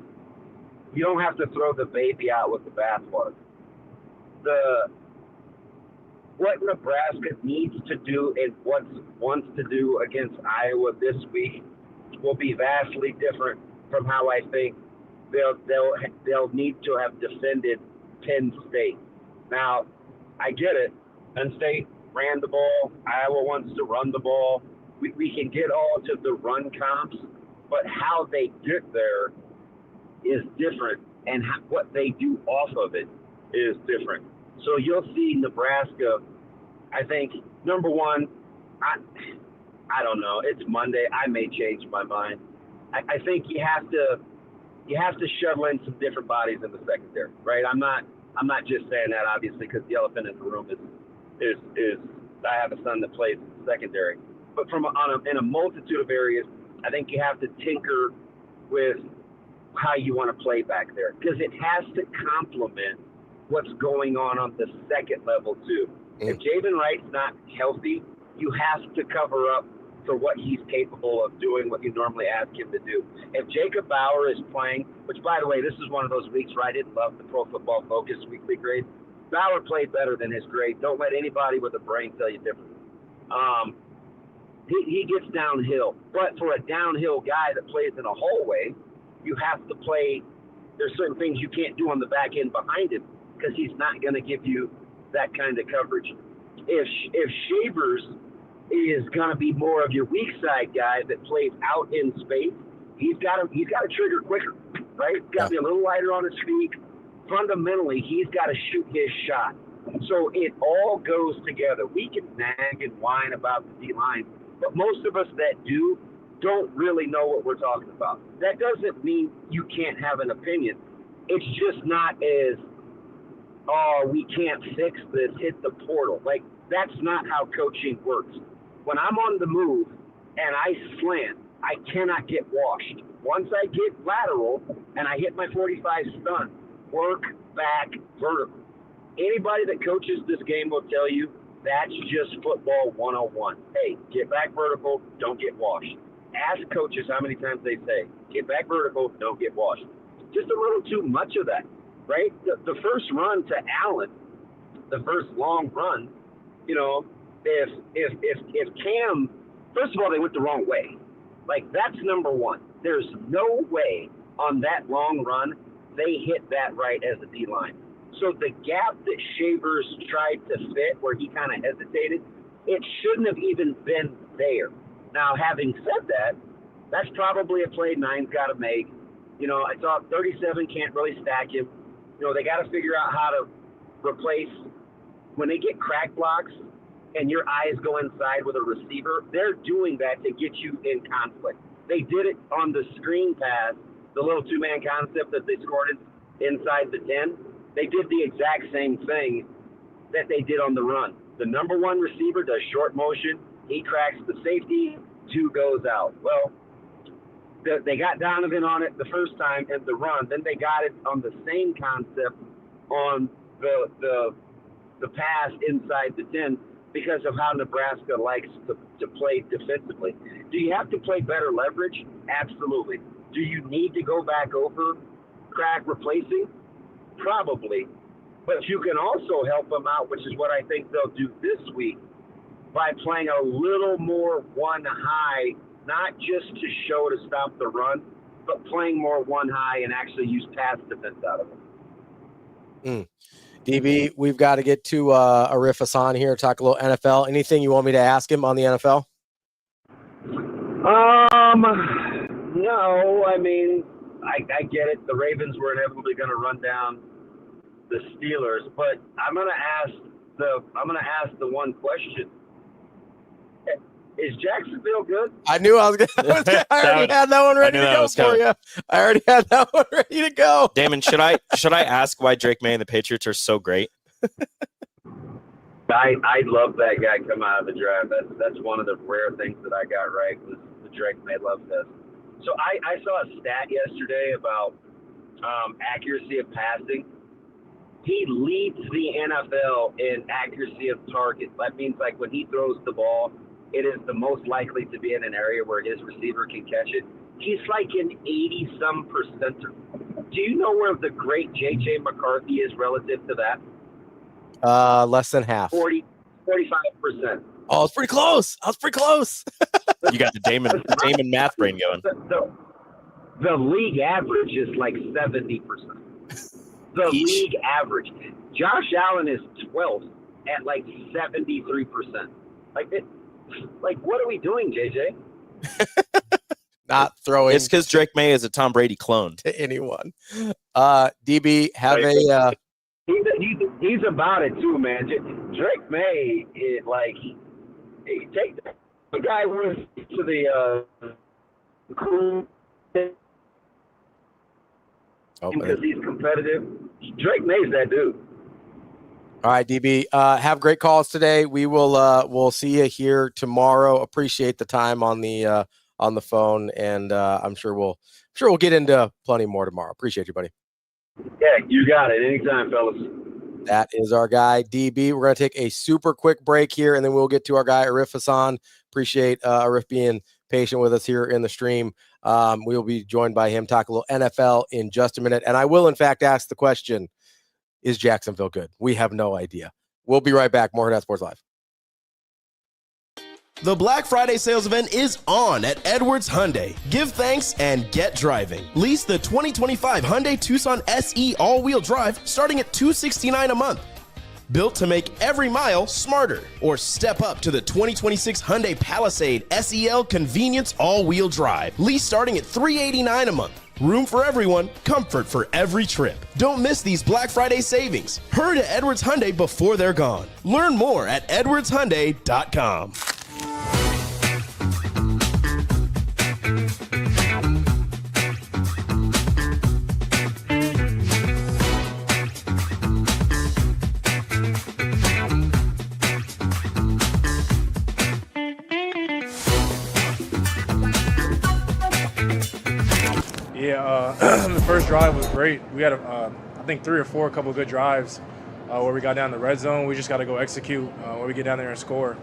You don't have to throw the baby out with the bathwater. What Nebraska needs to do and wants to do against Iowa this week will be vastly different from how I think they'll need to have defended Penn State. Now, I get it. Penn State ran the ball. Iowa wants to run the ball. We can get all to the run comps, but how they get there is different, and what they do off of it is different. So you'll see Nebraska, I think, number one, I don't know. It's Monday. I may change my mind. I think you have to shuttle in some different bodies in the secondary, right? I'm not just saying that obviously because the elephant in the room is I have a son that plays in the secondary, but in a multitude of areas, I think you have to tinker with how you want to play back there because it has to complement what's going on the second level too. If Javen Wright's not healthy, you have to cover up for what he's capable of doing, what you normally ask him to do. If Jacob Bauer is playing, which by the way, this is one of those weeks where I didn't love the Pro Football Focus weekly grade. Bauer played better than his grade. Don't let anybody with a brain tell you different. He gets downhill, but for a downhill guy that plays in a hallway, you have to play. There's certain things you can't do on the back end behind him because he's not going to give you that kind of coverage. If Shavers is going to be more of your weak side guy that plays out in space, he's got to trigger quicker, right? He's got to be a little lighter on his feet. Fundamentally, he's got to shoot his shot. So it all goes together. We can nag and whine about the D-line, but most of us that do don't really know what we're talking about. That doesn't mean you can't have an opinion. It's just not as, oh, we can't fix this, hit the portal. Like, that's not how coaching works. When I'm on the move and I slant, I cannot get washed. Once I get lateral and I hit my 45 stunt, work back vertical. Anybody that coaches this game will tell you that's just football 101. Hey, get back vertical, don't get washed. Ask coaches how many times they say, get back vertical, don't get washed. Just a little too much of that, right? The first run to Allen, the first long run, you know, if Cam, first of all, they went the wrong way. Like, that's number one. There's no way on that long run they hit that right as a D-line. So the gap that Shavers tried to fit where he kind of hesitated, it shouldn't have even been there. Now, having said that, that's probably a play Nine's got to make. You know, I thought 37 can't really stack him. You know, they got to figure out how to replace when they get crack blocks and your eyes go inside with a receiver. They're doing that to get you in conflict. They did it on the screen pass, the little two-man concept that they scored inside the 10. They did the exact same thing that they did on the run. The number one receiver does short motion. He cracks the safety, 2 goes out. Well, they got Donovan on it the first time in the run. Then they got it on the same concept on the pass inside the 10 because of how Nebraska likes to play defensively. Do you have to play better leverage? Absolutely. Do you need to go back over crack replacing? Probably. But you can also help them out, which is what I think they'll do this week, by playing a little more one high, not just to show to stop the run, but playing more one high and actually use pass defense out of them. DB, we've got to get to Arif Hasan here, talk a little NFL. Anything you want me to ask him on the NFL? No, I mean, I get it. The Ravens were inevitably going to run down the Steelers, but I'm going to ask the one question. Is Jacksonville good? I knew I was going to. I already had that one ready to go for you. I already had that one ready to go. Damon, should I ask why Drake May and the Patriots are so great? I love that guy come out of the draft. That's one of the rare things that I got right was the Drake May love test. So I saw a stat yesterday about accuracy of passing. He leads the NFL in accuracy of target. That means like when he throws the ball, it is the most likely to be in an area where his receiver can catch it. He's like an 80-some percenter. Do you know where the great J.J. McCarthy is relative to that? Less than half. 45%. Oh, it's pretty close. I was pretty close. You got the Damon math brain going. The league average is like 70%. The league average. Josh Allen is 12th at like 73%. Like, what are we doing, JJ? Not throwing. It's because Drake May is a Tom Brady clone to anyone. DB, have a. He's about it too, man. Drake May, take the guy went to the crew because he's competitive. Drake May's that dude. All right, DB. Have great calls today. We will we'll see you here tomorrow. Appreciate the time on the phone, and I'm sure we'll get into plenty more tomorrow. Appreciate you, buddy. Yeah, you got it. Anytime, fellas. That is our guy, DB. We're going to take a super quick break here, and then we'll get to our guy, Arif Hasan. Appreciate Arif being patient with us here in the stream. We'll be joined by him, talk a little NFL in just a minute. And I will, in fact, ask the question, is Jacksonville good? We have no idea. We'll be right back. More Hurrdat Sports Live. The Black Friday sales event is on at Edwards Hyundai. Give thanks and get driving. Lease the 2025 Hyundai Tucson SE all-wheel drive starting at $269 a month. Built to make every mile smarter. Or step up to the 2026 Hyundai Palisade SEL Convenience all-wheel drive. Lease starting at $389 a month. Room for everyone, comfort for every trip. Don't miss these Black Friday savings. Hurry to Edwards Hyundai before they're gone. Learn more at edwardshyundai.com. The first drive was great. We had, I think, 3 or 4 couple of good drives where we got down the red zone. We just got to go execute when we get down there and score.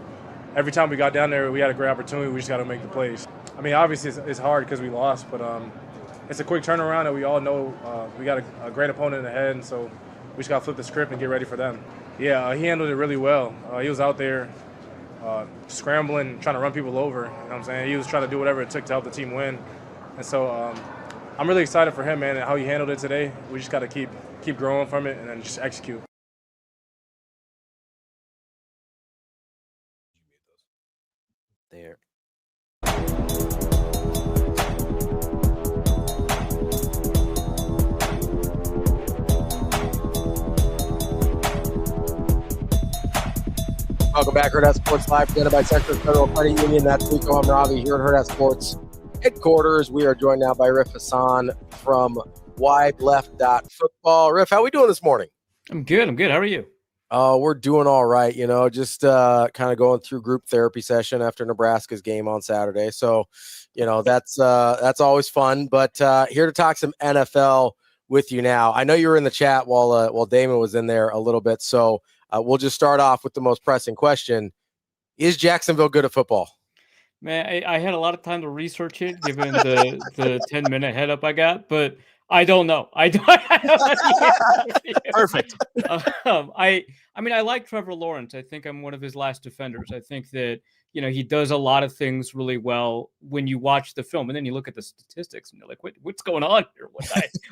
Every time we got down there, we had a great opportunity. We just got to make the plays. I mean, obviously, it's hard because we lost, but it's a quick turnaround, and we all know we got a great opponent ahead, and so we just got to flip the script and get ready for them. Yeah, he handled it really well. He was out there scrambling, trying to run people over. You know what I'm saying? He was trying to do whatever it took to help the team win. And so I'm really excited for him, man, and how he handled it today. We just got to keep growing from it and then just execute. There. Welcome back, Hurrdat Sports Live, presented by Centris Federal Credit Union. That's Rico. I'm Ravi here at Hurrdat Sports headquarters. We are joined now by Arif Hasan from wideleft.football. Riff, how are we doing this morning? I'm good. How are you? We're doing all right. You know, just kind of going through group therapy session after Nebraska's game on Saturday. So, you know, that's always fun. But here to talk some NFL with you now. I know you were in the chat while Damon was in there a little bit. So we'll just start off with the most pressing question. Is Jacksonville good at football? Man, I had a lot of time to research it, given the 10-minute head up I got. But I don't know. Perfect. I mean, I like Trevor Lawrence. I think I'm one of his last defenders. I think that, he does a lot of things really well when you watch the film, and then you look at the statistics and you're like, what's going on here?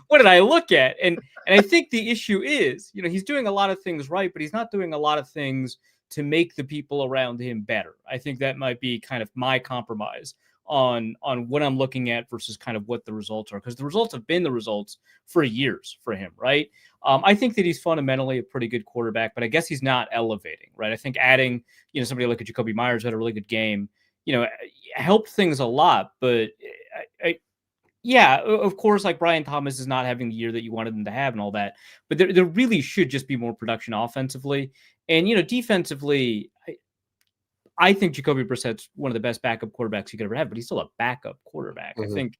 What did I look at? And I think the issue is, he's doing a lot of things right, but he's not doing a lot of things to make the people around him better. I think that might be kind of my compromise on what I'm looking at versus kind of what the results are, because the results have been the results for years for him, right? I think that he's fundamentally a pretty good quarterback, but I guess he's not elevating, right? I think adding, somebody like a Jacoby Myers who had a really good game, helped things a lot, but yeah, of course, like Brian Thomas is not having the year that you wanted him to have and all that, but there really should just be more production offensively. And, defensively, I think Jacoby Brissett's one of the best backup quarterbacks you could ever have, but he's still a backup quarterback. I think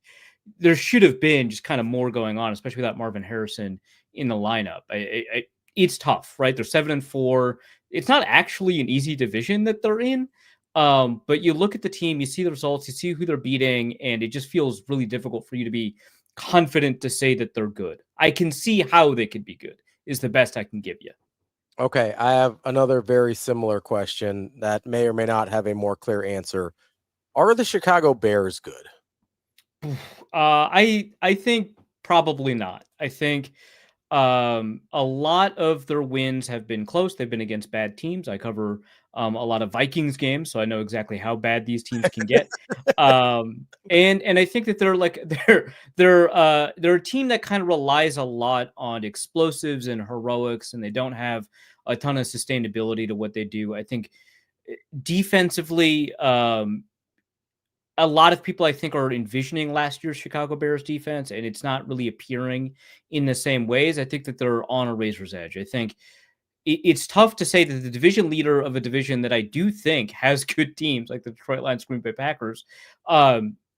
there should have been just kind of more going on, especially without Marvin Harrison in the lineup. It's tough, right? They're 7-4. It's not actually an easy division that they're in. But you look at the team, you see the results, you see who they're beating, and it just feels really difficult for you to be confident to say that they're good. I can see how they could be good is the best I can give you. Okay, I have another very similar question that may or may not have a more clear answer. Are the Chicago Bears good? I think probably not. I think a lot of their wins have been close. They've been against bad teams. I cover a lot of Vikings games, so I know exactly how bad these teams can get. And I think that they're a team that kind of relies a lot on explosives and heroics, and they don't have a ton of sustainability to what they do. I think defensively, a lot of people, I think, are envisioning last year's Chicago Bears defense, and it's not really appearing in the same ways. I think that they're on a razor's edge. I think it's tough to say that the division leader of a division that I do think has good teams, like the Detroit Lions, Green Bay Packers,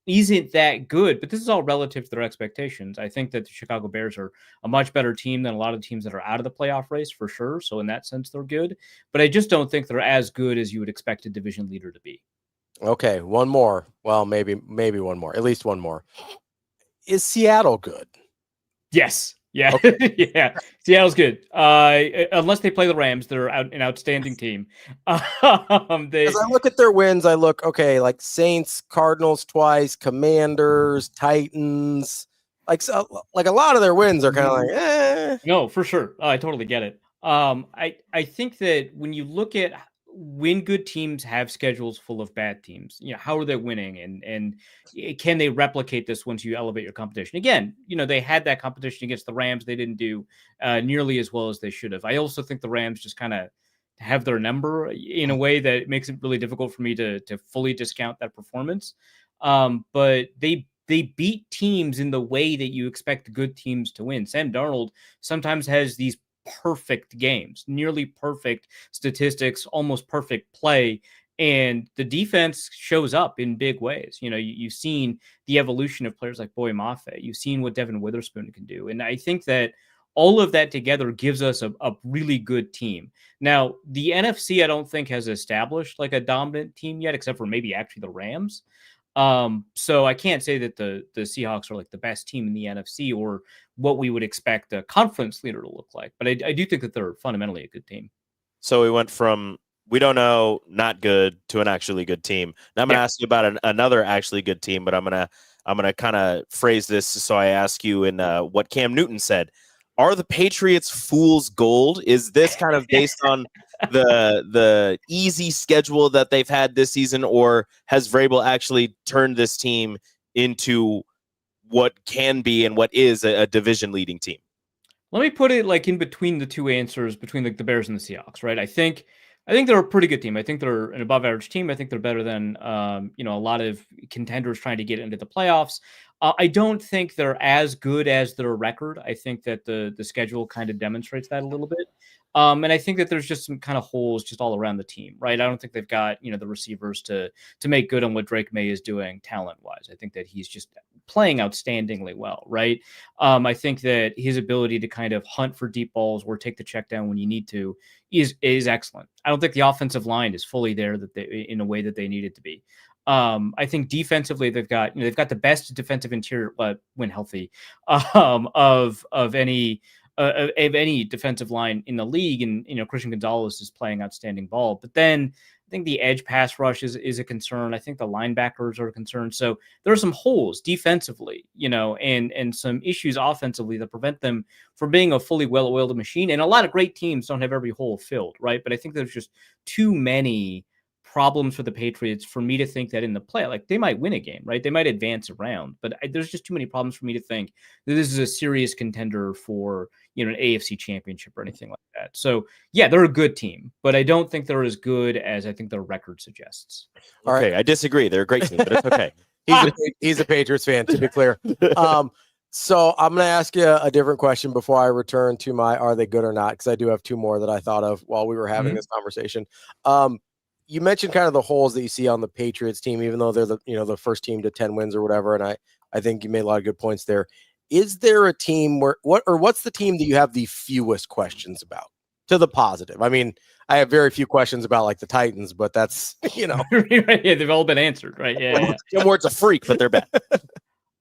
isn't that good. But this is all relative to their expectations. I think that the Chicago Bears are a much better team than a lot of the teams that are out of the playoff race, for sure. So in that sense, they're good. But I just don't think they're as good as you would expect a division leader to be. Okay, one more. Well, maybe one more. At least one more. Is Seattle good? Yes. Yeah. Okay. Yeah. Seattle's good. Unless they play the Rams, they're an outstanding team. As I look at their wins, like Saints, Cardinals twice, Commanders, Titans. Like a lot of their wins are kind of like, eh. No, for sure. I totally get it. I think that when you look at when good teams have schedules full of bad teams, how are they winning, and can they replicate this once you elevate your competition? Again, they had that competition against the Rams. They didn't do nearly as well as they should have. I also think the Rams just kind of have their number in a way that makes it really difficult for me to fully discount that performance. But they beat teams in the way that you expect good teams to win. Sam Darnold sometimes has these perfect games, nearly perfect statistics, almost perfect play, and the defense shows up in big ways. You've seen the evolution of players like Boy Mafe. You've seen what Devin Witherspoon can do, and I think that all of that together gives us a really good team. Now, the NFC, I don't think has established like a dominant team yet, except for maybe actually the Rams. So I can't say that the Seahawks are like the best team in the NFC or what we would expect a conference leader to look like. But I do think that they're fundamentally a good team. So we went from we don't know, not good, to an actually good team. Now I'm going to ask you about another actually good team, but I'm gonna kind of phrase this so I ask you in what Cam Newton said. Are the Patriots fool's gold? Is this kind of based on the easy schedule that they've had this season, or has Vrabel actually turned this team into what can be and what is a division leading team? Let me put it like in between the two answers, between like the Bears and the Seahawks, right? I think they're a pretty good team. I think they're an above average team. I think they're better than a lot of contenders trying to get into the playoffs. I don't think they're as good as their record. I think that the schedule kind of demonstrates that a little bit. And I think that there's just some kind of holes just all around the team, right? I don't think they've got, the receivers to make good on what Drake May is doing talent-wise. I think that he's just playing outstandingly well, right? I think that his ability to kind of hunt for deep balls or take the check down when you need to is excellent. I don't think the offensive line is fully there in a way that they need it to be. I think defensively they've got the best defensive interior when healthy of any defensive line in the league, and Christian Gonzalez is playing outstanding ball. But then I think the edge pass rush is a concern. I think the linebackers are a concern. So there are some holes defensively, and some issues offensively that prevent them from being a fully well-oiled machine. And a lot of great teams don't have every hole filled, right? But I think there's just too many problems for the Patriots for me to think that in the play, like they might win a game, right? They might advance around, but there's just too many problems for me to think that this is a serious contender for, an AFC championship or anything like that. So yeah, they're a good team, but I don't think they're as good as I think their record suggests. Okay, I disagree. They're a great team, but it's okay. He's a Patriots fan, to be clear. So I'm going to ask you a different question before I return to my are they good or not, because I do have two more that I thought of while we were having this conversation. You mentioned kind of the holes that you see on the Patriots team, even though they're the first team to 10 wins or whatever. And I think you made a lot of good points there. Is there a team what's the team that you have the fewest questions about, to the positive? I mean, I have very few questions about like the Titans, but that's, Yeah, they've all been answered, right? Yeah. Jim Ward's a freak, but they're bad.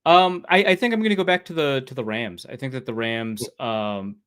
I think I'm going to go back to the Rams. I think that the Rams,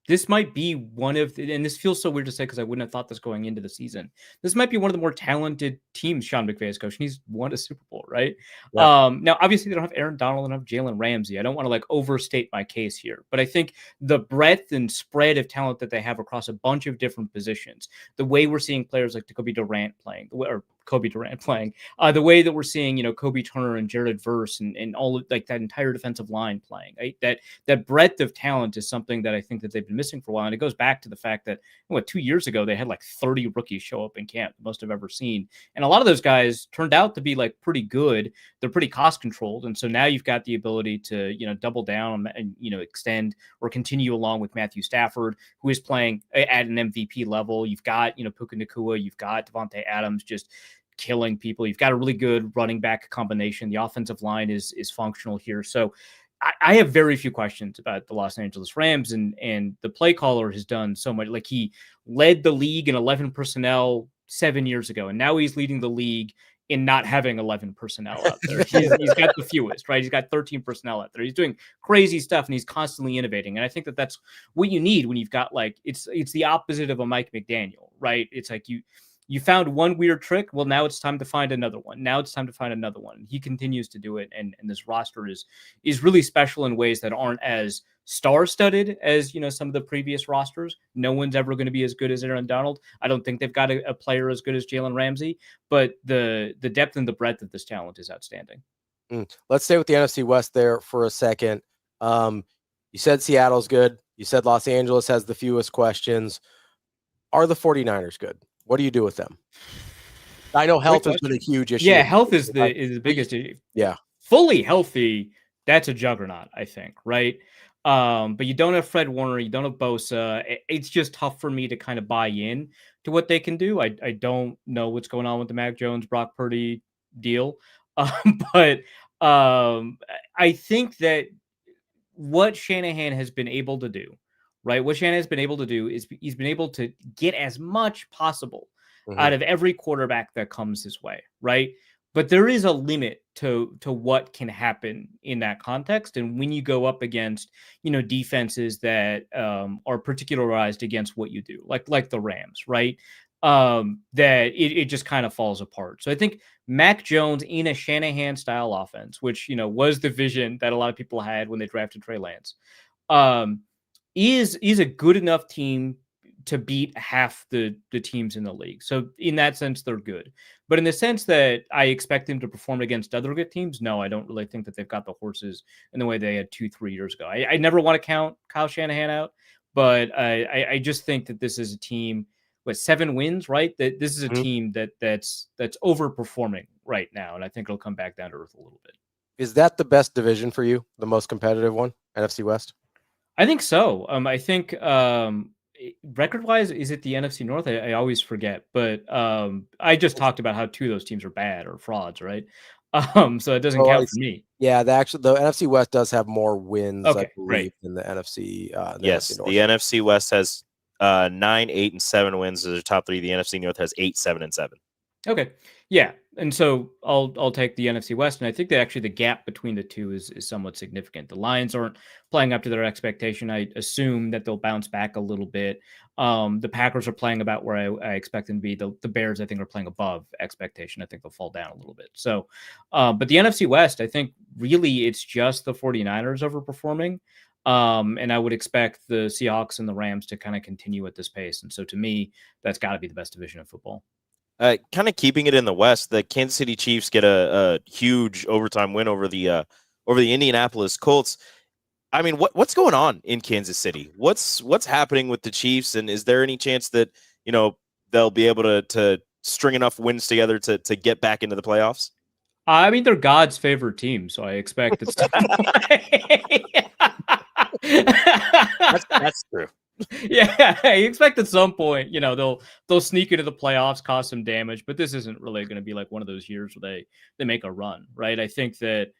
this might be one of, and this feels so weird to say because I wouldn't have thought this going into the season. This might be one of the more talented teams Sean McVay is coaching. He's won a Super Bowl, right? Yeah. Now, obviously, they don't have Aaron Donald and have Jalen Ramsey. I don't want to overstate my case here, but I think the breadth and spread of talent that they have across a bunch of different positions, the way we're seeing players like Kobe Durant playing, the way that we're seeing, Kobe Turner and Jared Verse and all that entire defensive line playing, right? That breadth of talent is something that I think that they've been missing for a while. And it goes back to the fact that 2 years ago, they had 30 rookies show up in camp, the most I've ever seen. And a lot of those guys turned out to be pretty good. They're pretty cost controlled. And so now you've got the ability to, double down and, extend or continue along with Matthew Stafford, who is playing at an MVP level. You've got, Puka Nacua, you've got Devontae Adams just killing people. You've got a really good running back combination. The offensive line is functional here. So I have very few questions about the Los Angeles Rams, and the play caller has done so much. He led the league in 11 personnel 7 years ago, and now he's leading the league in not having 11 personnel out there. He's got the fewest, right? He's got 13 personnel out there. He's doing crazy stuff, and he's constantly innovating. And I think that that's what you need when you've got it's the opposite of a Mike McDaniel, right? It's you found one weird trick. Well, now it's time to find another one. Now it's time to find another one. He continues to do it. And this roster is really special in ways that aren't as star-studded as, some of the previous rosters. No one's ever going to be as good as Aaron Donald. I don't think they've got a player as good as Jalen Ramsey, but the depth and the breadth of this talent is outstanding. Let's stay with the NFC West there for a second. You said Seattle's good. You said Los Angeles has the fewest questions. Are the 49ers good? What do you do with them? I know health has been a huge issue. Yeah, health is the biggest issue. Yeah. Fully healthy, that's a juggernaut, I think, right? But you don't have Fred Warner, you don't have Bosa. It's just tough for me to kind of buy in to what they can do. I don't know what's going on with the Mac Jones, Brock Purdy deal. But I think that what Shanahan has been able to do, right? What Shanahan has been able to do is he's been able to get as much possible out of every quarterback that comes his way, right? But there is a limit to what can happen in that context. And when you go up against, defenses that are particularized against what you do, like the Rams, right? That it just kind of falls apart. So I think Mac Jones in a Shanahan style offense, which, was the vision that a lot of people had when they drafted Trey Lance, is a good enough team to beat half the teams in the league. So in that sense, they're good. But in the sense that I expect them to perform against other good teams, no, I don't really think that they've got the horses in the way they had 2-3 years ago. I never want to count Kyle Shanahan out, but I just think that this is a team with 7 wins, right? That this is a team that's overperforming right now, and I think it'll come back down to earth a little bit. Is that the best division for you? The most competitive one, NFC West? I think so. I think record-wise, is it the NFC North? I always forget, but I just talked about how 2 of those teams are bad or frauds, right? So it doesn't count for me. Yeah, the NFC West does have more wins, I believe, than the NFC. Yes, NFC North. The NFC West has 9, 8, and 7 wins as their top 3. The NFC North has 8, 7, and 7. Okay. Yeah. And so I'll take the NFC West. And I think that actually the gap between the two is somewhat significant. The Lions aren't playing up to their expectation. I assume that they'll bounce back a little bit. The Packers are playing about where I expect them to be. The Bears, I think, are playing above expectation. I think they'll fall down a little bit. So, but the NFC West, I think really it's just the 49ers overperforming. And I would expect the Seahawks and the Rams to kind of continue at this pace. And so to me, that's got to be the best division of football. Kind of keeping it in the West, the Kansas City Chiefs get a huge overtime win over the Indianapolis Colts. I mean, what's going on in Kansas City? What's happening with the Chiefs, and is there any chance that they'll be able to string enough wins together to get back into the playoffs? I mean, they're God's favorite team, so I expect it's. That's true. Yeah, I expect at some point, they'll sneak into the playoffs, cause some damage, but this isn't really going to be like one of those years where they make a run, right? I think that,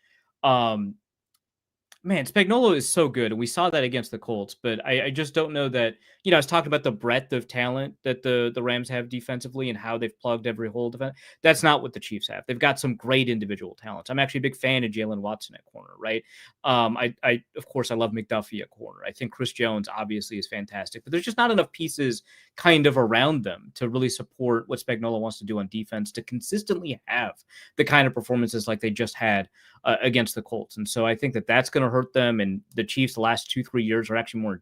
man, Spagnuolo is so good, and we saw that against the Colts, but I just don't know that, I was talking about the breadth of talent that the Rams have defensively and how they've plugged every hole. That's not what the Chiefs have. They've got some great individual talents. I'm actually a big fan of Jalen Watson at corner, right? Of course, I love McDuffie at corner. I think Chris Jones obviously is fantastic, but there's just not enough pieces kind of around them to really support what Spagnuolo wants to do on defense to consistently have the kind of performances like they just had against the Colts. And so I think that that's going to hurt them. And the Chiefs the last 2-3 years are actually more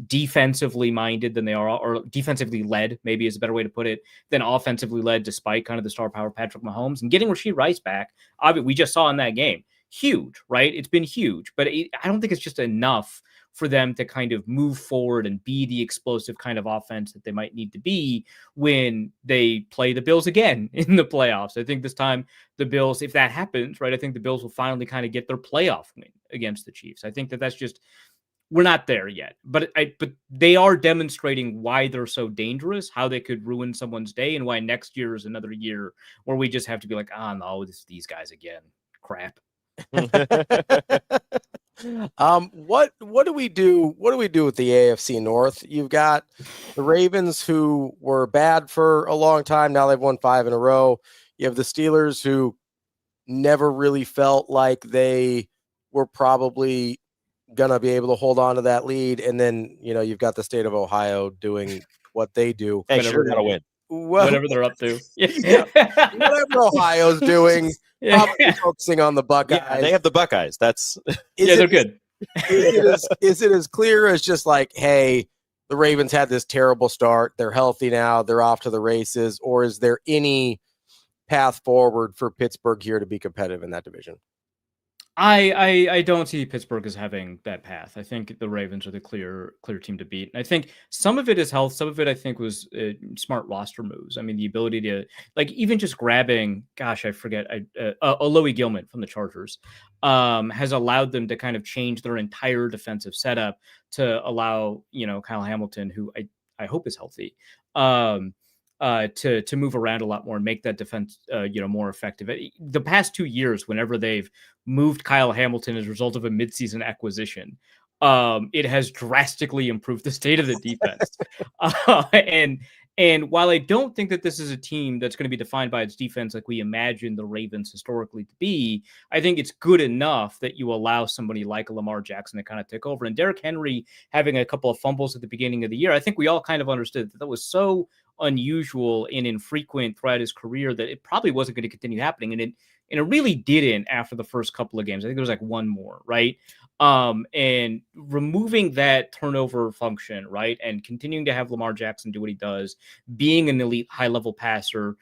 defensively minded than they are, or defensively led, maybe is a better way to put it, than offensively led, despite kind of the star power Patrick Mahomes. And getting Rashee Rice back, obviously, we just saw in that game, huge, right? It's been huge, but I don't think it's just enough for them to kind of move forward and be the explosive kind of offense that they might need to be when they play the Bills again in the playoffs. I think this time the Bills, if that happens, right, I think the Bills will finally kind of get their playoff win against the Chiefs. I think that's just, we're not there yet, but they are demonstrating why they're so dangerous, how they could ruin someone's day, and why next year is another year where we just have to be like, no, it's these guys again. Crap. What do we do? What do we do with the AFC North? You've got the Ravens, who were bad for a long time. Now they've won 5 in a row. You have the Steelers, who never really felt like they were probably gonna be able to hold on to that lead. And then you've got the state of Ohio doing what they do. Hey, sure, gotta win. Well, whatever they're up to. Whatever Ohio's doing, probably focusing on the Buckeyes. Yeah, they have the Buckeyes. They're good. Is it as clear as just like, hey, the Ravens had this terrible start, they're healthy now, they're off to the races, or is there any path forward for Pittsburgh here to be competitive in that division? I don't see Pittsburgh as having that path. I think the Ravens are the clear team to beat. And I think some of it is health. Some of it, I think, was smart roster moves. I mean, the ability to, like, even just grabbing, gosh, I forget, Alohi Gilman from the Chargers has allowed them to kind of change their entire defensive setup to allow, Kyle Hamilton, who I hope is healthy, to move around a lot more and make that defense, more effective. The past 2 years, whenever they've moved Kyle Hamilton as a result of a midseason acquisition, it has drastically improved the state of the defense. And while I don't think that this is a team that's going to be defined by its defense like we imagine the Ravens historically to be, I think it's good enough that you allow somebody like Lamar Jackson to kind of take over. And Derrick Henry having a couple of fumbles at the beginning of the year, I think we all kind of understood that was so unusual and infrequent throughout his career that it probably wasn't going to continue happening. And it really didn't after the first couple of games. I think there was like one more, right? And removing that turnover function, right, and continuing to have Lamar Jackson do what he does, being an elite high-level passer.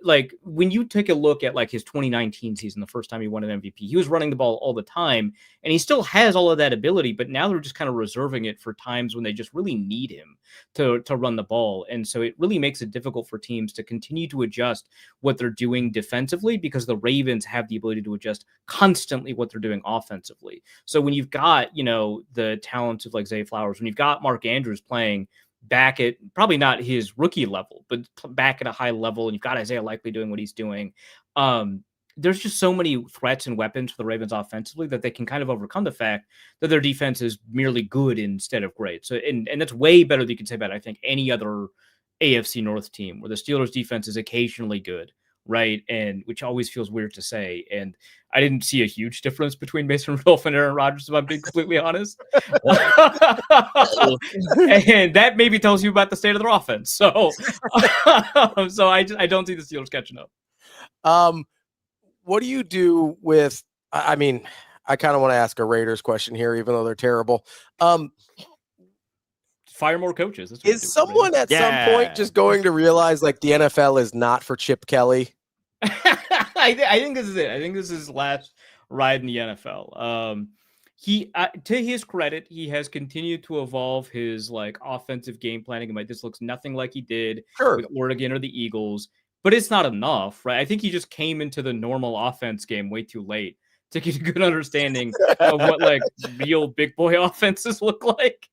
Like, when you take a look at like his 2019 season, the first time he won an MVP, he was running the ball all the time, and he still has all of that ability, but now they're just kind of reserving it for times when they just really need him to run the ball. And so it really makes it difficult for teams to continue to adjust what they're doing defensively, because the Ravens have the ability to adjust constantly what they're doing offensively. So when you've got, the talents of like Zay Flowers, when you've got Mark Andrews playing back at probably not his rookie level, but back at a high level, and you've got Isaiah Likely doing what he's doing, there's just so many threats and weapons for the Ravens offensively that they can kind of overcome the fact that their defense is merely good instead of great. So, and that's way better than you can say about, I think, any other AFC North team, where the Steelers defense is occasionally good, right? And which always feels weird to say. And I didn't see a huge difference between Mason Rudolph and Aaron Rodgers, if I'm being completely honest. And that maybe tells you about the state of their offense. So, so I don't see the Steelers catching up. What do you do with? I mean, I kind of want to ask a Raiders question here, even though they're terrible. Fire more coaches. Is someone at some point just going to realize like the NFL is not for Chip Kelly? I think this is it. I think this is his last ride in the NFL. He, to his credit, he has continued to evolve his like offensive game planning. This looks nothing like he did with Oregon or the Eagles, but it's not enough, right? I think he just came into the normal offense game way too late to get a good understanding of what like real big boy offenses look like.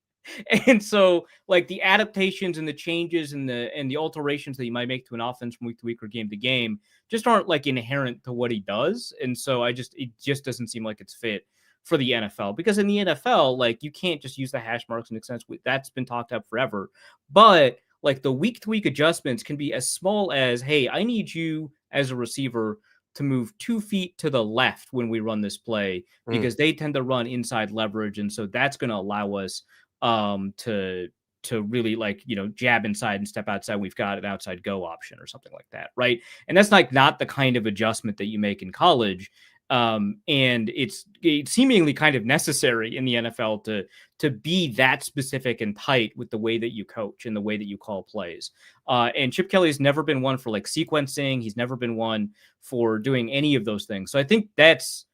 And so, like the adaptations and the changes and the alterations that you might make to an offense from week to week or game to game just aren't like inherent to what he does. And so, it just doesn't seem like it's fit for the NFL, because in the NFL, like you can't just use the hash marks and extents. That's been talked about forever. But like the week to week adjustments can be as small as, hey, I need you as a receiver to move 2 feet to the left when we run this play, because they tend to run inside leverage, and so that's going to allow us to really like, jab inside and step outside. We've got an outside go option or something like that. Right. And that's like not the kind of adjustment that you make in college. And it's seemingly kind of necessary in the NFL to be that specific and tight with the way that you coach and the way that you call plays. And Chip Kelly's never been one for like sequencing. He's never been one for doing any of those things. So I think that's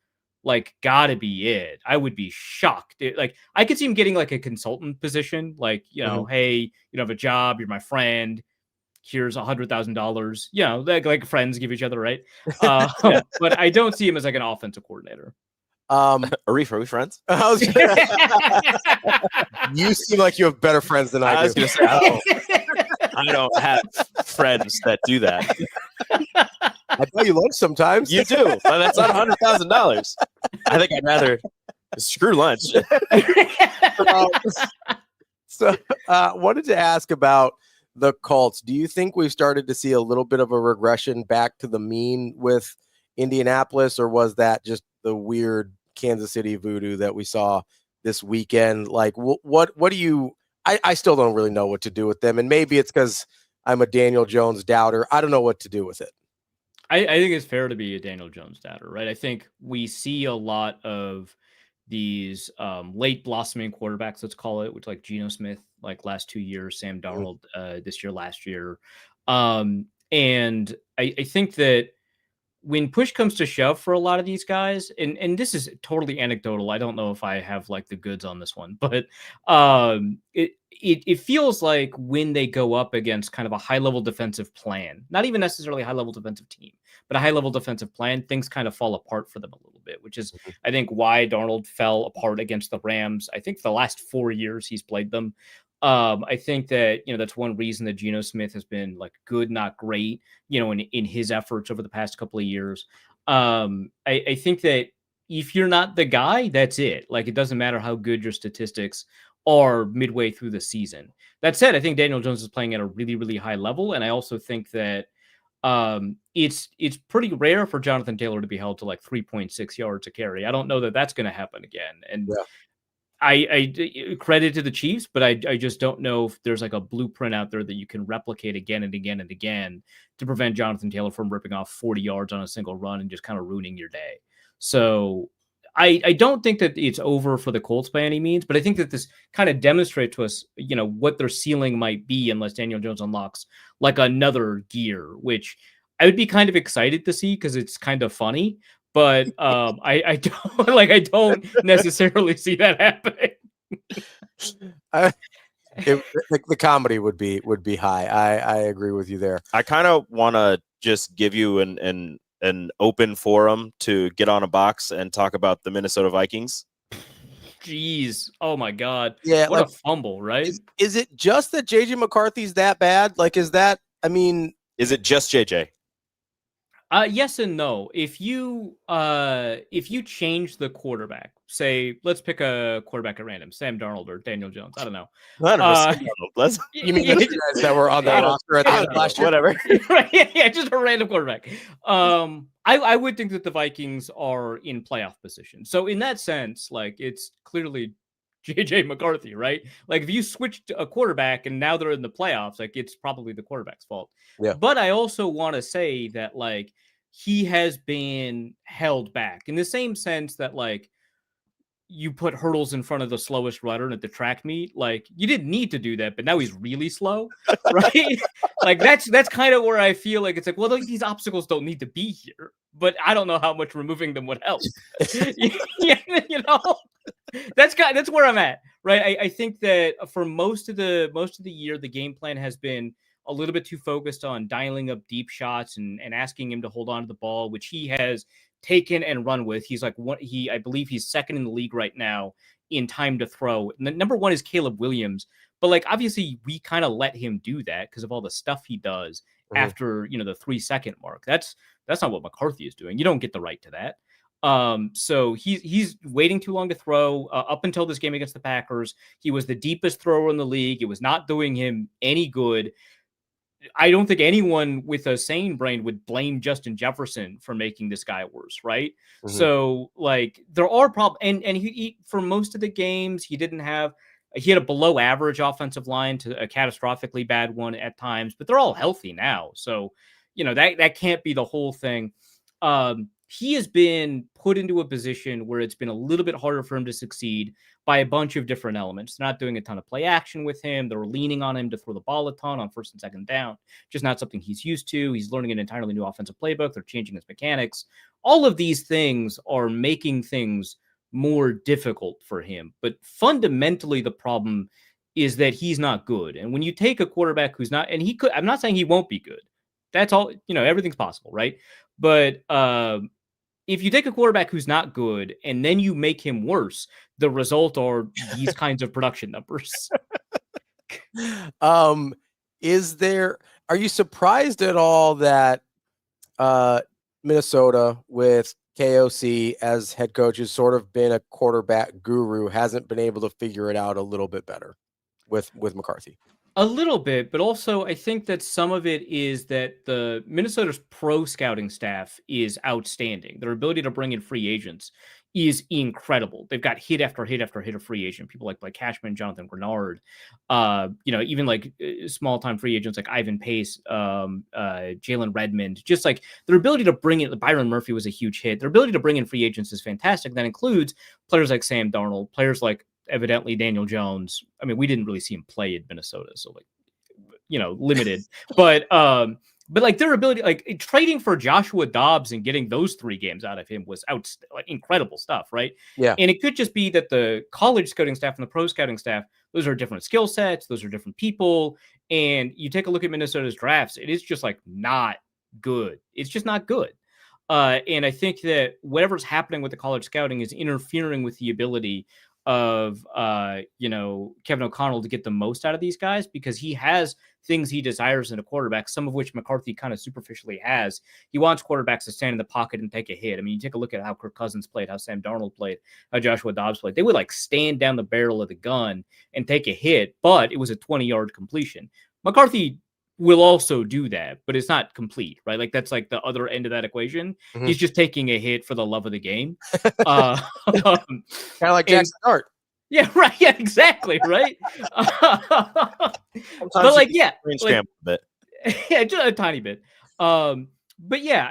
like gotta be it. I would be shocked. Like I could see him getting like a consultant position, like, hey, you have a job, you're my friend, here's $100,000, like friends give each other, right? But I don't see him as like an offensive coordinator. Arif, are we friends? You seem like you have better friends than I do. Was gonna say, I don't have friends that do that. I buy you lunch sometimes. You do, but that's not $100,000. I think I'd rather screw lunch. So, wanted to ask about the Colts. Do you think we've started to see a little bit of a regression back to the mean with Indianapolis, or was that just the weird Kansas City voodoo that we saw this weekend? Like, what do you? I still don't really know what to do with them, and maybe it's because I'm a Daniel Jones doubter. I don't know what to do with it. I think it's fair to be a Daniel Jones doubter, right? I think we see a lot of these late blossoming quarterbacks, let's call it, which like Geno Smith, like last 2 years, Sam Darnold this year, last year. And I think that when push comes to shove for a lot of these guys, and this is totally anecdotal, I don't know if I have like the goods on this one, but it feels like when they go up against kind of a high level defensive plan, not even necessarily a high level defensive team, but a high level defensive plan, things kind of fall apart for them a little bit, which is, I think, why Darnold fell apart against the Rams. I think the last 4 years he's played them. I think that, that's one reason that Geno Smith has been like good, not great, in his efforts over the past couple of years. I think that if you're not the guy, that's it. Like, it doesn't matter how good your statistics are midway through the season. That said, I think Daniel Jones is playing at a really, really high level. And I also think that it's pretty rare for Jonathan Taylor to be held to like 3.6 yards a carry. I don't know that that's going to happen again. And I credit to the Chiefs, but I just don't know if there's like a blueprint out there that you can replicate again and again and again to prevent Jonathan Taylor from ripping off 40 yards on a single run and just kind of ruining your day. So I don't think that it's over for the Colts by any means, but I think that this kind of demonstrates to us, what their ceiling might be unless Daniel Jones unlocks like another gear, which I would be kind of excited to see because it's kind of funny. But I don't necessarily see that happening. The comedy would be high. I agree with you there. I kind of want to just give you an open forum to get on a box and talk about the Minnesota Vikings. Jeez. Oh my God. Yeah. What a fumble, right? Is it just that JJ McCarthy's that bad? Like, is it just JJ? Yes and no. If you change the quarterback, say let's pick a quarterback at random, Sam Darnold or Daniel Jones. I don't know. You mean the two guys that were on the roster at the end of last year? Whatever. Right, yeah, just a random quarterback. I would think that the Vikings are in playoff position. So in that sense, like it's clearly JJ McCarthy, right? Like if you switched a quarterback and now they're in the playoffs, like it's probably the quarterback's fault. Yeah. But I also want to say that like he has been held back in the same sense that like you put hurdles in front of the slowest runner at the track meet. Like you didn't need to do that, but now he's really slow, right? Like that's kind of where I feel like it's like, well, these obstacles don't need to be here, but I don't know how much removing them would help. Yeah, you know, that's where I'm at, right? I think that for most of the year, the game plan has been a little bit too focused on dialing up deep shots and asking him to hold on to the ball, which he has taken and run with. He's like I believe he's second in the league right now in time to throw. And the number one is Caleb Williams, but like obviously we kind of let him do that because of all the stuff he does after the 3-second mark. That's not what McCarthy is doing. You don't get the right to that. So he's waiting too long to throw. Up until this game against the Packers, he was the deepest thrower in the league. It was not doing him any good. I don't think anyone with a sane brain would blame Justin Jefferson for making this guy worse, right? So like there are problems, and he for most of the games he had a below average offensive line to a catastrophically bad one at times, but they're all healthy now, so that can't be the whole thing. He has been put into a position where it's been a little bit harder for him to succeed by a bunch of different elements. They're not doing a ton of play action with him. They're leaning on him to throw the ball a ton on first and second down. Just not something he's used to. He's learning an entirely new offensive playbook. They're changing his mechanics. All of these things are making things more difficult for him. But fundamentally, the problem is that he's not good. And when you take a quarterback who's not, and I'm not saying he won't be good. That's all, everything's possible, right? But if you take a quarterback who's not good and then you make him worse, the result are these kinds of production numbers. Are you surprised at all that Minnesota with KOC as head coach has sort of been a quarterback guru, hasn't been able to figure it out a little bit better with McCarthy? A little bit, but also I think that some of it is that the Minnesota's pro scouting staff is outstanding. Their ability to bring in free agents is incredible. They've got hit after hit after hit of free agent. People like Cashman, Jonathan Grenard, even like small time free agents like Ivan Pace, Jalen Redmond. Just like their ability to bring in Byron Murphy was a huge hit. Their ability to bring in free agents is fantastic. That includes players like Sam Darnold, players like evidently Daniel Jones. I mean, we didn't really see him play in Minnesota, so limited. But like their ability, like trading for Joshua Dobbs and getting those 3 games out of him was incredible stuff, right? Yeah. And it could just be that the college scouting staff and the pro scouting staff, those are different skill sets, those are different people. And you take a look at Minnesota's drafts, it is just like not good. It's just not good. And I think that whatever's happening with the college scouting is interfering with the ability of Kevin O'Connell to get the most out of these guys, because he has things he desires in a quarterback, some of which McCarthy kind of superficially has. He wants quarterbacks to stand in the pocket and take a hit. I mean, you take a look at how Kirk Cousins played, how Sam Darnold played, how Joshua Dobbs played. They would like stand down the barrel of the gun and take a hit, but it was a 20-yard completion. McCarthy will also do that, but it's not complete, right? Like that's like the other end of that equation. He's just taking a hit for the love of the game. Kind of like Jackson Dart. Yeah, right. Yeah, exactly. Right. But like, yeah, a bit. Yeah, just a tiny bit. But yeah,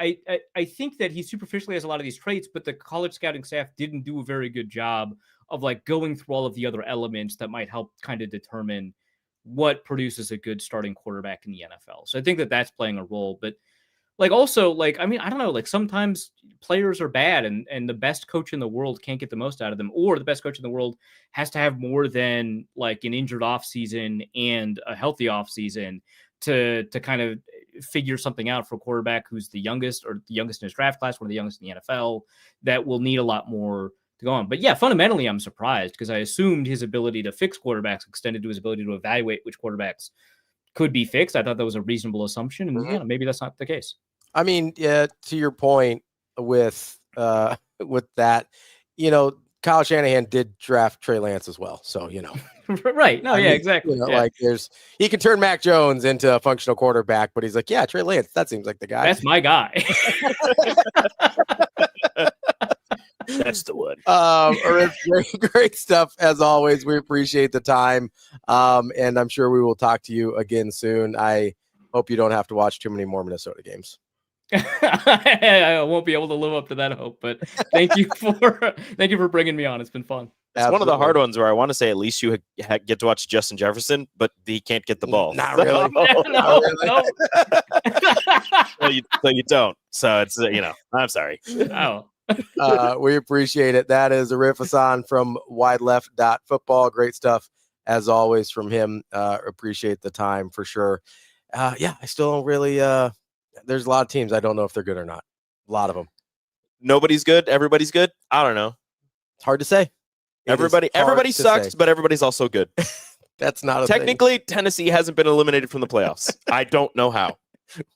I think that he superficially has a lot of these traits, but the college scouting staff didn't do a very good job of like going through all of the other elements that might help kind of determine what produces a good starting quarterback in the NFL. So I think that that's playing a role, but like also like, I mean, I don't know, like sometimes players are bad and the best coach in the world can't get the most out of them, or the best coach in the world has to have more than like an injured off season and a healthy off season to kind of figure something out for a quarterback who's the youngest or the youngest in his draft class, one of the youngest in the NFL, that will need a lot more to go on. But yeah, fundamentally, I'm surprised because I assumed his ability to fix quarterbacks extended to his ability to evaluate which quarterbacks could be fixed. I thought that was a reasonable assumption, and yeah, maybe that's not the case. I mean, to your point with that, Kyle Shanahan did draft Trey Lance as well. So, Right. No, exactly. Like he can turn Mac Jones into a functional quarterback, but he's like, yeah, Trey Lance, that seems like the guy. That's my guy. That's the one. Great stuff as always. We appreciate the time. And I'm sure we will talk to you again soon. I hope you don't have to watch too many more Minnesota games. I won't be able to live up to that hope, but thank you for bringing me on. It's been fun. It's one of the hard ones where I want to say at least you get to watch Justin Jefferson, but he can't get the ball. Not really. No. So you don't. So it's I'm sorry. Oh. We appreciate it. That is Arif Hasan from wideleft.football. Great stuff as always from him. Appreciate the time for sure. I still don't really there's a lot of teams I don't know if they're good or not. A lot of them. Nobody's good. Everybody's good. I don't know. It's hard to say. Everybody sucks, but everybody's also good. That's not a technically thing. Tennessee hasn't been eliminated from the playoffs. I don't know how.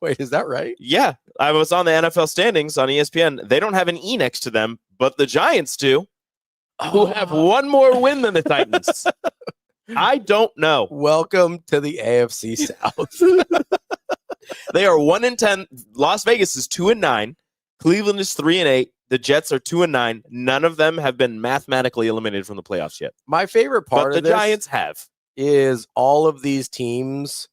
Wait, is that right? Yeah, I was on the NFL standings on ESPN. They don't have an E next to them, but the Giants do, who have one more win than the Titans. I don't know. Welcome to the AFC South. They are 1-10. Las Vegas is 2-9. Cleveland is 3-8. The Jets are 2-9. None of them have been mathematically eliminated from the playoffs yet. My favorite part of the Giants have is all of these teams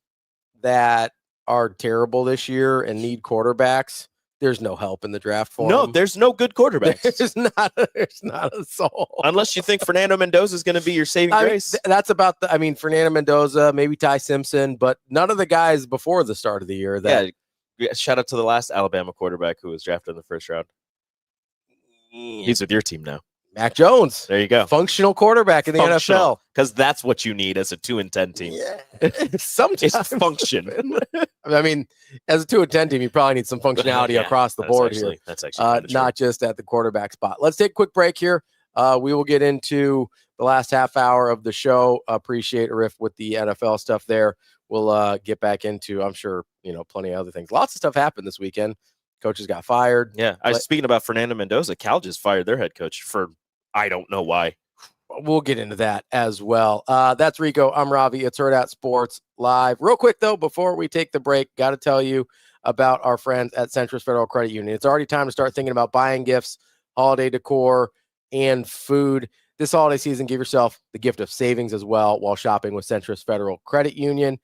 that are terrible this year and need quarterbacks. There's no help in the draft for them. There's no good quarterbacks. There's not a soul. Unless you think Fernando Mendoza is going to be your saving grace. That's about Fernando Mendoza, maybe Ty Simpson, but none of the guys before the start of the year. Yeah, shout out to the last Alabama quarterback who was drafted in the first round. He's with your team now. Mac Jones. There you go. Functional quarterback in the NFL. Because that's what you need as a 2-10 team. Yeah. Sometimes. It's function. I mean, as a 2-10 team, you probably need some functionality across the board here. That's actually not just at the quarterback spot. Let's take a quick break here. We will get into the last half hour of the show. Appreciate Arif with the NFL stuff there. We'll get back into, I'm sure, plenty of other things. Lots of stuff happened this weekend. Coaches got fired. Yeah. I was speaking about Fernando Mendoza. Cal just fired their head coach for I don't know why. We'll get into that as well. That's Rico. I'm Ravi. It's Hurrdat Sports Live. Real quick, though, before we take the break, got to tell you about our friends at Centris Federal Credit Union. It's already time to start thinking about buying gifts, holiday decor, and food. This holiday season, give yourself the gift of savings as well while shopping with Centris Federal Credit Union.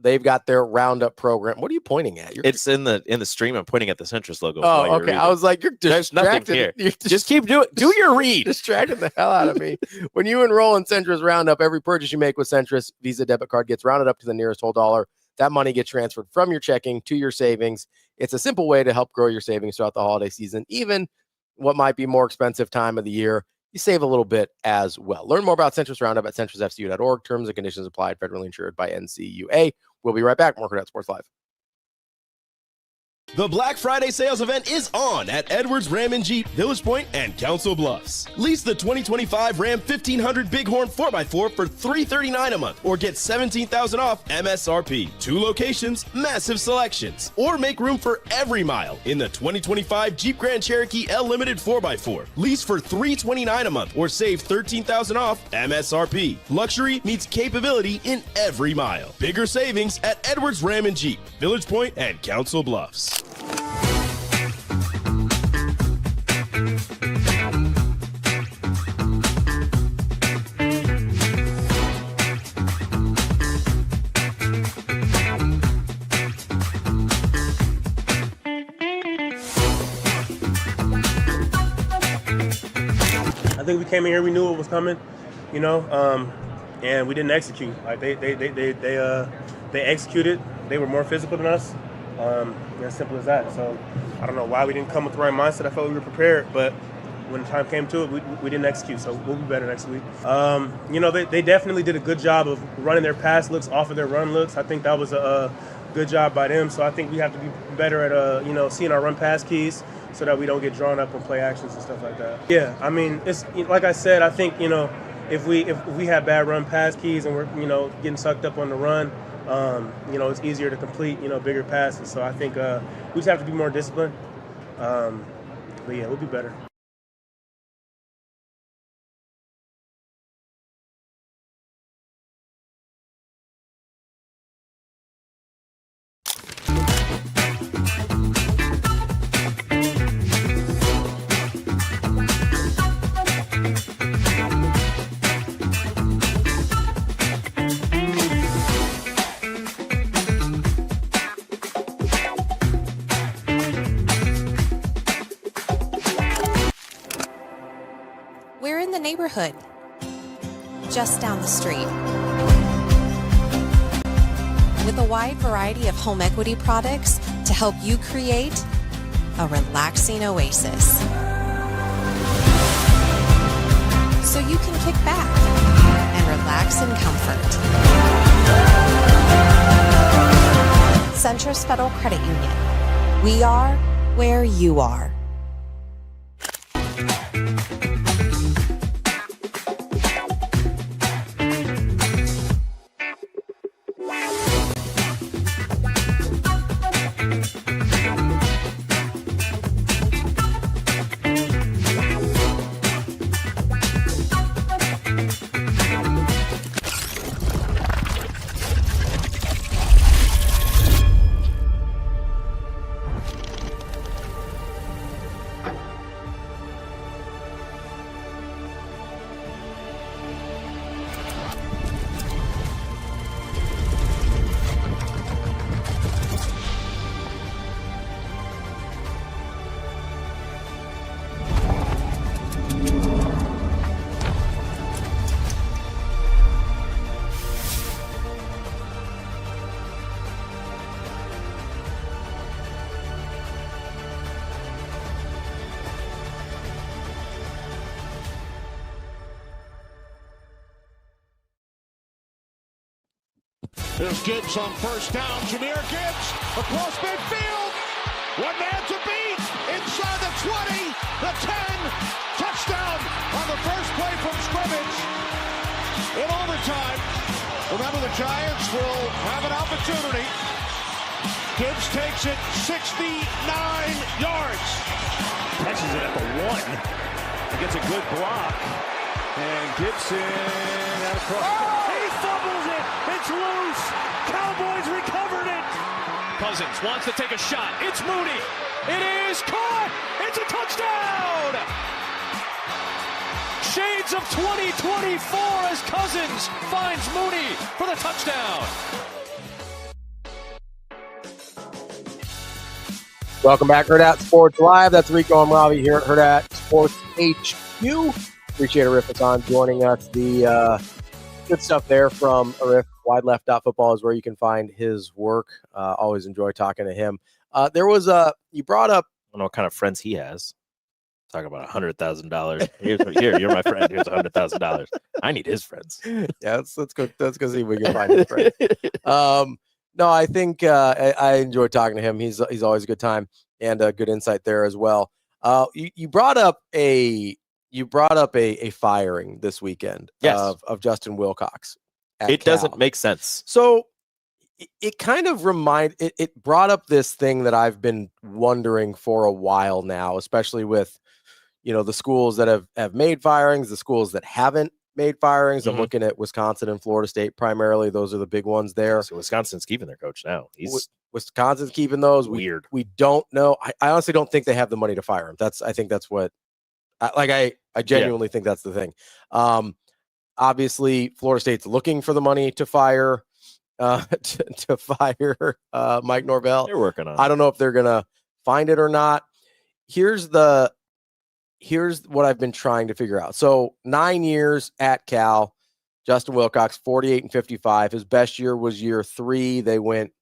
They've got their Roundup program. What are you pointing at? It's in the stream. I'm pointing at the Centris logo. Oh, okay. I was like, there's nothing here. Just keep doing. Do your read. Distracting the hell out of me. When you enroll in Centris Roundup, every purchase you make with Centris Visa debit card gets rounded up to the nearest whole dollar. That money gets transferred from your checking to your savings. It's a simple way to help grow your savings throughout the holiday season, even what might be more expensive time of the year. You save a little bit as well. Learn more about Centris Roundup at centrisfcu.org. Terms and conditions applied. Federally insured by NCUA. We'll be right back. More Hurrdat Sports Live. The Black Friday sales event is on at Edwards Ram and Jeep, Village Point, and Council Bluffs. Lease the 2025 Ram 1500 Bighorn 4x4 for $339 a month, or get $17,000 off MSRP. 2 locations, massive selections. Or make room for every mile in the 2025 Jeep Grand Cherokee L Limited 4x4. Lease for $329 a month, or save $13,000 off MSRP. Luxury meets capability in every mile. Bigger savings at Edwards Ram and Jeep, Village Point, and Council Bluffs. I think we came in here, we knew what was coming, and we didn't execute. Like they executed. They were more physical than us. As simple as that. So I don't know why we didn't come with the right mindset. I felt we were prepared, but when the time came to it, we didn't execute. So we'll be better next week. They definitely did a good job of running their pass looks off of their run looks. I think that was a good job by them. So I think we have to be better at seeing our run pass keys so that we don't get drawn up on play actions and stuff like that. Yeah, I mean, it's like I said. I think if we have bad run pass keys and we're getting sucked up on the run, It's easier to complete, bigger passes. So I think we just have to be more disciplined. But yeah, we'll be better. We're in the neighborhood, just down the street. With a wide variety of home equity products to help you create a relaxing oasis. So you can kick back and relax in comfort. Centris Federal Credit Union. We are where you are. Here's Gibbs on first down. Jameer Gibbs across midfield. One man to beat. Inside the 20, the 10. Touchdown on the first play from scrimmage. In overtime. Remember, the Giants will have an opportunity. Gibbs takes it 69 yards. Catches it at the 1. He gets a good block. And Gibson out across. He fumbles it. It's loose. Cowboys recovered it. Cousins wants to take a shot. It's Mooney. It is caught. It's a touchdown. Shades of 2024 as Cousins finds Mooney for the touchdown. Welcome back, Hurrdat Sports Live. That's Rico and Ravi here at Hurrdat Sports HQ. Appreciate Arif Hasan joining us. The good stuff there from Arif. Football is where you can find his work. Always enjoy talking to him. There was you brought up. I don't know what kind of friends he has. Talk about $100,000. Here, you're my friend. Here's $100,000. I need his friends. Yeah, let's go. Let's go see if we can find his friends. No, I think I enjoy talking to him. He's always a good time and a good insight there as well. You brought up a firing this weekend. Yes. of Justin Wilcox. It doesn't make sense. So it kind of it brought up this thing that I've been wondering for a while now, especially with the schools that have made firings, the schools that haven't made firings. I'm looking at Wisconsin and Florida State primarily. Those are the big ones there. So Wisconsin's keeping their coach now. Wisconsin's keeping those. Weird. We don't know. I honestly don't think they have the money to fire him. I think that's what I genuinely think that's the thing. Obviously, Florida State's looking for the money to fire to fire Mike Norvell. They're working on it. I don't know if they're gonna find it or not. Here's what I've been trying to figure out. So 9 years at Cal, Justin Wilcox, 48-55. His best year was year 3. They went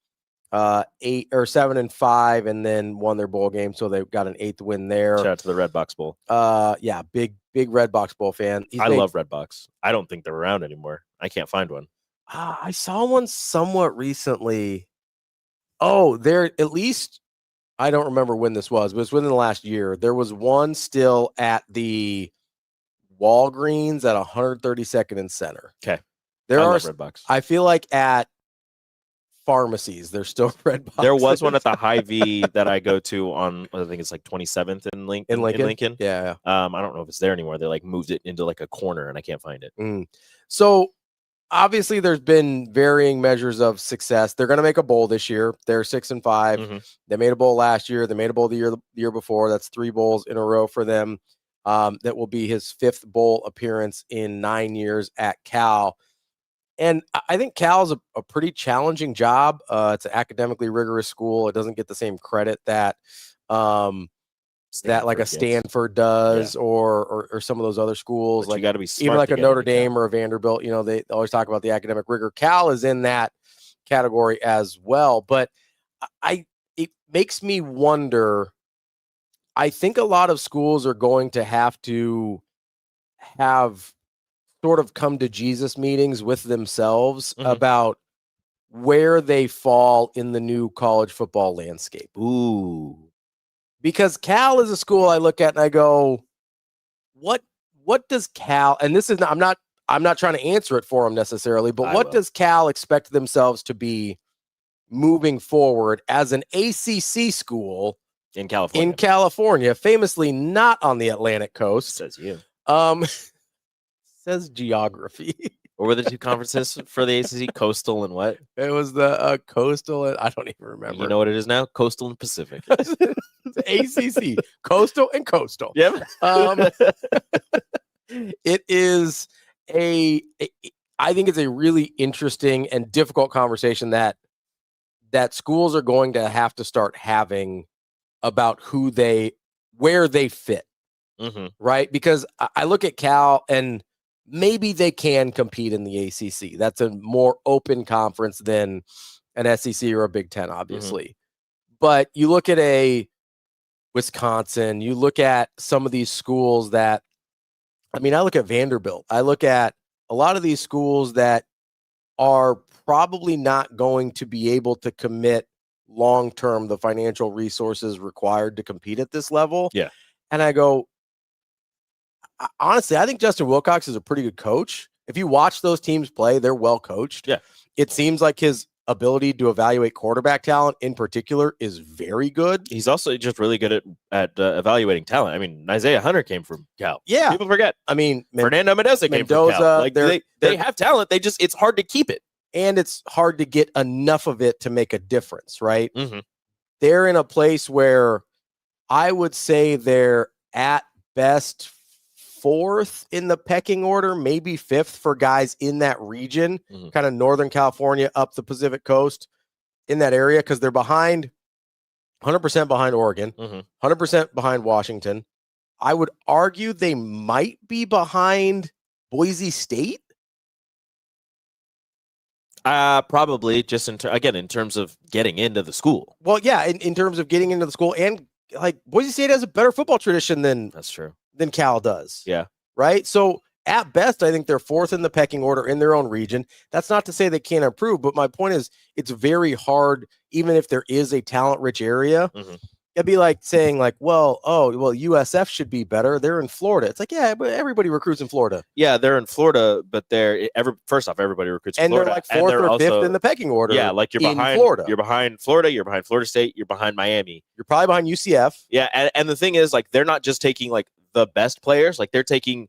7-5 and then won their bowl game. So they got an 8th win there. Shout out to the Red Box Bowl. Yeah, big Red Box Bowl fan. I love Red Box. I don't think they're around anymore. I can't find one. I saw one somewhat recently. Oh, there at least. I don't remember when this was, but it's within the last year. There was one still at the Walgreens at 132nd and Center. Okay. There I are love Red Box. I feel like at pharmacies. There's still red boxes. There was one at the Hy-Vee that I go to on, I think it's like 27th in Lincoln. Yeah. I don't know if it's there anymore. They like moved it into like a corner and I can't find it. So obviously there's been varying measures of success. They're going to make a bowl this year. They're 6-5. They made a bowl last year. They made a bowl the year before. That's 3 bowls in a row for them. That will be his 5th bowl appearance in 9 years at Cal. And I think Cal's a pretty challenging job. It's an academically rigorous school. It doesn't get the same credit that like a Stanford does, or some of those other schools. But like you got to be smart, even like a Notre Dame or a Vanderbilt. They always talk about the academic rigor. Cal is in that category as well. But it makes me wonder. I think a lot of schools are going to have to have sort of come to Jesus meetings with themselves about where they fall in the new college football landscape. Because Cal is a school I look at and I go, what does Cal, and this is not, I'm not trying to answer it for them necessarily, but what does Cal expect themselves to be moving forward as an ACC school in California? Famously not on the Atlantic coast. Says you. Says geography. What were the 2 conferences for the ACC? Coastal and what? It was the Coastal and I don't even remember. You know what it is now? Coastal and Pacific. ACC, Coastal and Coastal. Yep. It is I think it's a really interesting and difficult conversation that schools are going to have to start having about where they fit. Right? Because I look at Cal and maybe they can compete in the ACC. That's a more open conference than an SEC or a Big Ten, obviously. But you look at a Wisconsin, you look at some of these schools that, I look at Vanderbilt. I look at a lot of these schools that are probably not going to be able to commit long-term the financial resources required to compete at this level. Yeah. And I go, honestly, I think Justin Wilcox is a pretty good coach. If you watch those teams play, they're well coached. Yeah. It seems like his ability to evaluate quarterback talent in particular is very good. He's also just really good at evaluating talent. Isaiah Hunter came from Cal. Yeah. People forget. Fernando Mendoza came from Cal. Like, they have talent. It's hard to keep it. And it's hard to get enough of it to make a difference, right? They're in a place where I would say they're at best 4th in the pecking order, maybe 5th for guys in that region, kind of Northern California up the Pacific coast in that area, because they're behind 100% behind Oregon, 100% behind Washington. I would argue they might be behind Boise State. Probably just in terms of getting into the school. Well, yeah, in terms of getting into the school, and like Boise State has a better football tradition than Cal does. Yeah. Right. So at best, I think they're 4th in the pecking order in their own region. That's not to say they can't improve, but my point is it's very hard, even if there is a talent-rich area. It'd be like saying USF should be better. They're in Florida. It's like, yeah, but everybody recruits in Florida. Yeah, they're in Florida, but first off, everybody recruits in Florida. And they're like 4th or 5th in the pecking order. Yeah, like you're behind Florida. You're behind Florida. You're behind Florida State. You're behind Miami. You're probably behind UCF. Yeah, and the thing is, like, they're not just taking like the best players. Like, they're taking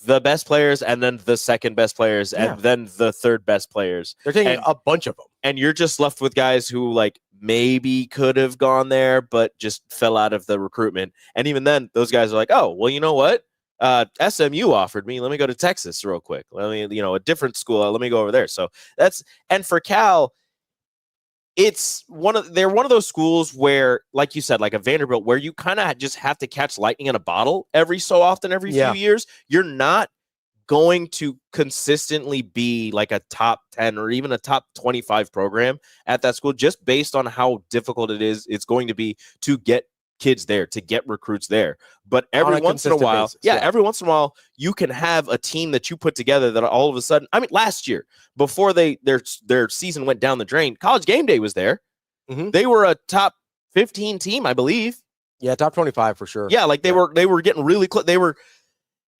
the best players and then the second best players and then the third best players. They're taking a bunch of them. And you're just left with guys who like maybe could have gone there, but just fell out of the recruitment. And even then, those guys are like, oh, well, you know what? SMU offered me. Let me go to Texas real quick. Let me, a different school. Let me go over there. So and for Cal, they're one of those schools where, like you said, like a Vanderbilt, where you kind of just have to catch lightning in a bottle every so often, every few years. You're not going to consistently be like a top 10 or even a top 25 program at that school, just based on how difficult it's going to be to get kids there, to get recruits there. But every once in a while, every once in a while, you can have a team that you put together that all of a sudden, last year, before their season went down the drain, College Game Day was there. They were a top 15 team, I believe. Yeah, top 25 for sure. Yeah, like they were getting really close.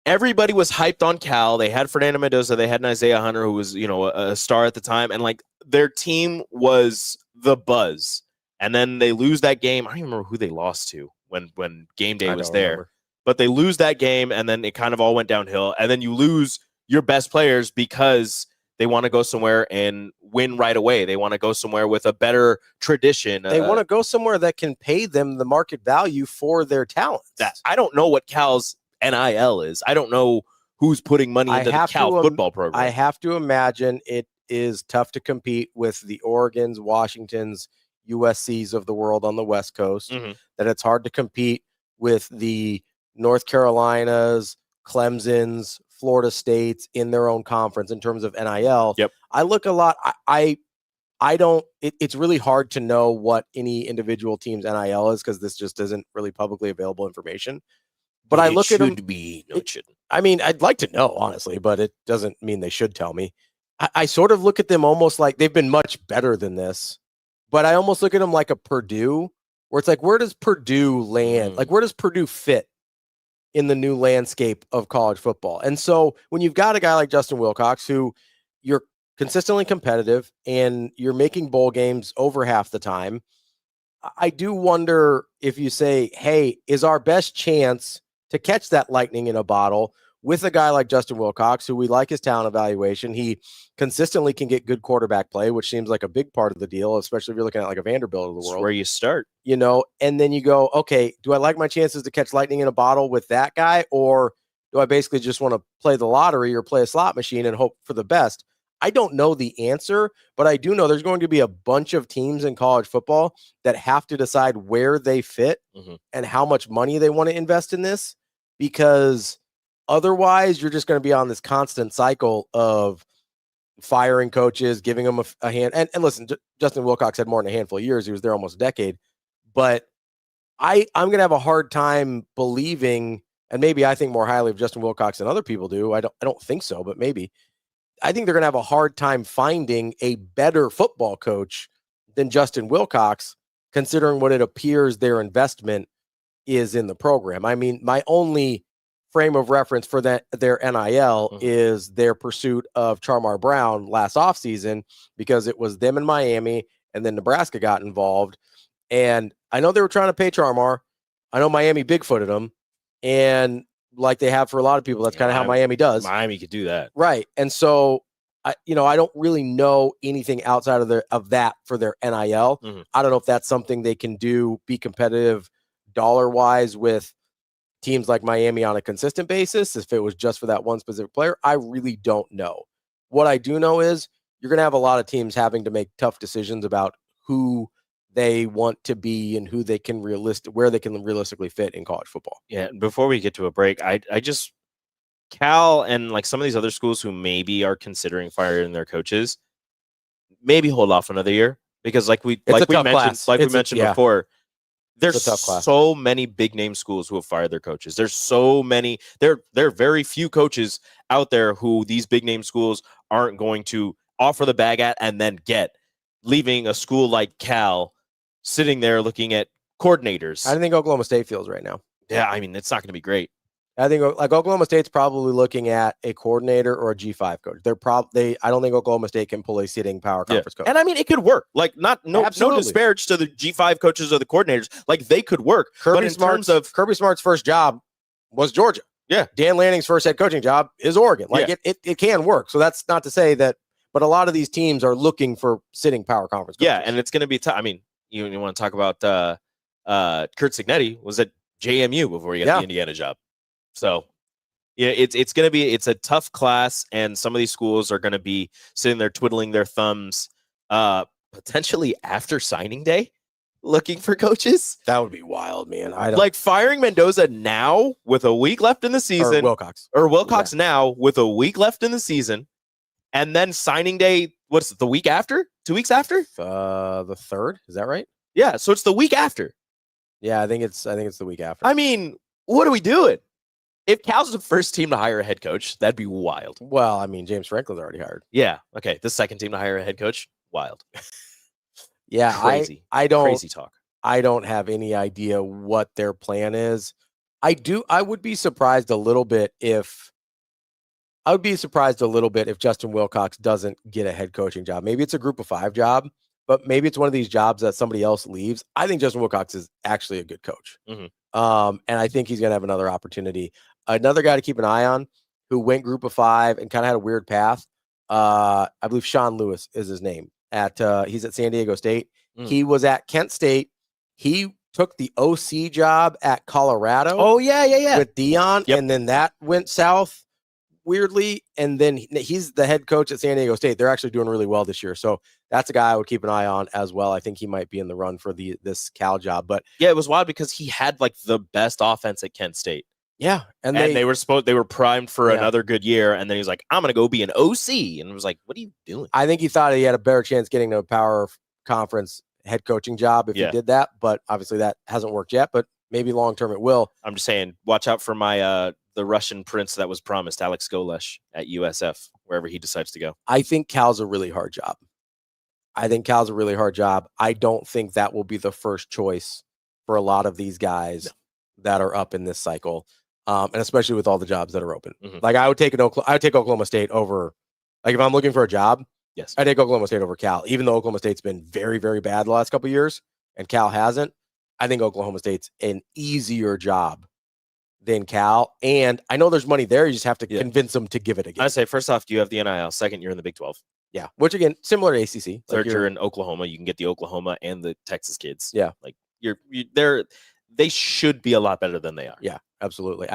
Everybody was hyped on Cal. They had Fernando Mendoza. They had an Isaiah Hunter, who was, a star at the time. And like their team was the buzz, and then they lose that game. I don't even remember who they lost to when game day was there. Remember. But they lose that game, and then it kind of all went downhill. And then you lose your best players because they want to go somewhere and win right away. They want to go somewhere with a better tradition. They want to go somewhere that can pay them the market value for their talents. I don't know what Cal's NIL is. I don't know who's putting money into the Cal football program. I have to imagine it is tough to compete with the Oregons, Washingtons, USCs of the world on the West Coast, that it's hard to compete with the North Carolinas, Clemsons, Florida States in their own conference in terms of NIL. Yep. I look a lot. I don't. It's really hard to know what any individual team's NIL is because this just isn't really publicly available information. But I look at them. It shouldn't. I mean, I'd like to know honestly, but it doesn't mean they should tell me. I sort of look at them almost like they've been much better than this, but I almost look at them like a Purdue, where it's like, where does Purdue land? Like, where does Purdue fit in the new landscape of college football? And so when you've got a guy like Justin Wilcox, who you're consistently competitive and you're making bowl games over half the time, I do wonder if you say, hey, is our best chance to catch that lightning in a bottle with a guy like Justin Wilcox, who we like his talent evaluation. He consistently can get good quarterback play, which seems like a big part of the deal, especially if you're looking at like a Vanderbilt of the world. That's where you start. You know, and then you go, okay, do I like my chances to catch lightning in a bottle with that guy? Or do I basically just want to play the lottery or play a slot machine and hope for the best? I don't know the answer, but I do know there's going to be a bunch of teams in college football that have to decide where they fit and how much money they want to invest in this, because otherwise you're just going to be on this constant cycle of firing coaches, giving them a hand. And listen, Justin Wilcox had more than a handful of years. He was there almost a decade. But I'm going to have a hard time believing, and maybe I think more highly of Justin Wilcox than other people do. I don't think so, but maybe. I think they're going to have a hard time finding a better football coach than Justin Wilcox, considering what it appears their investment is in the program. I mean, my only frame of reference for their NIL is their pursuit of Charmar Brown last offseason, because it was them in Miami and then Nebraska got involved. And I know they were trying to pay Charmar. I know Miami bigfooted him. And like they have for a lot of people, that's kind of how Miami does. Miami could do that. Right. And so, I don't really know anything outside of that for their NIL. I don't know if that's something they can do, be competitive dollar-wise with teams like Miami on a consistent basis, if it was just for that one specific player. I really don't know. What I do know is you're going to have a lot of teams having to make tough decisions about who they want to be and who they can where they can realistically fit in college football. Yeah. Before we get to a break, I just Cal and like some of these other schools who maybe are considering firing their coaches, maybe hold off another year, because like we mentioned before, there's so many big name schools who have fired their coaches. There's so many. There are very few coaches out there who these big name schools aren't going to offer the bag at and then get, leaving a school like Cal sitting there looking at coordinators. I think Oklahoma State feels right now. Yeah, I mean, it's not going to be great. I think like Oklahoma State's probably looking at a coordinator or a G5 coach. I don't think Oklahoma State can pull a sitting power conference coach. And I mean, it could work. Like no disparage to the G5 coaches or the coordinators. Like they could work. Kirby Smart's first job was Georgia. Yeah. Dan Lanning's first head coaching job is Oregon. Like it can work. So that's not to say that, but a lot of these teams are looking for sitting power conference coaches. Yeah, and it's going to be tough. I mean, you want to talk about Kurt Cignetti was at JMU before he got the Indiana job. So, yeah, it's a tough class, and some of these schools are going to be sitting there twiddling their thumbs, potentially after signing day, looking for coaches. That would be wild, man. Like firing Mendoza now with a week left in the season, or Wilcox now with a week left in the season, and then signing day. What's it, the week after? 2 weeks after? The 3rd, is that right? Yeah, so it's the week after. Yeah, I think it's the week after. I mean, what are we doing? If Cal's the first team to hire a head coach, that'd be wild. Well, I mean, James Franklin's already hired. Yeah. Okay. The second team to hire a head coach, wild. Yeah. Crazy. Crazy talk. I don't have any idea what their plan is. I would be surprised a little bit if I would be surprised a little bit if Justin Wilcox doesn't get a head coaching job. Maybe it's a group of 5 job, but maybe it's one of these jobs that somebody else leaves. I think Justin Wilcox is actually a good coach. And I think he's going to have another opportunity. Another guy to keep an eye on who went group of 5 and kind of had a weird path. I believe Sean Lewis is his name. He's at San Diego State. He was at Kent State. He took the OC job at Colorado. Oh, yeah. With Dion. And then that went south weirdly. And then he's the head coach at San Diego State. They're actually doing really well this year. So that's a guy I would keep an eye on as well. I think he might be in the run for this Cal job. But yeah, it was wild because he had like the best offense at Kent State. Yeah. And they were primed for another good year. And then he's like, I'm going to go be an OC. And it was like, what are you doing? I think he thought he had a better chance getting to a power conference head coaching job if he did that. But obviously that hasn't worked yet. But maybe long-term it will. I'm just saying, watch out for my the Russian prince that was promised, Alex Golesh at USF, wherever he decides to go. I think Cal's a really hard job. I don't think that will be the first choice for a lot of these guys that are up in this cycle, and especially with all the jobs that are open. Like I would take Oklahoma State over. Like if I'm looking for a job, yes, I take Oklahoma State over Cal, even though Oklahoma State's been very, very bad the last couple of years, and Cal hasn't. I think Oklahoma State's an easier job than Cal, and I know there's money there. You just have to convince them to give it again. I say, first off, you have the NIL. Second, you're in the Big 12. Yeah, which again, similar to ACC. Third, you're in Oklahoma. You can get the Oklahoma and the Texas kids. Yeah, like they should be a lot better than they are. Yeah, absolutely.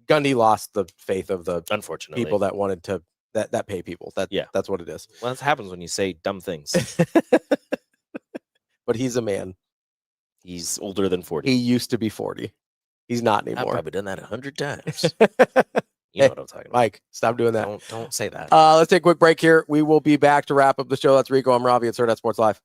Gundy lost the faith of the unfortunately people that wanted to that pay people. That's what it is. Well, that happens when you say dumb things. But he's a man. He's older than 40. He used to be 40. He's not anymore. I've probably done that 100 times. You know what I'm talking about. Mike, stop doing that. Don't say that. Let's take a quick break here. We will be back to wrap up the show. That's Rico. I'm Ravi at Hurrdat Sports Live.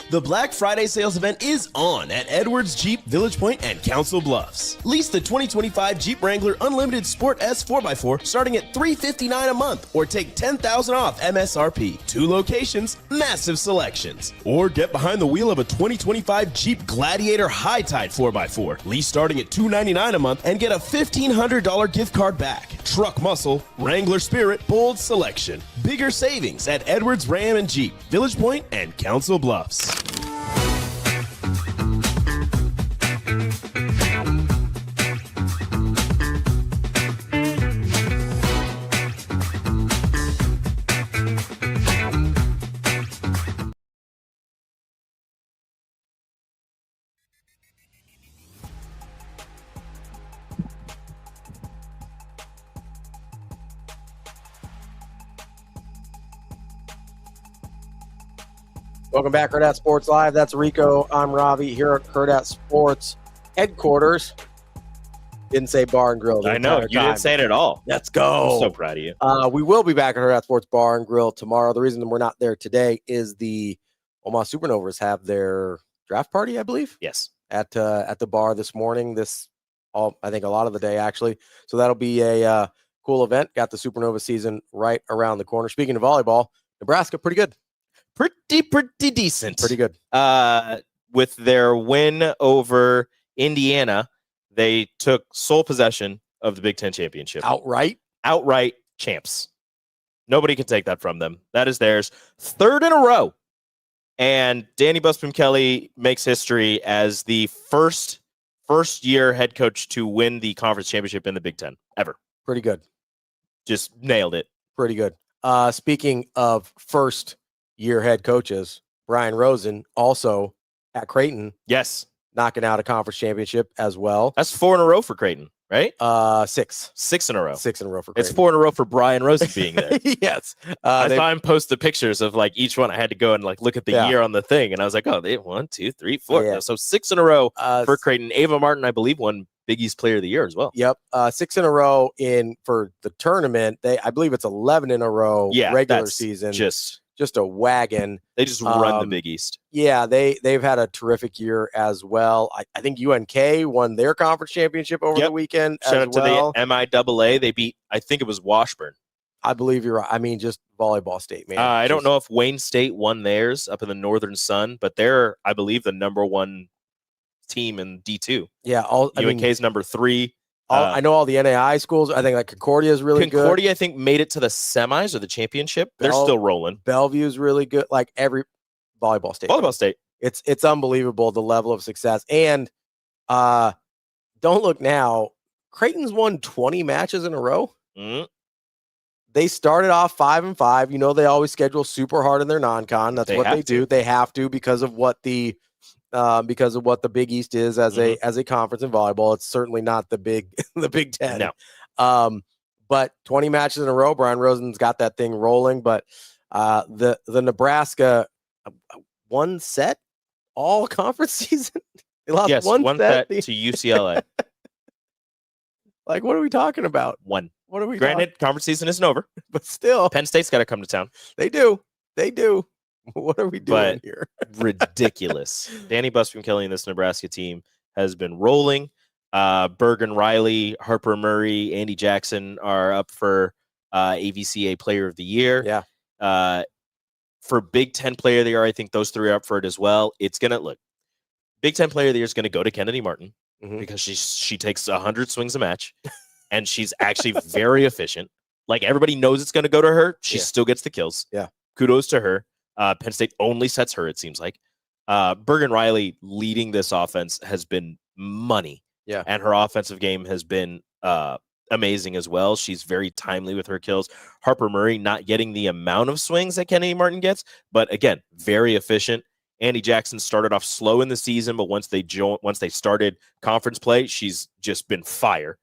The Black Friday sales event is on at Edwards Jeep, Village Point, and Council Bluffs. Lease the 2025 Jeep Wrangler Unlimited Sport S 4x4 starting at $359 a month, or take $10,000 off MSRP. 2 locations, massive selections. Or get behind the wheel of a 2025 Jeep Gladiator High Tide 4x4. Lease starting at $299 a month and get a $1,500 gift card back. Truck muscle, Wrangler Spirit, bold selection. Bigger savings at Edwards Ram and Jeep, Village Point, and Council Bluffs. Welcome back, Hurrdat Sports Live. That's Rico. I'm Ravi here at Hurrdat Sports headquarters. Didn't say bar and grill. I know. You didn't say it at all. Let's go. I'm so proud of you. We will be back at Hurrdat Sports Bar and Grill tomorrow. The reason we're not there today is the Omaha Supernovas have their draft party, I believe. Yes. At the bar this morning. I think a lot of the day, actually. So that'll be a cool event. Got the Supernova season right around the corner. Speaking of volleyball, Nebraska, pretty good. Pretty decent. Pretty good. With their win over Indiana, they took sole possession of the Big Ten championship. Outright champs. Nobody can take that from them. That is theirs. 3rd in a row. And Danny Busby Kelly makes history as the first year head coach to win the conference championship in the Big Ten ever. Pretty good. Just nailed it. Pretty good. Speaking of first year head coaches, Brian Rosen also at Creighton. Yes. Knocking out a conference championship as well. That's 4 in a row for Creighton, right? 6. 6 in a row. 6 in a row for Creighton. It's 4 in a row for Brian Rosen being there. Yes. I saw him post the pictures of like each one. I had to go and like look at the year on the thing, and I was like, oh, they 1, 2, 3, 4. Yeah. So 6 in a row for Creighton. Ava Martin, I believe, won Big East Player of the Year as well. Yep. 6 in a row for the tournament. I believe it's 11 in a row regular season. Just a wagon. They just run the Big East. Yeah, they've had a terrific year as well. I think UNK won their conference championship over the weekend. Shout out to the MIAA. They beat, I think it was Washburn. I believe you're right. I mean, just volleyball state, man. I don't know if Wayne State won theirs up in the Northern Sun, but they're, I believe, the #1 team in D2. Yeah, UNK's number 3. I know all the NAI schools. I think like Concordia is really good. Concordia, I think, made it to the semis or the championship. They're still rolling. Bellevue is really good. Like every Volleyball State. It's unbelievable the level of success. And don't look now. Creighton's won 20 matches in a row. Mm-hmm. They started off 5-5. You know, they always schedule super hard in their non-con. That's what they do. They have to because of what the Big East is as a conference in volleyball. It's certainly not the Big Ten. No. But 20 matches in a row. Brian Rosen's got that thing rolling. But the Nebraska one set all conference season. They lost one set to UCLA. Like, what are we talking about? One. What are we? Granted, conference season isn't over, but still, Penn State's got to come to town. They do. What are we doing here? Ridiculous. Danny Busby Kelly and this Nebraska team has been rolling. Bergen Riley, Harper Murray, Andy Jackson are up for AVCA Player of the Year. Yeah. For Big Ten Player of the Year, I think those three are up for it as well. It's going to look. Big Ten Player of the Year is going to go to Kennedy Martin because she takes 100 swings a match, and she's actually very efficient. Like, everybody knows it's going to go to her. She still gets the kills. Yeah. Kudos to her. Penn State only sets her, it seems like. Bergen Riley leading this offense has been money. Yeah. And her offensive game has been amazing as well. She's very timely with her kills. Harper Murray not getting the amount of swings that Kennedy Martin gets, but again, very efficient. Andy Jackson started off slow in the season, but once they started conference play, she's just been fire.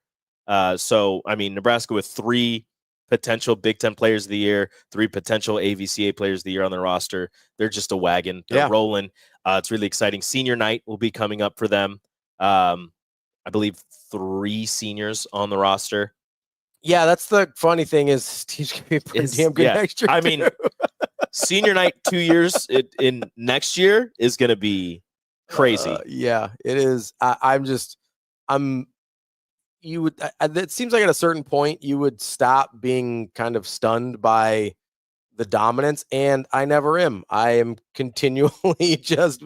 So, I mean, Nebraska with 3 potential Big Ten Players of the Year, 3 potential AVCA Players of the Year on their roster. They're just a wagon. They're rolling. It's really exciting. Senior night will be coming up for them. I believe 3 seniors on the roster. Yeah, that's the funny thing is he's going to be pretty damn good next year. I mean, senior night 2 years in next year is going to be crazy. Yeah, it is. It seems like at a certain point you would stop being kind of stunned by the dominance, and I never am. I am continually just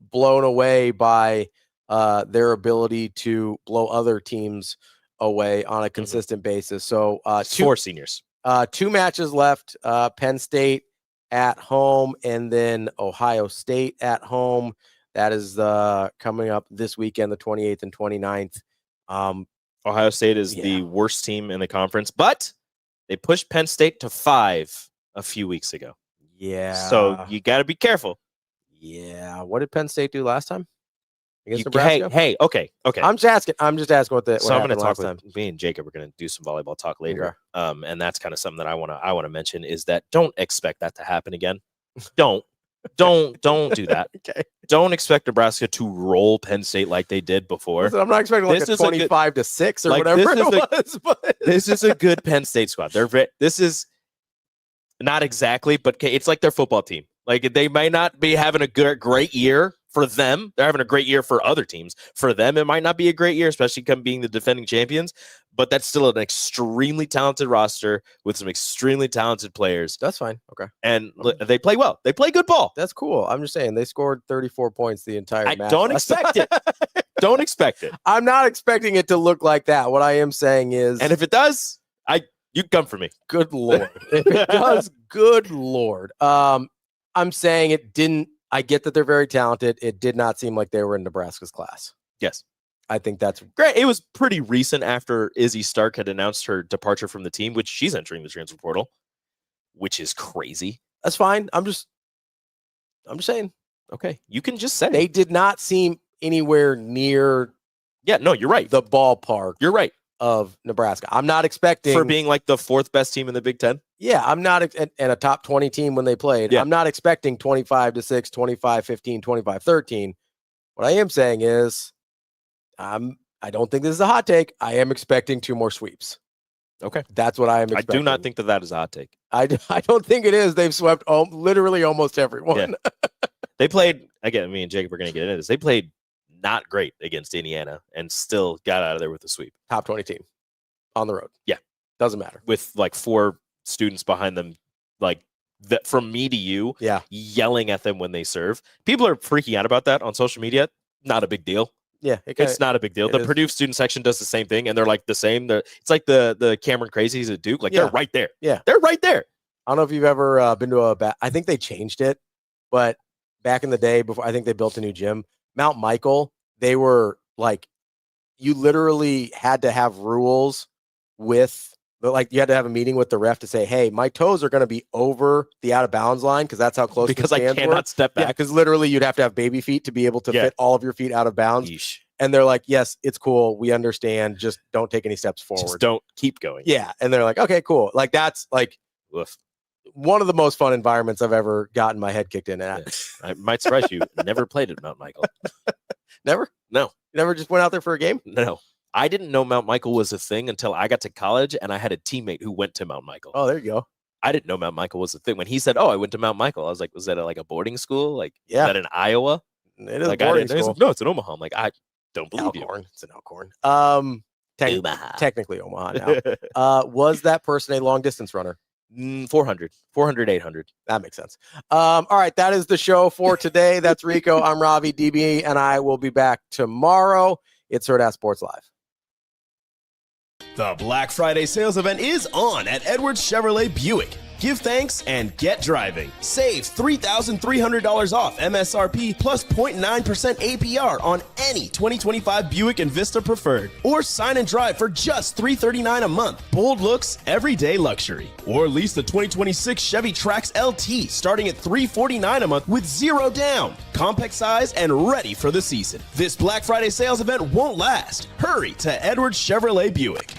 blown away by their ability to blow other teams away on a consistent basis. So 4 seniors. 2 matches left. Penn State at home, and then Ohio State at home. That is coming up this weekend, the 28th and 29th. Ohio State is the worst team in the conference, but they pushed Penn State to 5 a few weeks ago. Yeah. So you got to be careful. Yeah. What did Penn State do last time? Against Nebraska? Hey, okay. I'm just asking what So I'm going to talk with me and Jacob. We're going to do some volleyball talk later. Okay. And that's kind of something that I want to mention is that don't expect that to happen again. Don't do that. Okay. Don't expect Nebraska to roll Penn State like they did before. Listen, I'm not expecting like a 25-6 or whatever it was. But this is a good Penn State squad. This is not exactly, but it's like their football team. Like, they might not be having a great year for them. They're having a great year for other teams. For them, it might not be a great year, especially being the defending champions. But that's still an extremely talented roster with some extremely talented players. That's fine. Okay. And they play well. They play good ball. That's cool. I'm just saying they scored 34 points the entire match. Don't expect it. Don't expect it. I'm not expecting it to look like that. What I am saying is, and if it does, you come for me. Good Lord. If it does, good Lord. I'm saying it didn't. I get that they're very talented. It did not seem like they were in Nebraska's class. Yes. I think that's great. It was pretty recent after Izzy Stark had announced her departure from the team, which she's entering the transfer portal, which is crazy. That's fine. I'm just saying. Okay. You can just say. They did not seem anywhere near. Yeah, no, you're right. The ballpark. You're right. Of Nebraska. I'm not expecting. For being like the 4th best team in the Big Ten? Yeah, I'm not. And a top 20 team when they played. Yeah. I'm not expecting 25-6, 25-15, 25-13. What I am saying is, I don't think this is a hot take. I am expecting 2 more sweeps. Okay. That's what I am expecting. I do not think that is a hot take. I don't think it is. They've swept literally almost everyone. Yeah. They played, again, me and Jacob are going to get into this. They played not great against Indiana and still got out of there with a sweep. Top 20 team on the road. Yeah. Doesn't matter. With like 4 students behind them, like that from me to you, yeah, yelling at them when they serve. People are freaking out about that on social media. Not a big deal. Yeah, it's not a big deal. The Purdue student section does the same thing, and they're like the same. It's like the Cameron Crazies at Duke. Like they're right there. Yeah, they're right there. I don't know if you've ever been to I think they changed it, but back in the day, before I think they built a new gym, Mount Michael, they were like, you literally had to have rules with, like, you had to have a meeting with the ref to say, hey, my toes are going to be over the out of bounds line because that's how close because the I stands cannot were. step back. Yeah, because literally you'd have to have baby feet to be able to fit all of your feet out of bounds. Yeesh. And they're like, yes, it's cool. We understand. Just don't take any steps forward. Just don't keep going. Yeah. And they're like, okay, cool. Like, that's like one of the most fun environments I've ever gotten my head kicked in at. Yeah. I might surprise you. Never played at Mount Michael. Never? No. You never just went out there for a game? No. I didn't know Mount Michael was a thing until I got to college, and I had a teammate who went to Mount Michael. Oh, there you go. I didn't know Mount Michael was a thing. When he said, oh, I went to Mount Michael, I was like, was that like a boarding school? Like, is that in Iowa? It is like, a boarding school. Like, no, it's in Omaha. I'm like, I don't believe Alcorn. you. It's an Alcorn. Omaha. Technically Omaha now. Was that person a long distance runner? 400, 800. That makes sense. All right. That is the show for today. That's Rico. I'm Ravi. DB and I will be back tomorrow. It's Hurrdat Sports Live. The Black Friday sales event is on at Edwards Chevrolet Buick. Give thanks and get driving. Save $3,300 off MSRP plus 0.9% APR on any 2025 Buick and Vista Preferred. Or sign and drive for just $339 a month. Bold looks, everyday luxury. Or lease the 2026 Chevy Trax LT starting at $349 a month with 0 down. Compact size and ready for the season. This Black Friday sales event won't last. Hurry to Edwards Chevrolet Buick.